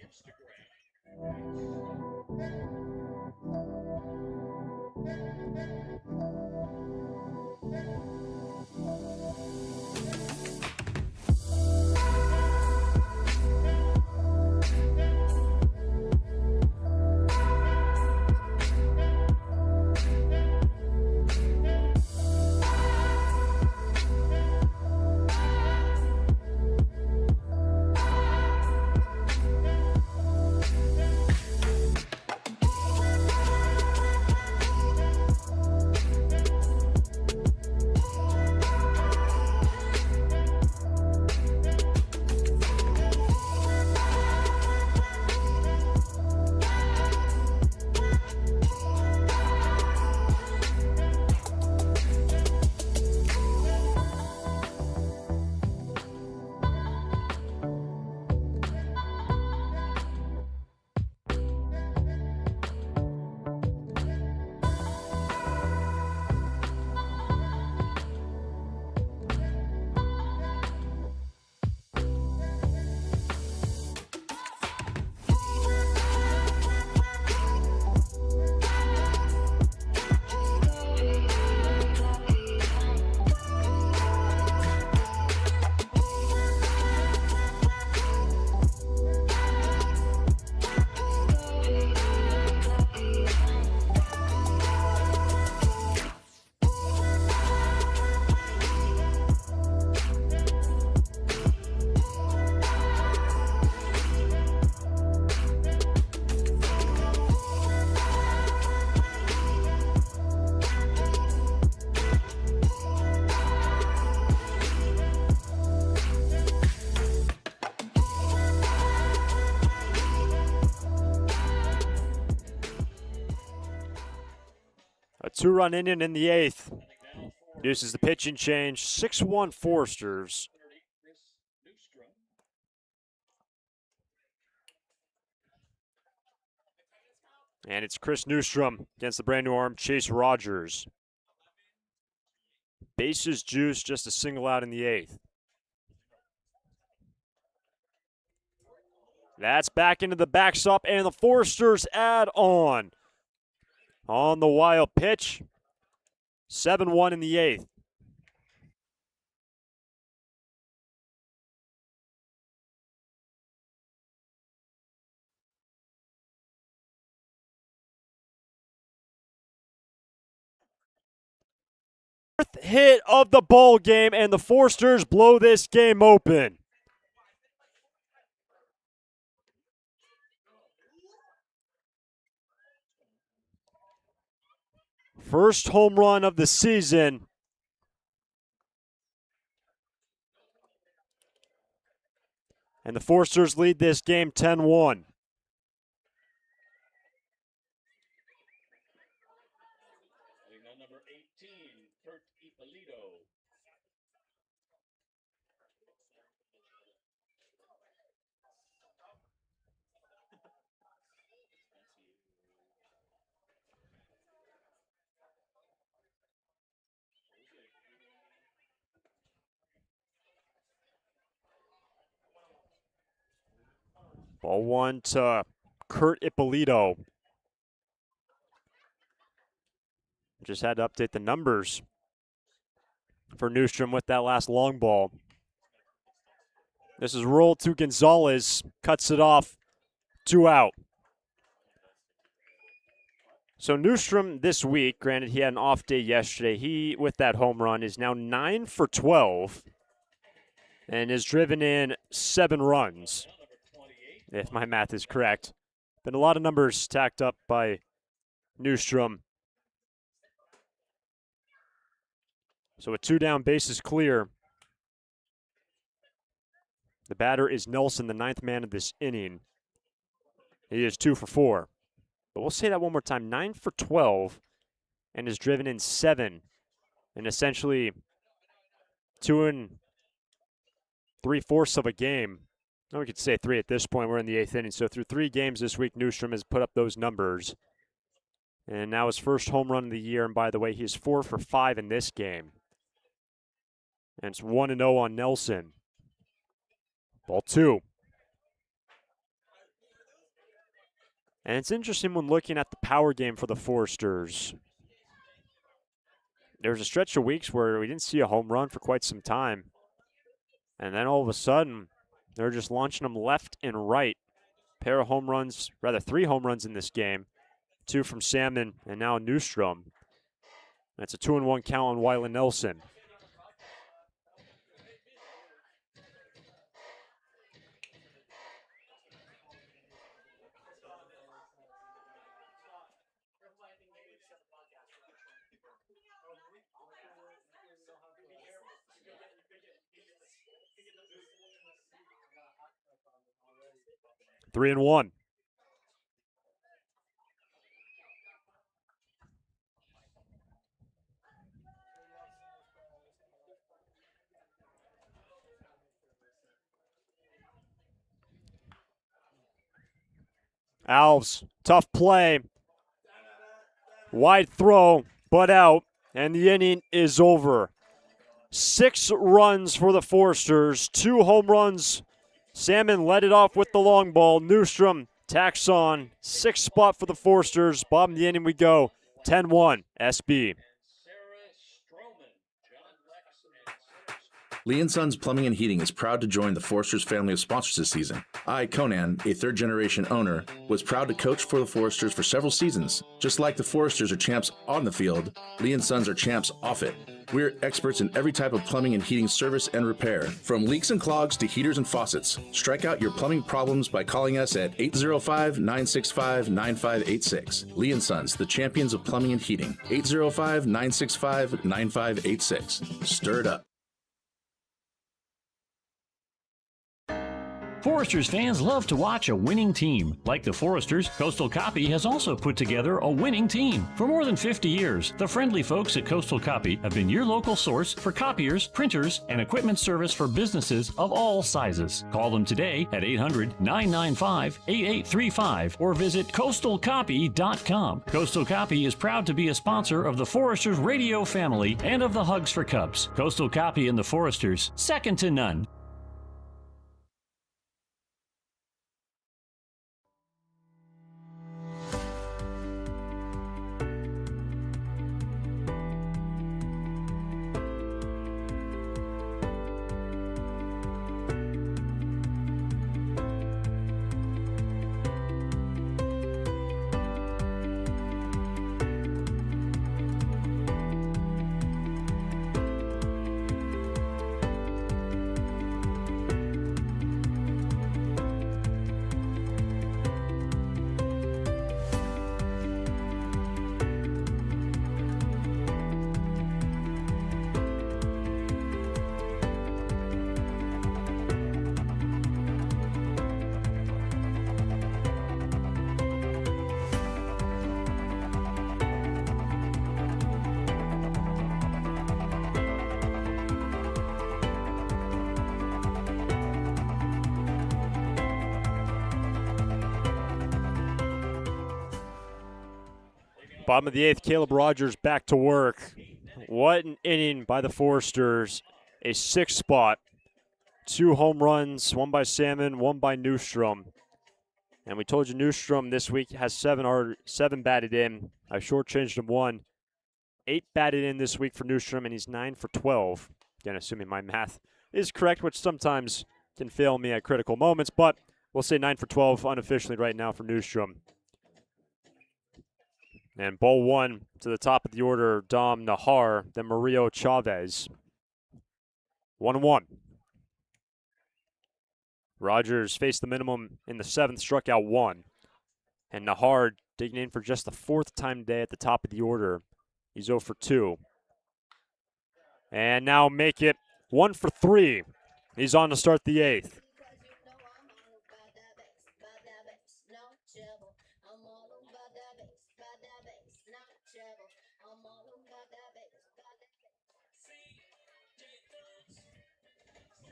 A 2-run inning in the 8th. Produces the pitching change. 6-1 Foresters. And it's Chris Newstrom against the brand new arm, Chase Rogers. Bases juice, just a single out in the 8th. That's back into the backstop, and the Foresters add on. On the wild pitch, 7-1 in the 8th. Fourth hit of the ball game, and the Foresters blow this game open. First home run of the season. And the Foresters lead this game 10-1. Number 18, Kurt Ippolito. Ball one to Kurt Ippolito. Just had to update the numbers for Newstrom with that last long ball. This is rolled to Gonzalez, cuts it off, 2 out. So Newstrom this week, granted he had an off day yesterday, he, with that home run, is now 9 for 12 and has driven in 7 runs, if my math is correct. Been a lot of numbers stacked up by Newstrom. So with 2 down, bases clear. The batter is Nelson, the 9th man of this inning. He is 2 for 4. But we'll say that one more time. 9 for 12 and has driven in 7. And essentially 2 3/4 of a game. No, we could say 3 at this point. We're in the 8th inning. So through 3 games this week, Newstrom has put up those numbers. And now his first home run of the year. And by the way, he is 4 for 5 in this game. And it's 1-0 on Nelson. Ball 2. And it's interesting when looking at the power game for the Foresters. There was a stretch of weeks where we didn't see a home run for quite some time. And then all of a sudden, they're just launching them left and right. Pair of home runs, rather 3 home runs in this game. 2 from Salmon and now Newstrom. That's a 2-1 count on Wyland Nelson. Three and 1. Alves, tough play. Wide throw, but out, and the inning is over. 6 runs for the Foresters, 2 home runs. Salmon led it off with the long ball. Newstrom tacks on. 6th spot for the Foresters. Bottom of the inning we go. 10-1, SB. Lee & Sons Plumbing and Heating is proud to join the Foresters family of sponsors this season. I, Conan, a third-generation owner, was proud to coach for the Foresters for several seasons. Just like the Foresters are champs on the field, Lee & Sons are champs off it. We're experts in every type of plumbing and heating service and repair, from leaks and clogs to heaters and faucets. Strike out your plumbing problems by calling us at 805-965-9586. Lee & Sons, the champions of plumbing and heating. 805-965-9586. Stir it up. Foresters fans love to watch a winning team. Like the Foresters, Coastal Copy has also put together a winning team. For more than 50 years, the friendly folks at Coastal Copy have been your local source for copiers, printers, and equipment service for businesses of all sizes. Call them today at 800-995-8835 or visit coastalcopy.com. Coastal Copy is proud to be a sponsor of the Foresters radio family and of the Hugs for Cubs. Coastal Copy and the Foresters, second to none. Bottom of the eighth, Caleb Rogers back to work. What an inning by the Foresters. A 6 spot. 2 home runs, 1 by Salmon, 1 by Newstrom. And we told you Newstrom this week has 7 batted in. I shortchanged him 1. 8 batted in this week for Newstrom, and he's 9 for 12. Again, assuming my math is correct, which sometimes can fail me at critical moments, but we'll say 9 for 12 unofficially right now for Newstrom. And ball 1 to the top of the order, Dom Nahar, then Mario Chavez. 1-1. Rogers faced the minimum in the 7th, struck out 1. And Nahar digging in for just the 4th time today at the top of the order. He's 0 for 2. And now make it 1 for 3. He's on to start the 8th.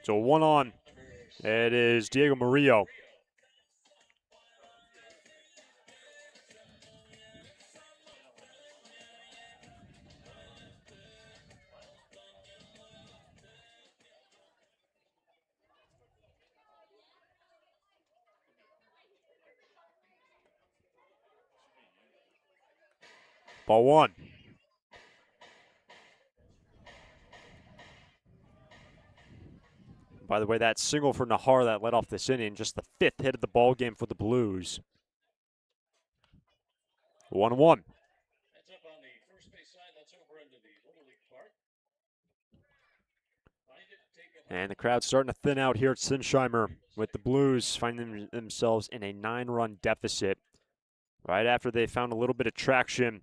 So 1 on. It is Diego Murillo. Ball 1. By the way, that single for Nahar that led off this inning, just the 5th hit of the ball game for the Blues. 1-1. That's up on the first base side. That's over into the Little League Park. And the crowd's starting to thin out here at Sinsheimer with the Blues finding themselves in a 9-run deficit. Right after they found a little bit of traction.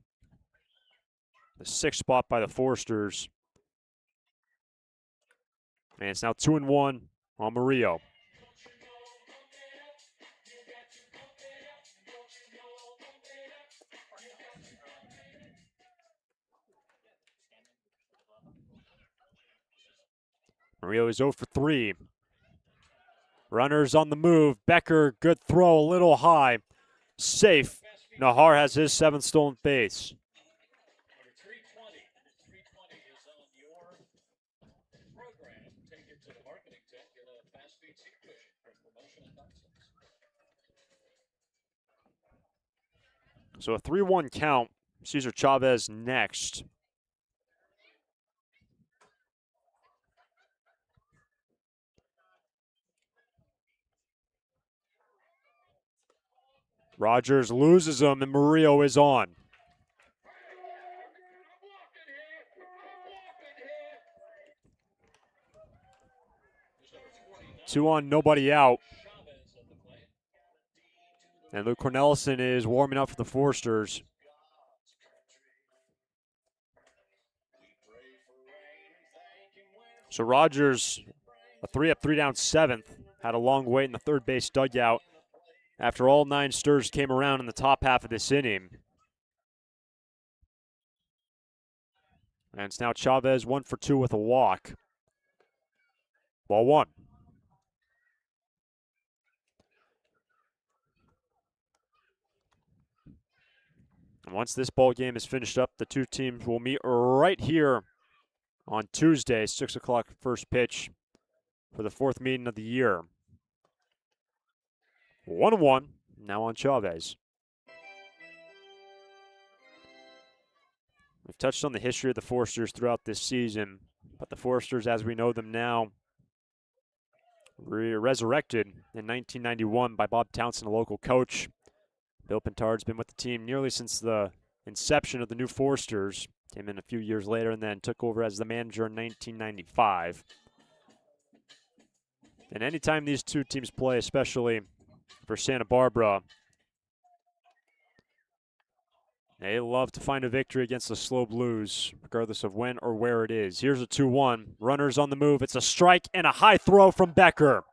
The 6th spot by the Foresters. And it's now 2-1 on Murillo. Murillo is 0 for 3. Runners on the move. Becker, good throw, a little high. Safe. Nahar has his 7th stolen base. Number 320. 320 is on your program. Take it to the marketing tent. Get a fast speed seat cushion for promotion and nonsense. So a 3-1 count. Cesar Chavez next. Rogers loses him, and Murillo is on. 2 on, nobody out. And Luke Cornelison is warming up for the Foresters. So Rogers, a 3-up, 3-down 7th. had a long wait in the third base dugout after all 9 Sturs came around in the top half of this inning. And it's now Chavez 1 for 2 with a walk. Ball 1. And once this ball game is finished up, the two teams will meet right here on Tuesday, 6 o'clock first pitch for the 4th meeting of the year. 1-1, now on Chavez. We've touched on the history of the Foresters throughout this season, but the Foresters, as we know them now, were resurrected in 1991 by Bob Townsend, a local coach. Bill Pintard's been with the team nearly since the inception of the new Foresters. Came in a few years later and then took over as the manager in 1995. And anytime these two teams play, especially for Santa Barbara, they love to find a victory against the SLO Blues, regardless of when or where it is. Here's a 2-1. Runners on the move. It's a strike and a high throw from Becker.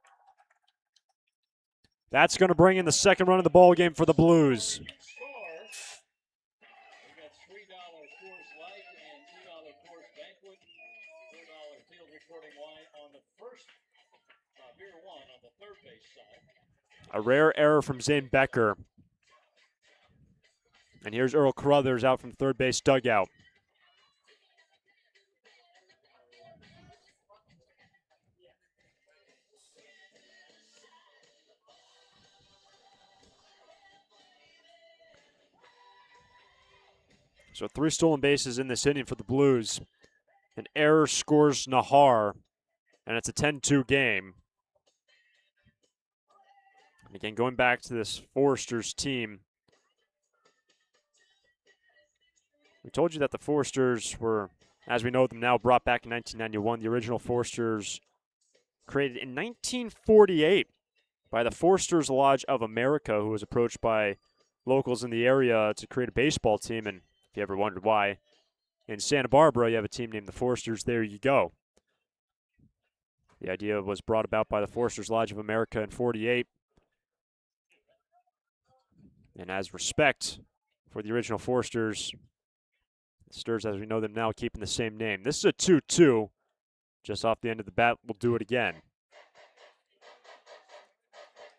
That's going to bring in the second run of the ball game for the Blues. We got $3 Coors Light and $2 Coors Banquet. $4 field reporting line on the first beer 1 on the third base side. A rare error from Zane Becker. And here's Earl Carruthers out from third base dugout. So 3 stolen bases in this inning for the Blues. An error scores Nahar, and it's a 10-2 game. And again, going back to this Foresters team, we told you that the Foresters were, as we know them now, brought back in 1991. The original Foresters created in 1948 by the Foresters Lodge of America, who was approached by locals in the area to create a baseball team. And if you ever wondered why, in Santa Barbara you have a team named the Foresters, there you go. The idea was brought about by the Foresters Lodge of America in 48. And as respect for the original Foresters, the Sturs, as we know them now, keeping the same name. This is a 2-2. Just off the end of the bat, we'll do it again.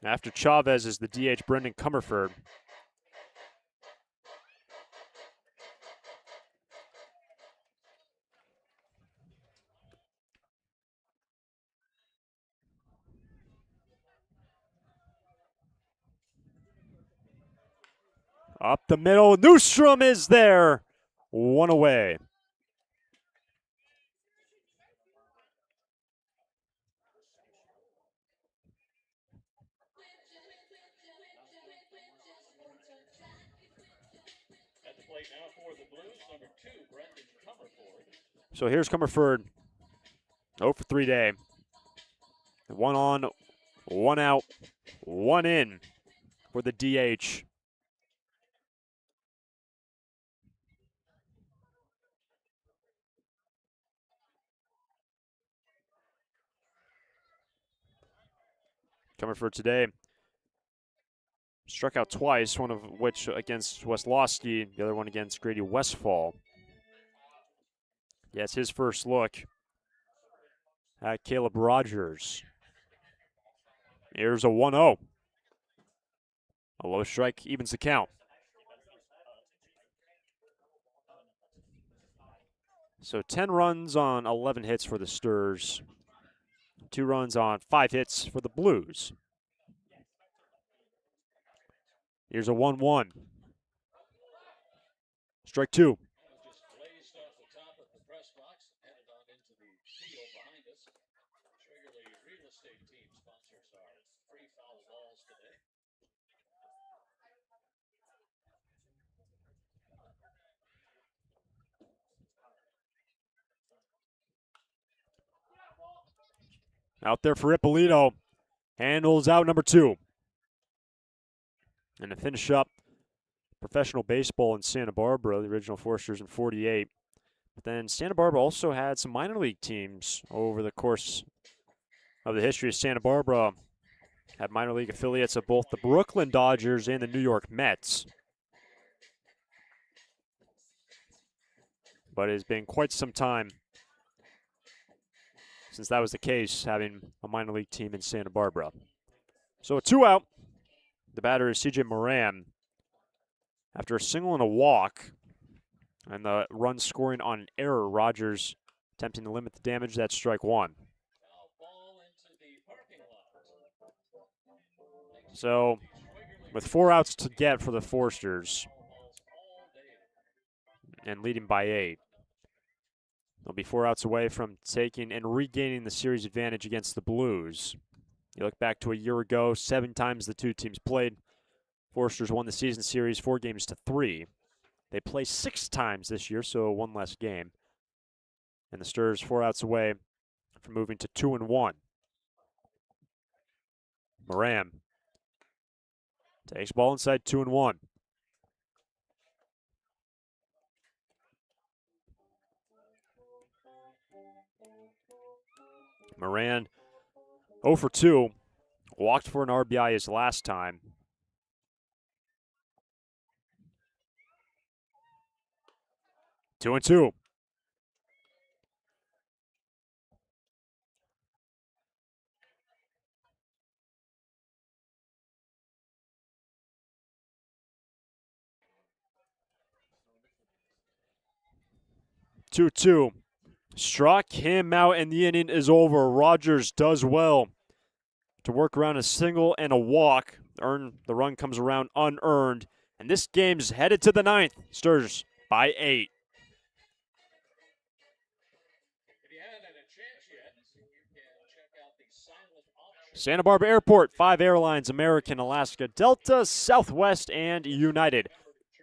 After Chavez is the DH, Brendan Comerford. Up the middle, Newstrom is there. 1 away. At the plate now for the Blues, number 2, Brendan Comerford. So here's Comerford. 0 for 3 day. 1 on, 1 out, 1 in for the DH. Comerford today struck out twice, one of which against Westlowski, the other one against Grady Westfall. Yeah, it's his first look at Caleb Rogers. Here's a 1-0. A low strike evens the count. So 10 runs on 11 hits for the Sturs. 2 runs on 5 hits for the Blues. Here's a 1-1. Strike 2. Just blazed off the top of the press box, headed on into the field behind us. Triggerly Real Estate Team sponsors our free foul balls today. Out there for Ippolito. Handles out number 2. And to finish up professional baseball in Santa Barbara, the original Foresters in 48. But then Santa Barbara also had some minor league teams over the course of the history of Santa Barbara. Had minor league affiliates of both the Brooklyn Dodgers and the New York Mets. But it has been quite some time since that was the case, having a minor league team in Santa Barbara. So a 2 out. The batter is C.J. Moran. After a single and a walk, and the run scoring on an error, Rogers attempting to limit the damage. That's strike one. So, with 4 outs to get for the Forsters, and leading by 8, they'll be 4 outs away from taking and regaining the series advantage against the Blues. You look back to a year ago, 7 times the two teams played. Forsters won the season series 4-3. They play 6 times this year, so 1 less game. And the Stars 4 outs away from moving to 2-1. Moran takes ball inside 2-1. Moran 0 for 2. Walked for an RBI his last time. Two and two. Two. Struck him out, and the inning is over. Rogers does well to work around a single and a walk. The run comes around unearned, and this game's headed to the 9th. Stars by 8. Santa Barbara Airport, 5 airlines: American, Alaska, Delta, Southwest, and United.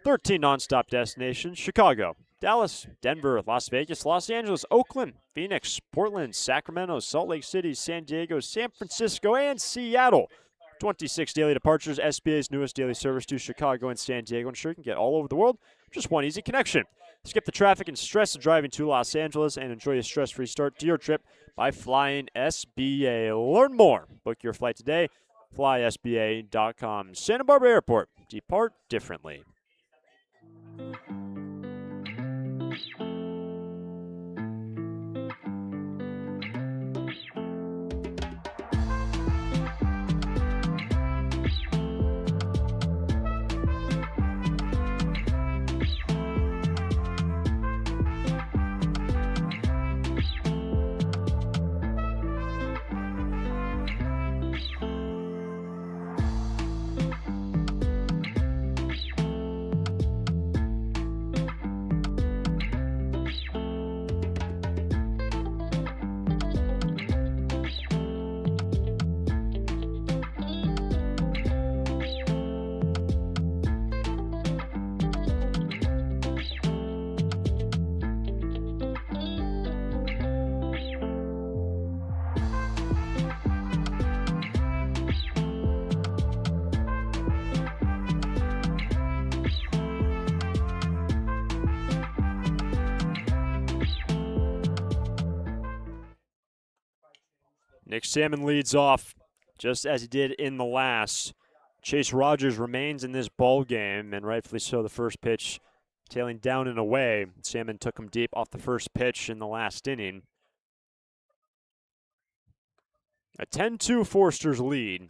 13 nonstop destinations: Chicago, Dallas, Denver, Las Vegas, Los Angeles, Oakland, Phoenix, Portland, Sacramento, Salt Lake City, San Diego, San Francisco, and Seattle. 26 daily departures, SBA's newest daily service to Chicago and San Diego. Ensure you can get all over the world. Just one easy connection. Skip the traffic and stress of driving to Los Angeles and enjoy a stress-free start to your trip by flying SBA. Learn more. Book your flight today. FlySBA.com. Santa Barbara Airport. Depart differently. Nick Salmon leads off just as he did in the last. Chase Rogers remains in this ball game, and rightfully so. The first pitch tailing down and away. Salmon took him deep off the first pitch in the last inning. A 10-2 Forsters lead.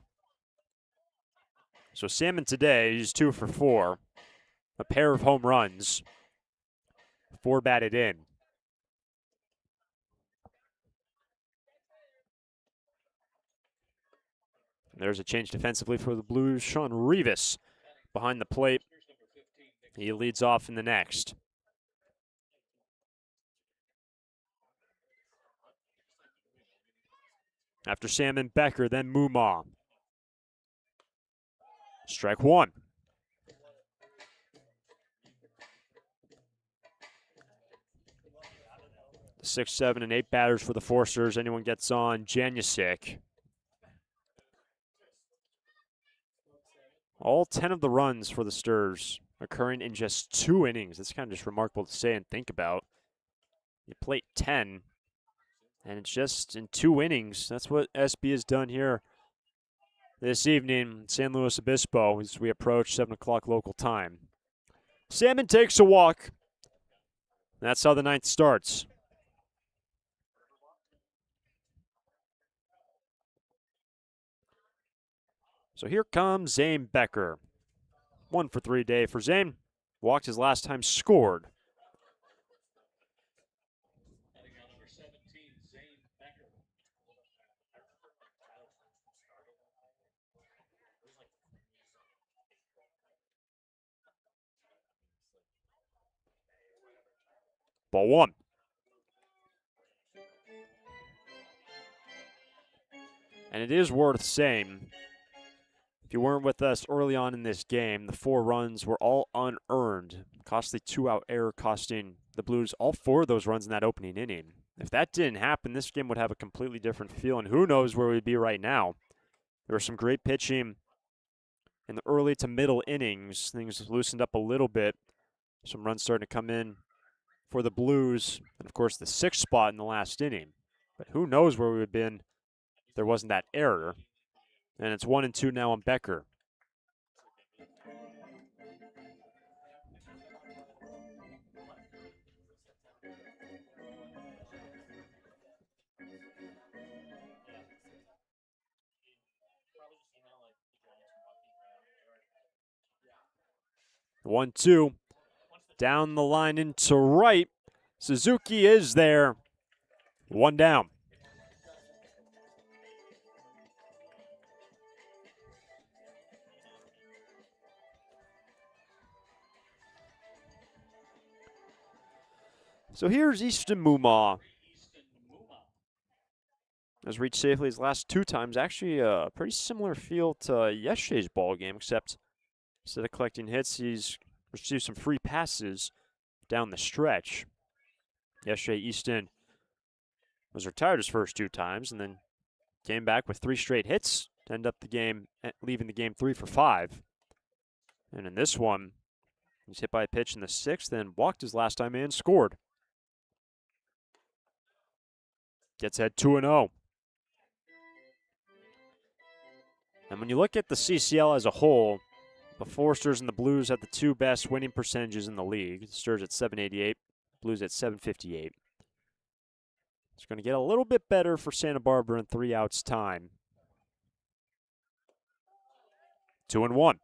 So Salmon today, he's 2 for 4. A pair of home runs. 4 batted in. There's a change defensively for the Blues. Sean Rivas behind the plate. He leads off in the next. After Salmon, Becker, then Mumma. Strike one. The 6, 7, and 8 batters for the Forsters. Anyone gets on, Janusik. All 10 of the runs for the Stars occurring in just 2 innings. That's kind of just remarkable to say and think about. You plate 10, and it's just in 2 innings. That's what SB has done here this evening in San Luis Obispo as we approach 7 o'clock local time. Salmon takes a walk. That's how the ninth starts. So here comes Zane Becker. 1 for 3 day for Zane. Walked his last time, scored. Ball 1. And it is worth saying, if you weren't with us early on in this game, the 4 runs were all unearned. Costly 2-out error costing the Blues all 4 of those runs in that opening inning. If that didn't happen, this game would have a completely different feel, and who knows where we'd be right now. There was some great pitching in the early to middle innings. Things loosened up a little bit. Some runs starting to come in for the Blues, and of course the 6th spot in the last inning. But who knows where we would have been if there wasn't that error. And it's 1-2 now on Becker. One, two, down the line into right. Suzuki is there. 1 down. So here's Easton Mumma. Has reached safely his last 2 times. Actually, a pretty similar feel to yesterday's ball game, except instead of collecting hits, he's received some free passes down the stretch. Yesterday, Easton was retired his first 2 times and then came back with 3 straight hits to end up the game, leaving the game 3 for 5. And in this one, he's hit by a pitch in the 6th, then walked his last time and scored. Gets ahead 2-0. And when you look at the CCL as a whole, the Foresters and the Blues have the 2 best winning percentages in the league. The Stars at .788, Blues at .758. It's going to get a little bit better for Santa Barbara in 3 outs time. 2-1.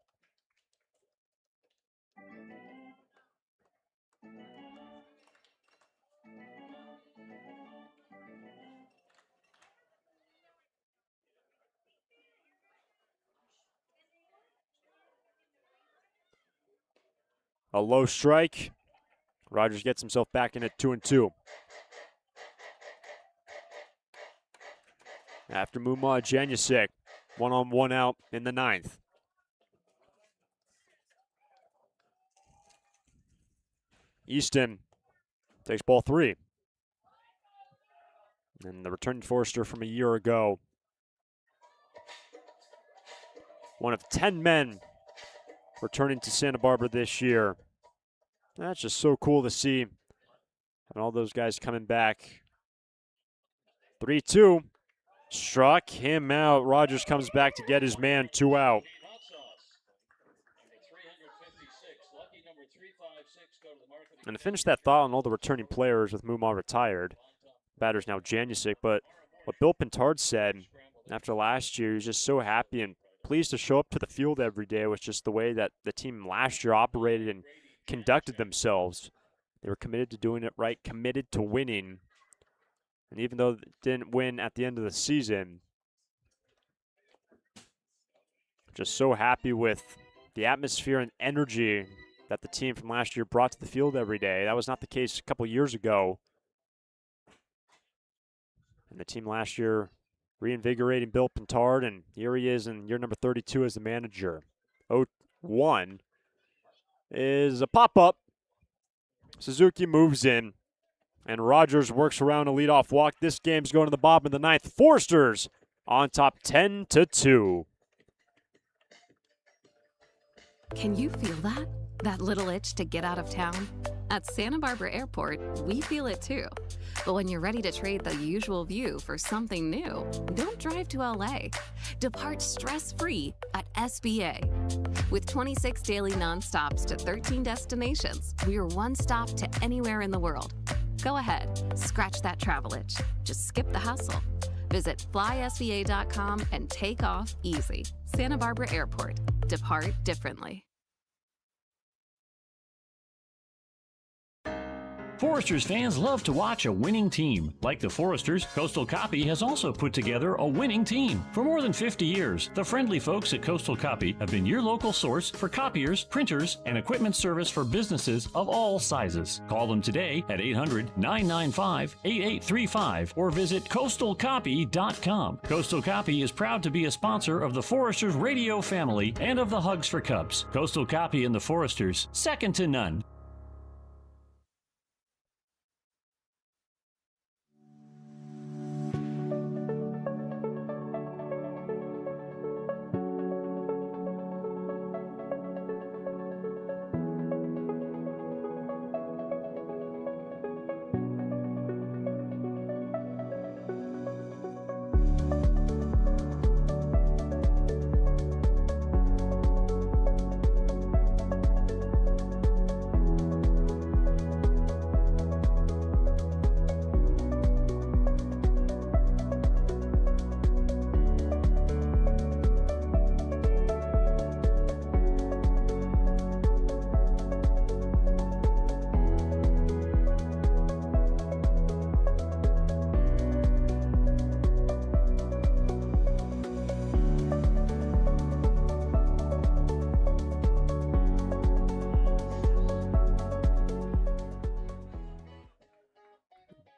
A low strike. Rogers gets himself back in at 2-2. After Mumma, Janusik, 1-on-1 out in the 9th. Easton takes ball 3. And the returning Forester from a year ago. One of 10 men returning to Santa Barbara this year. That's just so cool to see. And all those guys coming back. 3-2. Struck him out. Rogers comes back to get his man, 2 out. And to finish that thought on all the returning players with Mumma retired, batter's now Janusik, but what Bill Pintard said after last year, he's just so happy and pleased to show up to the field every day was just the way that the team last year operated and conducted themselves. They were committed to doing it right, committed to winning. And even though they didn't win at the end of the season, just so happy with the atmosphere and energy that the team from last year brought to the field every day. That was not the case a couple years ago. And the team last year reinvigorating Bill Pintard, and here he is in year number 32 as the manager. 0-1 is a pop-up. Suzuki moves in, and Rogers works around a leadoff walk. This game's going to the bottom of the 9th. Foresters on top 10-2. Can you feel that? That little itch to get out of town? At Santa Barbara Airport, we feel it too. But when you're ready to trade the usual view for something new, don't drive to LA. Depart stress-free at SBA. With 26 daily nonstops to 13 destinations, we're one stop to anywhere in the world. Go ahead, scratch that travel itch. Just skip the hustle. Visit flysba.com and take off easy. Santa Barbara Airport. Depart differently. Foresters fans love to watch a winning team. Like the Foresters, Coastal Copy has also put together a winning team. For more than 50 years, the friendly folks at Coastal Copy have been your local source for copiers, printers, and equipment service for businesses of all sizes. Call them today at 800-995-8835 or visit coastalcopy.com. Coastal Copy is proud to be a sponsor of the Foresters radio family and of the Hugs for Cubs. Coastal Copy and the Foresters, second to none.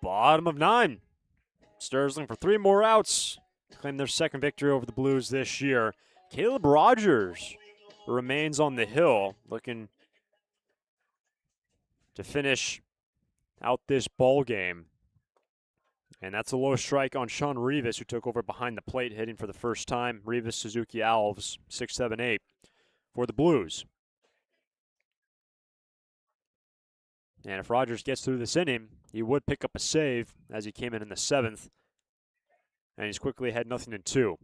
Bottom of 9. Stars looking for 3 more outs to claim their second victory over the Blues this year. Caleb Rogers remains on the hill, looking to finish out this ball game. And that's a low strike on Sean Rivas, who took over behind the plate, hitting for the first time. Rivas, Suzuki, Alves, 6, 7, 8 for the Blues. And if Rogers gets through this inning, he would pick up a save as he came in the 7th. And he's quickly ahead 0-2.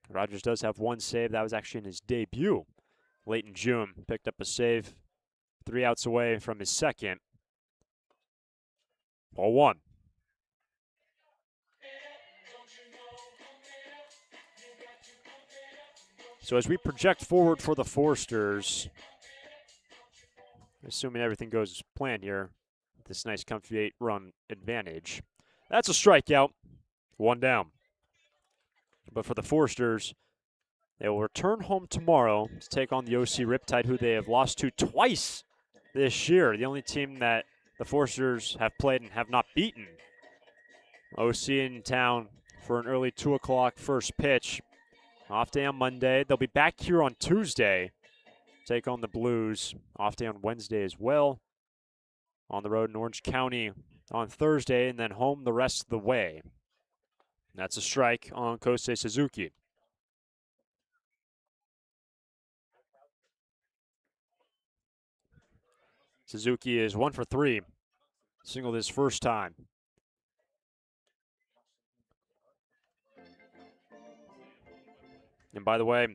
Rogers does have 1 save. That was actually in his debut late in June. Picked up a save 3 outs away from his second. Ball 1. So as we project forward for the Foresters, assuming everything goes as planned here, this nice comfy 8-run advantage. That's a strikeout, 1 down. But for the Foresters, they will return home tomorrow to take on the OC Riptide, who they have lost to twice this year. The only team that the Foresters have played and have not beaten. OC in town for an early 2 o'clock first pitch. Off day on Monday. They'll be back here on Tuesday. Take on the Blues. Off day on Wednesday as well. On the road in Orange County on Thursday, and then home the rest of the way. That's a strike on Kosei Suzuki. Suzuki is 1 for 3. Singled his first time. And by the way,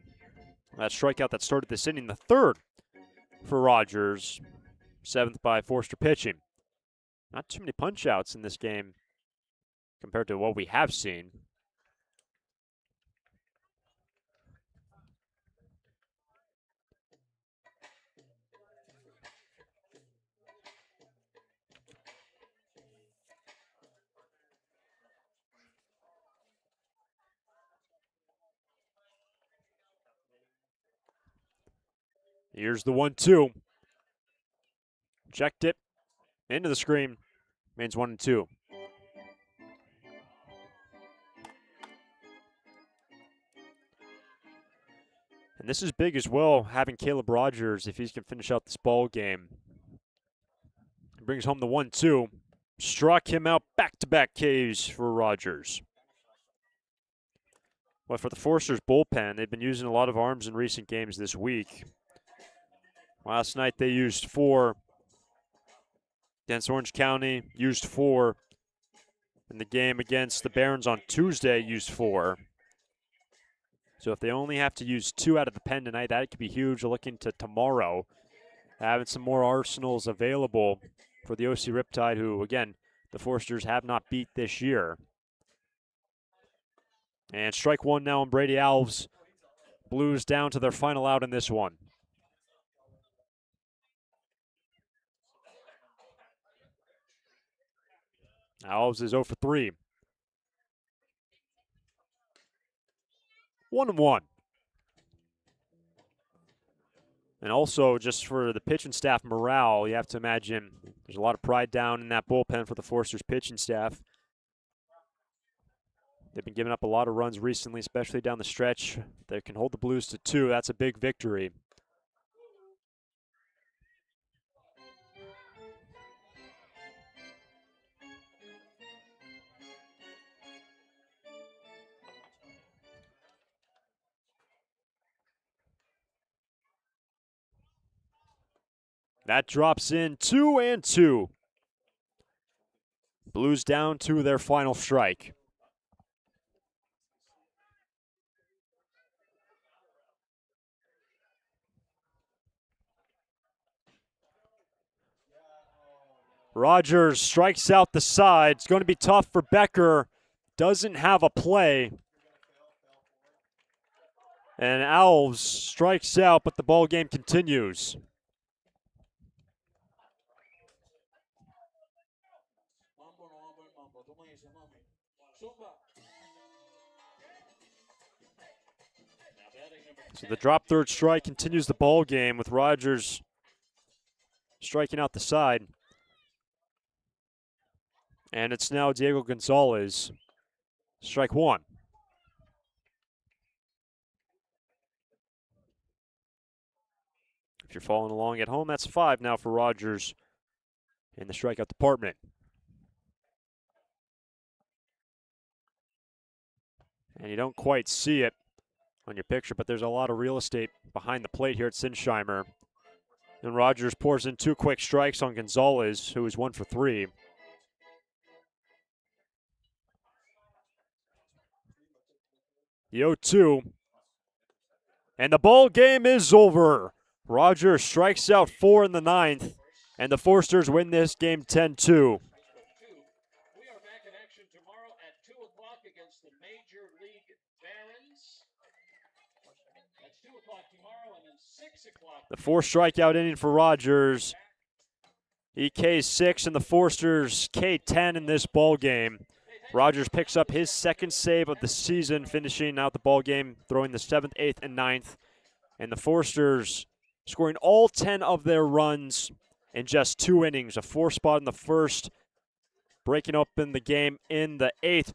that strikeout that started this inning, the 3rd for Rogers, 7th by Forster pitching. Not too many punch-outs in this game compared to what we have seen. Here's the 1-2. Checked it. Into the screen. Remains 1-2. And this is big as well, having Caleb Rogers, if he can finish out this ball game. He brings home the 1-2. Struck him out, back-to-back Ks for Rogers. But for the Foresters bullpen, they've been using a lot of arms in recent games this week. Last night they used 4 against Orange County, used 4. In the game against the Barons on Tuesday, used 4. So if they only have to use 2 out of the pen tonight, that could be huge. Looking to tomorrow, having some more arsenals available for the OC Riptide, who, again, the Foresters have not beat this year. And strike 1 now on Brady Alves. Blues down to their final out in this one. Alves is 0 for 3. 1-1. And also, just for the pitching staff morale, you have to imagine there's a lot of pride down in that bullpen for the Foresters pitching staff. They've been giving up a lot of runs recently, especially down the stretch. They can hold the Blues to 2. That's a big victory. That drops in 2-2. Blues down to their final strike. Rogers strikes out the side. It's going to be tough for Becker. Doesn't have a play. And Alves strikes out, but the ball game continues. So the drop third strike continues the ball game with Rogers striking out the side. And it's now Diego Gonzalez. Strike 1. If you're following along at home, that's 5 now for Rogers in the strikeout department. And you don't quite see it on your picture, but there's a lot of real estate behind the plate here at Sinsheimer. And Rogers pours in 2 quick strikes on Gonzalez, who is 1 for 3. The 0-2. And the ball game is over. Rogers strikes out 4 in the 9th, and the Foresters win this game 10-2. We are back in action tomorrow at 2 o'clock against the Major League Barons. That's 2 o'clock tomorrow, and then 6 o'clock. The 4th strikeout inning for Rogers. He Ks 6 and the Foresters K10 in this ball game. Rogers picks up his 2nd save of the season, finishing out the ball game, throwing the 7th, 8th, and 9th. And the Foresters scoring all 10 of their runs in just 2 innings. A 4 spot in the 1st, breaking open the game in the 8th.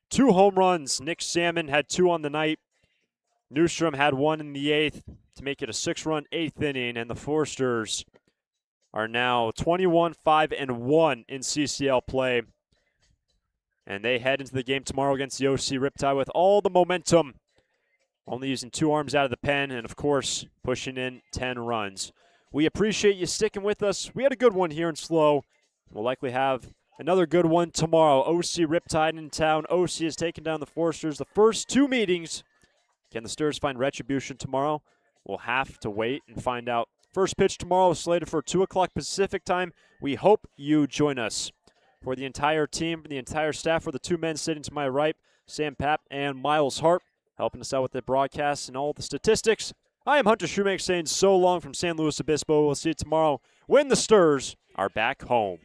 2 home runs. Nick Salmon had 2 on the night. Newstrom had 1 in the 8th to make it a 6-run 8th inning. And the Foresters are now 21-5-1 in CCL play. And they head into the game tomorrow against the OC Riptide with all the momentum. Only using 2 arms out of the pen and, of course, pushing in 10 runs. We appreciate you sticking with us. We had a good one here in SLO. We'll likely have another good one tomorrow. OC Riptide in town. OC has taken down the Foresters. The first 2 meetings. Can the Stars find retribution tomorrow? We'll have to wait and find out. First pitch tomorrow is slated for 2 o'clock Pacific time. We hope you join us. For the entire team, for the entire staff, for the 2 men sitting to my right, Sam Papp and Miles Hart, helping us out with the broadcasts and all the statistics. I am Hunter Shoemaker saying so long from San Luis Obispo. We'll see you tomorrow when the Stars are back home.